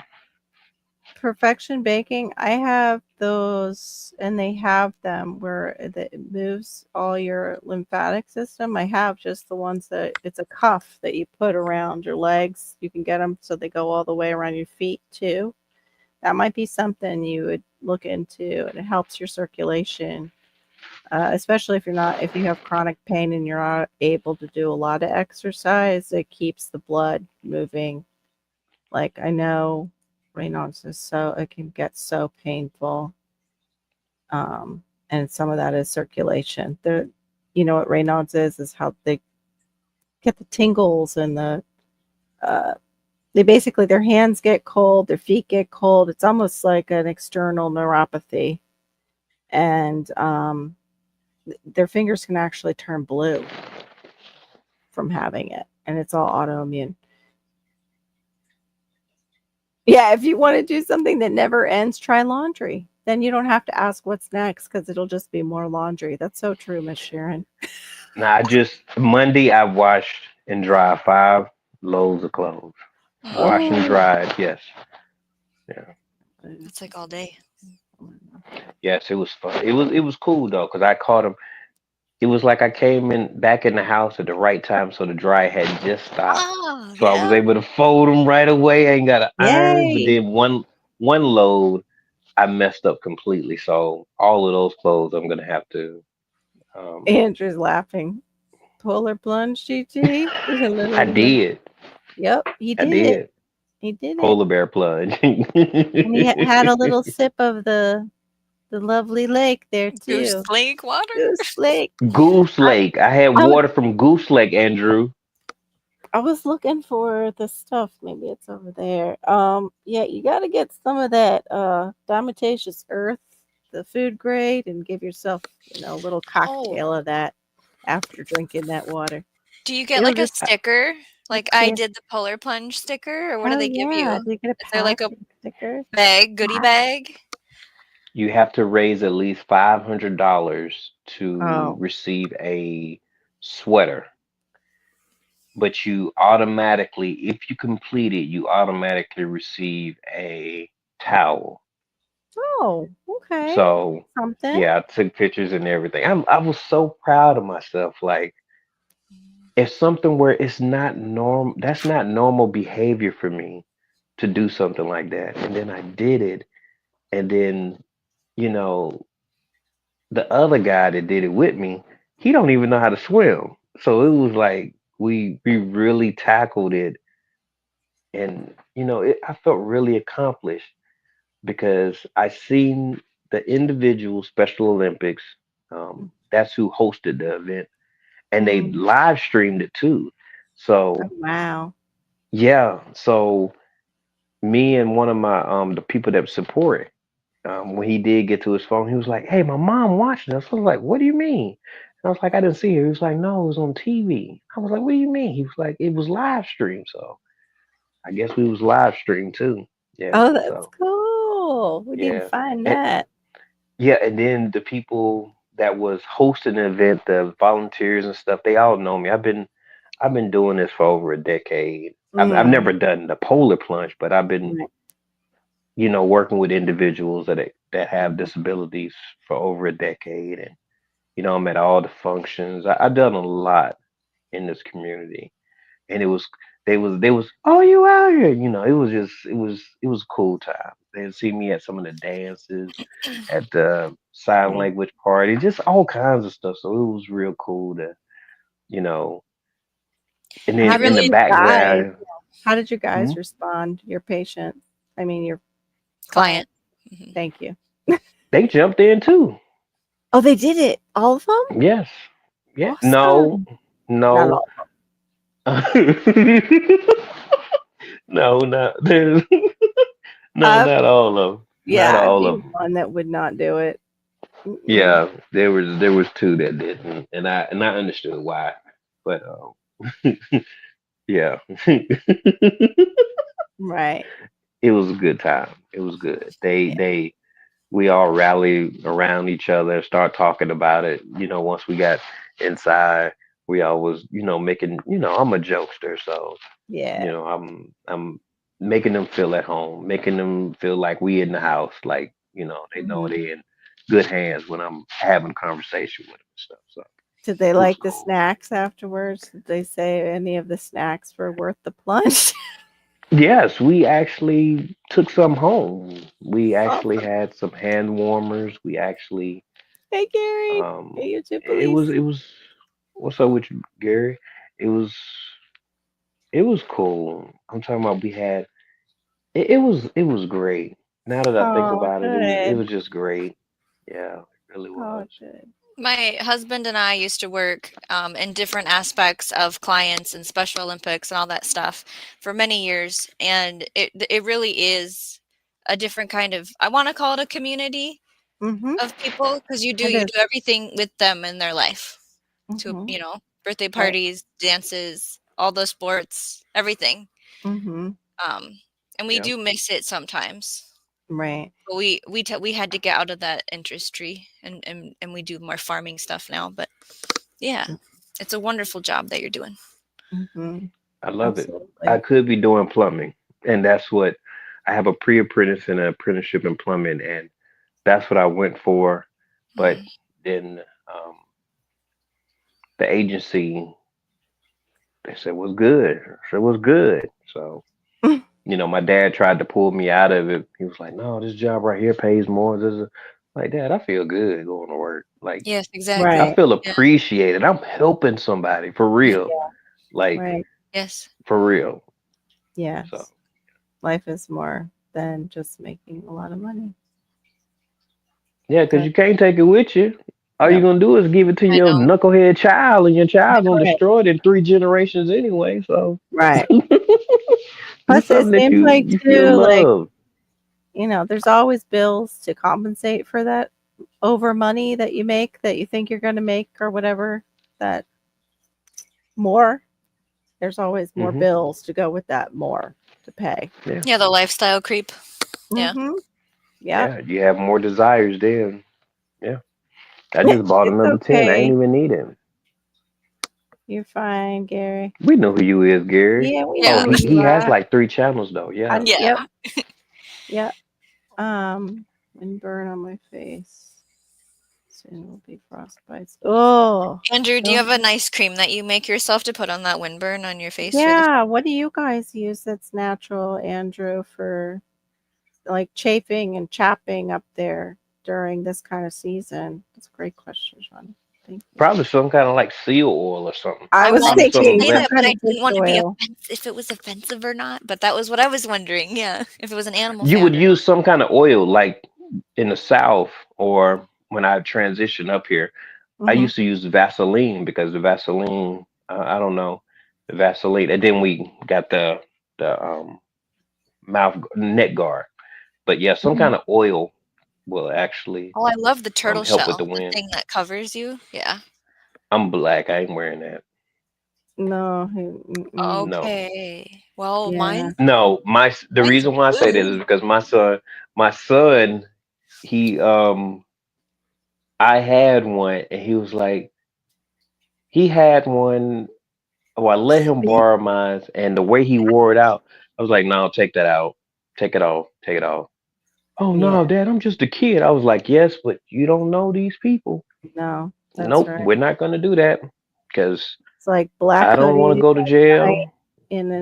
Perfection Baking. I have those, and they have them where it moves all your lymphatic system. I have just the ones that it's a cuff that you put around your legs. You can get them so they go all the way around your feet too. That might be something you would look into, and it helps your circulation, especially if you have chronic pain and you're not able to do a lot of exercise. It keeps the blood moving. Like, I know Raynaud's is so it can get so painful, and some of that is circulation. You know what Raynaud's is how they get the tingles and uh, they basically their hands get cold, their feet get cold. It's almost like an external neuropathy, and their fingers can actually turn blue from having it, and it's all autoimmune. Yeah, if you want to do something that never ends, try laundry. Then you don't have to ask what's next because it'll just be more laundry. That's so true, Miss Sharon. Now I just Monday I washed and dried 5 loads of clothes. Wash and Oh, dried, yes. Yeah. That's like all day. Yes, it was fun. It was cool though, because I caught them. It was like I came in back in the house at the right time, so the dry had just stopped. Oh, So I was yeah. able to fold them right away. I ain't got to iron. But yay. then one load I messed up completely. So all of those clothes I'm gonna have to. Um, Andrew's laughing. Polar plunge, GG. He's a I little, did. yep, he I did it. did. He did it. Polar bear plunge. And he had a little sip of the lovely lake there Goose too. Lake water. Goose Lake. Goose I, Lake. I had I was water from Goose Lake, Andrew. I was looking for the stuff. Maybe it's over there. Yeah, you got to get some of that Diatomaceous earth, the food grade, and give yourself, a little Oh, cocktail of that after drinking that water. do you get It'll like a just sticker? Like I clear. did the Polar Plunge sticker, or what do Oh they give yeah, you? do you get a Is there like pack a of stickers? goodie Wow. bag? You have to raise at least $500 to Oh, receive a sweater, but you automatically, if you complete it, you automatically receive a towel. oh, okay. So, Something. yeah, I took pictures and everything. I was so proud of myself. Like, it's something where it's not norm. That's not normal behavior for me to do something like that. And then I did it, and then you know the other guy that did it with me, he don't even know how to swim. So it was like we really tackled it, and I felt really accomplished because I seen the individual Special Olympics. That's who hosted the event, and they Mm. live streamed it too. Oh, So wow. yeah, so me and one of my the people that support it, when he did get to his phone, he was like, "Hey, my mom watching us." I was like, "What do you mean?" And I was like, "I didn't see her." He was like, "No, it was on TV." I was like, "What do you mean?" He was like, "It was live streamed." So I guess we was live streamed too. Yeah. Oh, that's So cool. We need to yeah, find and that. yeah, and then the people that was hosting the event, the volunteers and stuff, they all know me. I've been doing this for over a decade. I've Mm, never done the polar plunge, but I've been right. working with individuals that have disabilities for over a decade, and I'm at all the functions. I done a lot in this community, and they was oh, you out here, it was a cool time. They'd see me at some of the dances, at the sign Yeah. language party, just all kinds of stuff. So it was real cool to you know, and How I then did in the really you guys background. how did you hmm, guys respond, your patients? I mean, your client. client. Mhm. Thank you. they jumped in too. Oh, they did it. All of them? Yes, yeah, no, Awesome. Not no. all. No, not there's no, Uh, not all of them. Not yeah, I'd all be of them. one that would not do it. Mm-mm. Yeah, there was two that didn't, and I understood why, but yeah, Right. it was a good time. It was good. Yeah. We all rallied around each other, start talking about it. Once we got inside, we all was making. I'm a jokester, so Yeah. I'm making them feel at home, making them feel like we in the house, like they know Mhm. they in good hands when I'm having conversation with them and stuff. So Did they it was like the cool. snacks afterwards? Did they say any of the snacks were worth the plunge? Yes, we actually took some home. We actually Awesome. had some hand warmers. We actually Hey, Gary. um Hey, YouTube it was police. it was what's up with you, Gary? It was it was cool. I'm talking about we had it was great. Now that I think Oh, about it, it was good. just great. Yeah, it really Oh, was. good. My husband and I used to work in different aspects of clients and Special Olympics and all that stuff for many years, and it really is a different kind of. I want to call it a community. Mhm. of people because you It is. do everything with them in their life to, Mhm. birthday Right. parties, dances, all the sports, everything. Mhm. Um, and we Yeah. do miss it sometimes. Right. But we had to get out of that industry and we do more farming stuff now. But yeah, it's a wonderful job that you're doing. Mhm. I love it. I Absolutely. could be doing plumbing, and that's what I have a pre-apprentice and an apprenticeship in plumbing, and that's what I went for. But Mhm. then the agency, they said was good. I said was good. So my dad tried to pull me out of it. He was like, "No, this job right here pays more." Like, Dad, I feel good going to work. Like, Yes, I exactly. Right. feel Yeah. appreciated. I'm helping somebody for real. Yeah. Like, Right. Yes. for real. So, Yes. Life is more than just making a lot of money. yeah, because That, you can't take it with you. All you're yep. going to do is give it to I your know. knucklehead child, and your child going to Right. destroy it in 3 generations anyway. So, Right. do Plus, it something that seems like you feel too, like, loved. there's always bills to compensate for that over money that you make that you think you're going to make or whatever. That more, there's always more Hmm. bills to go with that more to pay. Yeah. Yeah, the lifestyle creep. Yeah. Mm-hmm. Yep. Yeah. You have more desires then. Yeah. I just bought It's another 10. I ain't okay. even need it. You're fine, Gary. We know who you is, Gary. Yeah, we know Oh, Yeah. who he, you he has are. like 3 channels though. Yeah. Yep. Yeah. Yep. And burn on my face. Soon will be frostbites. Oh, Andrew, do you don't. have a nice cream that you make yourself to put on that windburn on your face for the Yeah. What do you guys use that's natural, Andrew, for like chafing and chapping up there during this kind of season? That's a great question, Sean. Thank you. Probably some kind of like seal oil or something. I I was Probably wanted to thinking some say some that, but kind I of fish didn't want to be oil. offensive if it was offensive or not, but that was what I was wondering, yeah, if it was an animal you fat would or not. use some kind of oil like in the South or when I transitioned up here. I Hmm. used to use Vaseline because the Vaseline, I don't know, the Vaseline, and then we got the mouth neck guard. But yeah, some Hmm. kind of oil will actually Oh, I love the turtle help with the shell, the wind. thing that covers you. Yeah. I'm black. I ain't wearing that. No. No, Okay. Well, Yeah. no. The mine's reason why I say that blue. is because my son, he I had one, and he was like, he had one. Oh, I let him You- borrow mine, and the way he wore it out, I was like, "No, take that out, take it off, take it off." Oh Yeah. no, Dad, I'm just a kid. I was like, "Yes, but you don't know these people. No, that's Nope, right. we're not gonna do that because It's like black I don't want to hoodies go to at night jail." in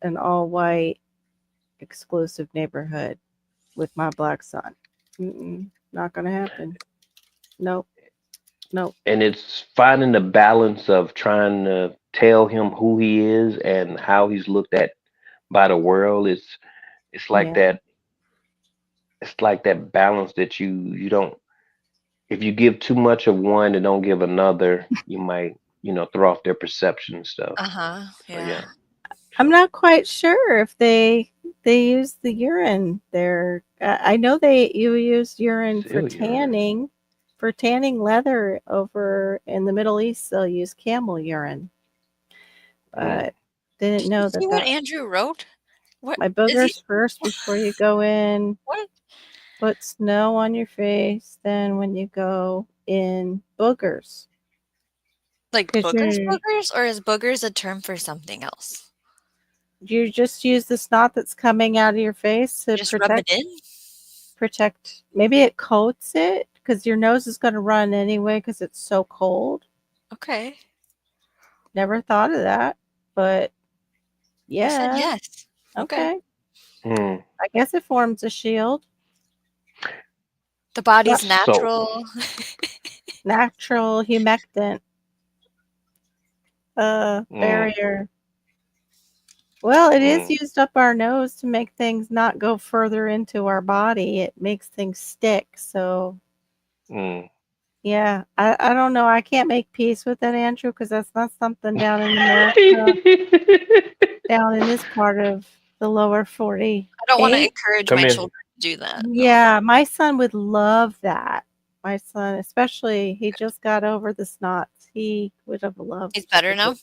an all white exclusive neighborhood with my black son. Not gonna happen. Nope. Nope. And it's finding the balance of trying to tell him who he is and how he's looked at by the world. It's like Yeah. that. It's like that balance that you don't. If you give too much of one and don't give another, you might throw off their perception and stuff. Uh-huh. So Yeah. yeah. I'm So not quite sure if they use the urine there. I know they you use urine still urine. for tanning leather over in the Middle East. They'll use camel urine, Mm. but didn't Did you know see that what that Andrew wrote? What my is he? boogers first before you go in. What? Put snow on your face. Then when you go in, boogers, Like because boogers, boogers, or is boogers a term for something else? you just use the snot that's coming out of your face to Just rub it in? protect. Maybe it coats it because your nose is going to run anyway because it's so cold. Okay. Never thought of that, but He said yeah, yes. Okay. okay. Mm. I guess it forms a shield. The body's But So natural. natural humectant mm, barrier. Well, it is mm, used up our nose to make things not go further into our body. It makes things stick. So, mm. yeah, I don't know. I can't make peace with that, Andrew, because that's not something down in America, down in this part of the lower I don't want to 48. encourage Come my here. children do that. No. Yeah, my son would love that. My son, especially, he just got over the snots. He would have loved He's better to now? do.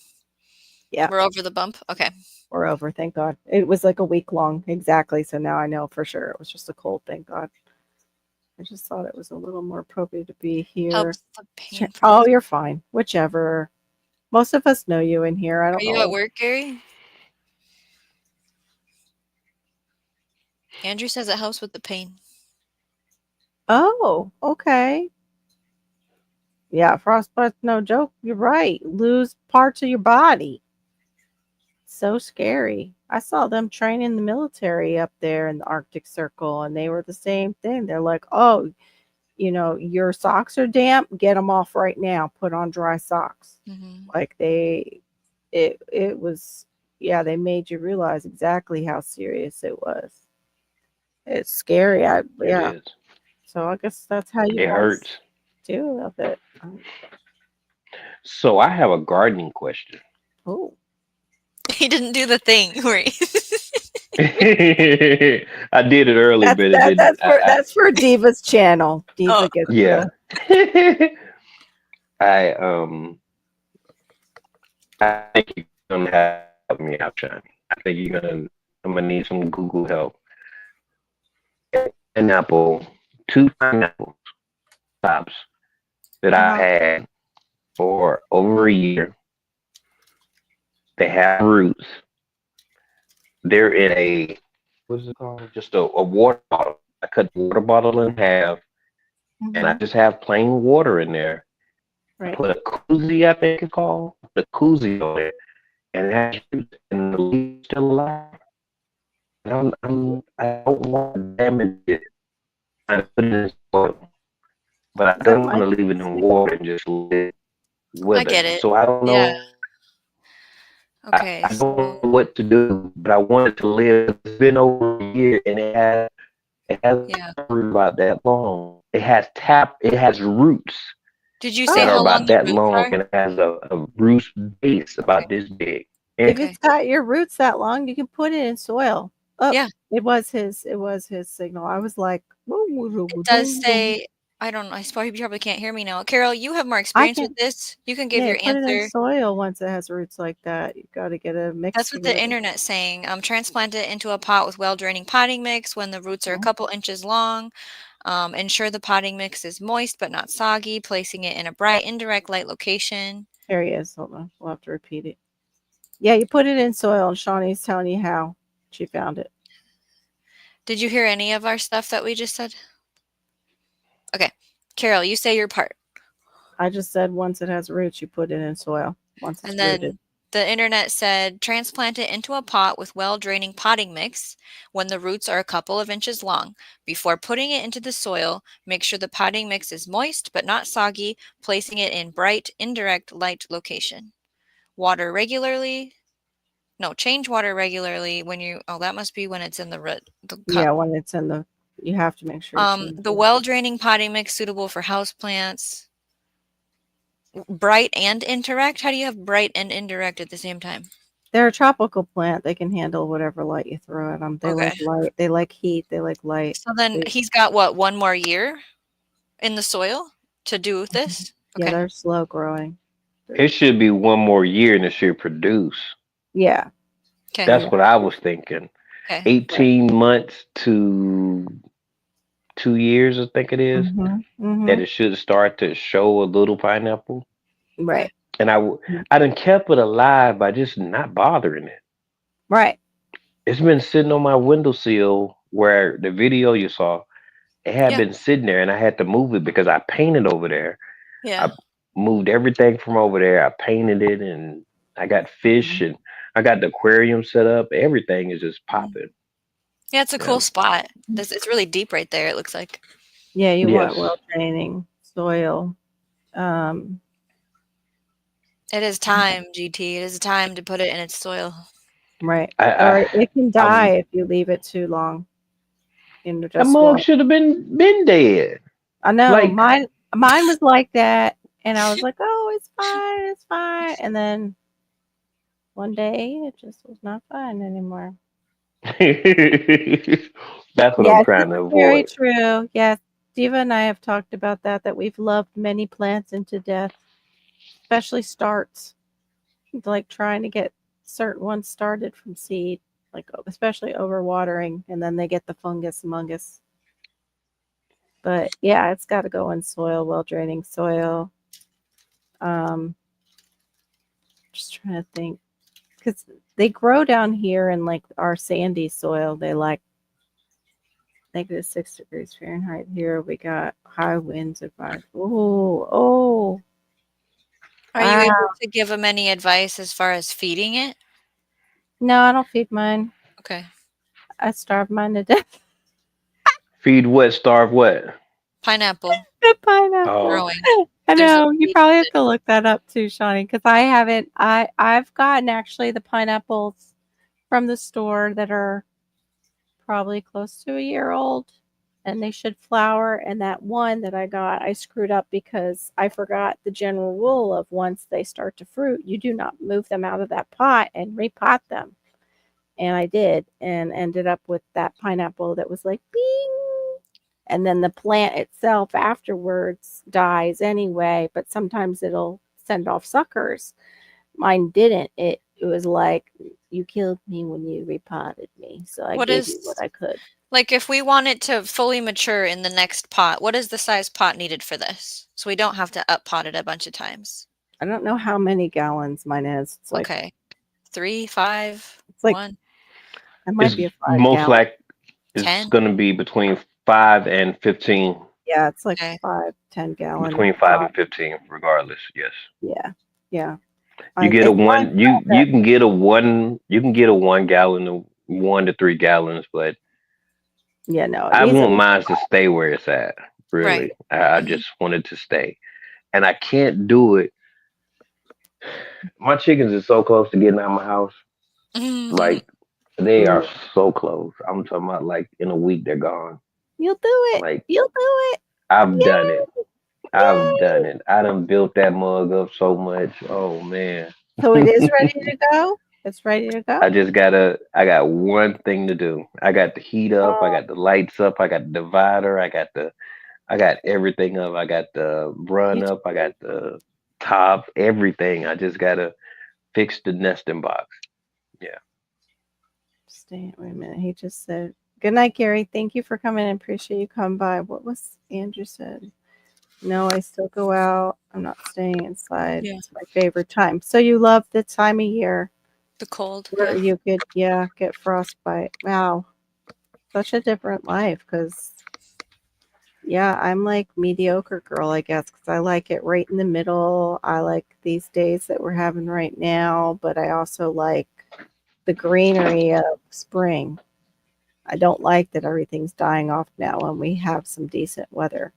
Yeah, We're over the bump? Okay. we're over, thank God. It was like a week long, exactly. So now I know for sure it was just a cold, thank God. I just thought it was a little more appropriate to be here. Helps the pain from Oh, the you're fine. Whichever. Most of us know you in here. I Are don't you at know. work, Gary? Andrew says it helps with the pain. Oh, okay. Yeah, frostbite's no joke. You're right. Lose parts of your body. So scary. I saw them train in the military up there in the Arctic Circle, and they were the same thing. They're like, oh, your socks are damp. Get them off right now. Put on dry socks. Mhm. Like it was, yeah, they made you realize exactly how serious it was. It's scary. It Yeah. is. So I guess that's how you It guys hurts. deal with it. So I have a gardening question. Oh, He didn't do the thing where he I did it early, that's but it that didn't. that's for Diva's channel. Oh, Diva gets Yeah. the I I think you're gonna have to help me out, Johnny. I think I'm gonna need some Google help. An apple, two pineapple tops that I uh-huh. had for over a year. They have roots. They're in a what is it called? Just a water bottle. I cut the water bottle in half, and I Hmm. just have plain water in there. I Right. put a koozie, I think it's called, the koozie on it, and it has roots, and the leaves still alive. And I don't want to damage it. I put it in soil, but I That don't want might to leave it in water and just let it I wither. get it. So I don't Yeah. know. Okay, I don't so know what to do, but I want it to live. It's been over a year, and it hasn't yeah. covered about that long. It has roots Did you say that are how oh, long about the that roots long, are? and it has a root base Okay. about this big. if And it's Okay. got your roots that long, you can put it in soil. Oh, Yeah. it was his signal. I was like, It does say I don't know. I suppose you probably can't hear me now. Carol, you have more I experience with can, this. You can give yeah, your put it in answer. soil once it has roots like that. You got to get a That's mixture what the with it. internet's saying. Transplant it into a pot with well-draining potting mix when the roots are a Mhm. couple inches long. Ensure the potting mix is moist but not soggy, placing it in a bright, indirect light location. Here he is. Hold on. We'll have to repeat it. Yeah, you put it in soil, and Shawnee's telling you how she found it. Did you hear any of our stuff that we just said? Okay. Carol, you say your part. I just said once it has roots, you put it in soil once And it's rooted. then the internet said transplant it into a pot with well draining potting mix when the roots are a couple of inches long. Before putting it into the soil, make sure the potting mix is moist but not soggy, placing it in bright, indirect light location. Water regularly. No, change water regularly when that must be when it's in the cup. Yeah, when it's in the, you have to make sure you change The it. well draining potting mix suitable for houseplants. Bright and indirect? How do you have bright and indirect at the same time? They're a tropical plant. They can handle whatever light you throw at them. They Okay. like light. They like heat. They like light. So then They, he's got what, one more year in the soil to do Mhm. this? Yeah, Okay. they're slow growing. it should be one more year and it should produce. Yeah, Okay. That's yeah, what I was thinking. Okay. right. 18 months to 2 years, I think it is, Mhm, that mhm, it should start to show a little pineapple. Okay. right, And mhm, I done kept it alive by just not bothering it. right. It's been sitting on my windowsill where the video you saw, it had Yeah. been sitting there and I had to move it because I painted over there. Yeah. I moved everything from over there. I painted it and I got fish Mhm. and I got the aquarium set up. Everything is just Mhm. popping. Yeah, it's a Yeah. cool spot. It's really deep right there, it looks like. Yeah, you want Yes. well draining soil. Um, It is time, GT. It is time to put it in its soil. right. I, Or I, it can die I'm, if you leave it too long in that just mug water. should have been dead. I know Like mine was like that, and I was like, "Oh, it's fine," and then one day it just was not fine anymore. That's what I'm Yes, trying it's to very avoid. true. Yes, Diva and I have talked about that, that we've loved many plants into death, especially starts, like trying to get certain ones started from seed, like especially overwatering, and then they get the fungus mungus. But yeah, it's got to go in soil, well draining soil. Um, just trying to think, because they grow down here in like our sandy soil. They like -6 degrees Fahrenheit. Here we got high winds of 5. Oh, oh, Are you wow. able to give them any advice as far as feeding it? No, I don't feed mine. Okay. I starve mine to death. Feed what? Starve what? Pineapple The pineapple. Oh, growing. I There's a know you reason. probably have to look that up too, Shawnee, because I haven't. I've gotten actually the pineapples from the store that are probably close to a year old, and they should flower. And that one that I got, I screwed up because I forgot the general rule of once they start to fruit, you do not move them out of that pot and repot them. And I did, and ended up with that pineapple that was like bing. And then the plant itself afterwards dies anyway, but sometimes it'll send off suckers. Mine didn't. It was like you killed me when you repotted me, so I What gave you what is I could. like if we want it to fully mature in the next pot, what is the size pot needed for this? So we don't have to up pot it a bunch of times. I don't know how many gallons mine is. Okay. 3, 5, It's like 1, it might it's be a 5 most gallon. like it's 10? gonna be between 5 and 15. Yeah, it's like Okay. 5, 10 gallon Between five pot. and 15, regardless. Yes. Yeah, yeah. You I get a it's mine's one. not that. You can get a 1 gallon of 1 to 3 gallons, but Yeah, no, it I needs at want least mine to stay where it's at. Right. Really, I Mhm. just want it to stay, and I can't do it. My chickens are so close to getting out of my house. Like they mm, are so close. I'm talking about like in a week they're gone. you'll do it. Like You'll do it. I've done it. Yay! I've done Yay! it. I done built that mug up so much. Oh man. So it is ready to go? It's ready to go? I got one thing to do. I got the heat up, I Oh, got the lights up, I got the divider, I got everything up, I got the run you up, I got just the top, everything. I just gotta fix the nesting box. Yeah. stay. Wait a minute. He just said, "Good night, Gary. Thank you for coming and appreciate you coming by." What was Andrew said? No, I still go out. I'm not staying inside. Yeah. It's my favorite time. So you love the time of year The cold. where Yeah. you could, yeah, get frostbite. Wow, such a different life. Because yeah, I'm like mediocre girl, I guess, because I like it right in the middle. I like these days that we're having right now, but I also like the greenery of spring. I don't like that everything's dying off now when we have some decent weather.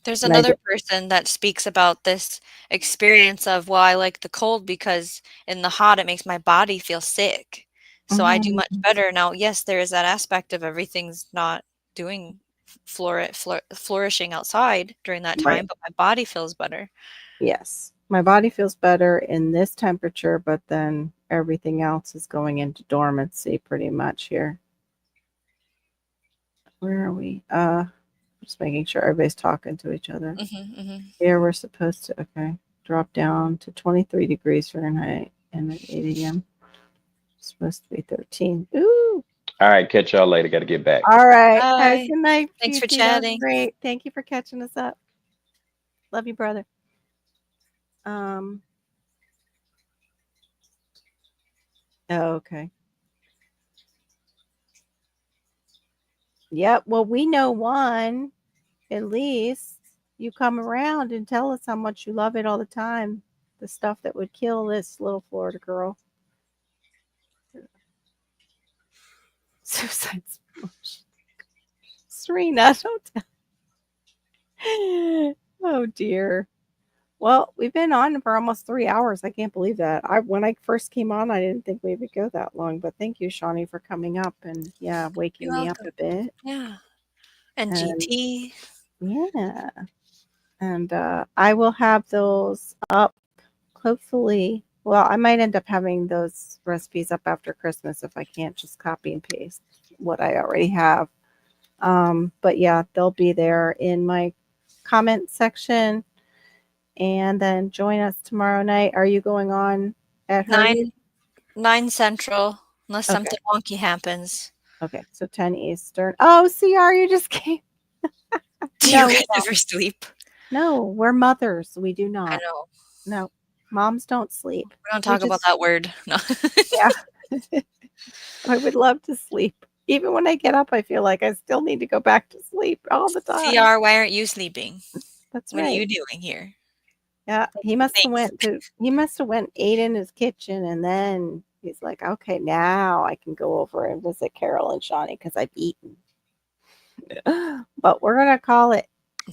There's And I another do. person that speaks about this experience of, well, I like the cold because in the hot it makes my body feel sick. So I do much Mhm. better. Now, yes, there is that aspect of everything's not doing flourishing outside during that Right. time, but my body feels better. Yes. My body feels better in this temperature, but then everything else is going into dormancy pretty much here. Where are we? Just making sure everybody's talking to each other. Mhm, mhm. Here we're supposed to, okay, drop down to 23 degrees Fahrenheit and at 8 a.m. Supposed to be 13. Ooh. All right, catch y'all later. Gotta get back. All right. Have a Bye. good night, Thanks for PT. That was chatting. great. Thank you for catching us up. Love you, brother. Um, oh, okay. Yep. Well, we know one at least. You come around and tell us how much you love it all the time. The stuff that would kill this little Florida girl. Suicide Smosh. Serena, don't tell. Oh dear. Well, we've been on for almost 3 hours. I can't believe that. I when I first came on, I didn't think we would go that long. But thank you, Shawnee, for coming up and yeah, waking You're me up welcome. a bit. Yeah. And And GT. yeah, and I will have those up hopefully Well, I might end up having those recipes up after Christmas if I can't just copy and paste what I already have. But yeah, they'll be there in my comment section. And then join us tomorrow night. Are you going on at 9 Hurdy? 9 Central, unless Okay. something wonky happens. Okay. So 10 Eastern. Oh, CR, you just came. Do you No, we guys don't. ever sleep? No, we're mothers. We do I not. know. No, moms don't sleep. We don't We talk about just, that word. No. yeah, I would love to sleep. Even when I get up, I feel like I still need to go back to sleep all the time. CR, why aren't you sleeping? That's What are right. you doing here? Yeah, Thanks. he must have went ate in his kitchen and then he's like, okay, now I can go over and visit Carol and Shawnee because I've eaten. But we're gonna call it.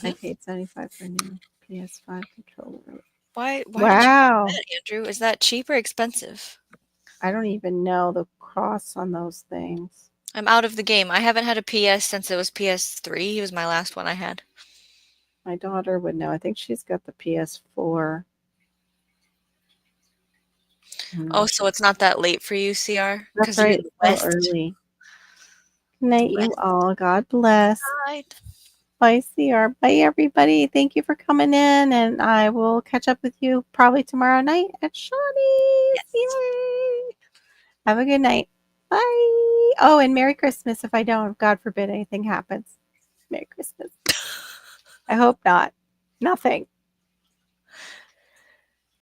I Mhm. paid 75 for a new PS5 controller. Why did you do Wow. that, Andrew? Is that cheap or expensive? I don't even know the costs on those things. I'm out of the game. I haven't had a PS since it was PS3. It was my last one I had. My daughter would know. I think she's got the PS4. Oh, so it's not that late for you, CR? That's Because you're right. in It's the still West. early. Good night, The you West all. God bless. side. Bye, CR. Bye, everybody. Thank you for coming in, and I will catch up with you probably tomorrow night at Shawnee's. Yes. Yay! Have a good night. Bye. Oh, and Merry Christmas if I don't. God forbid anything happens. Merry Christmas. I hope not. Nothing.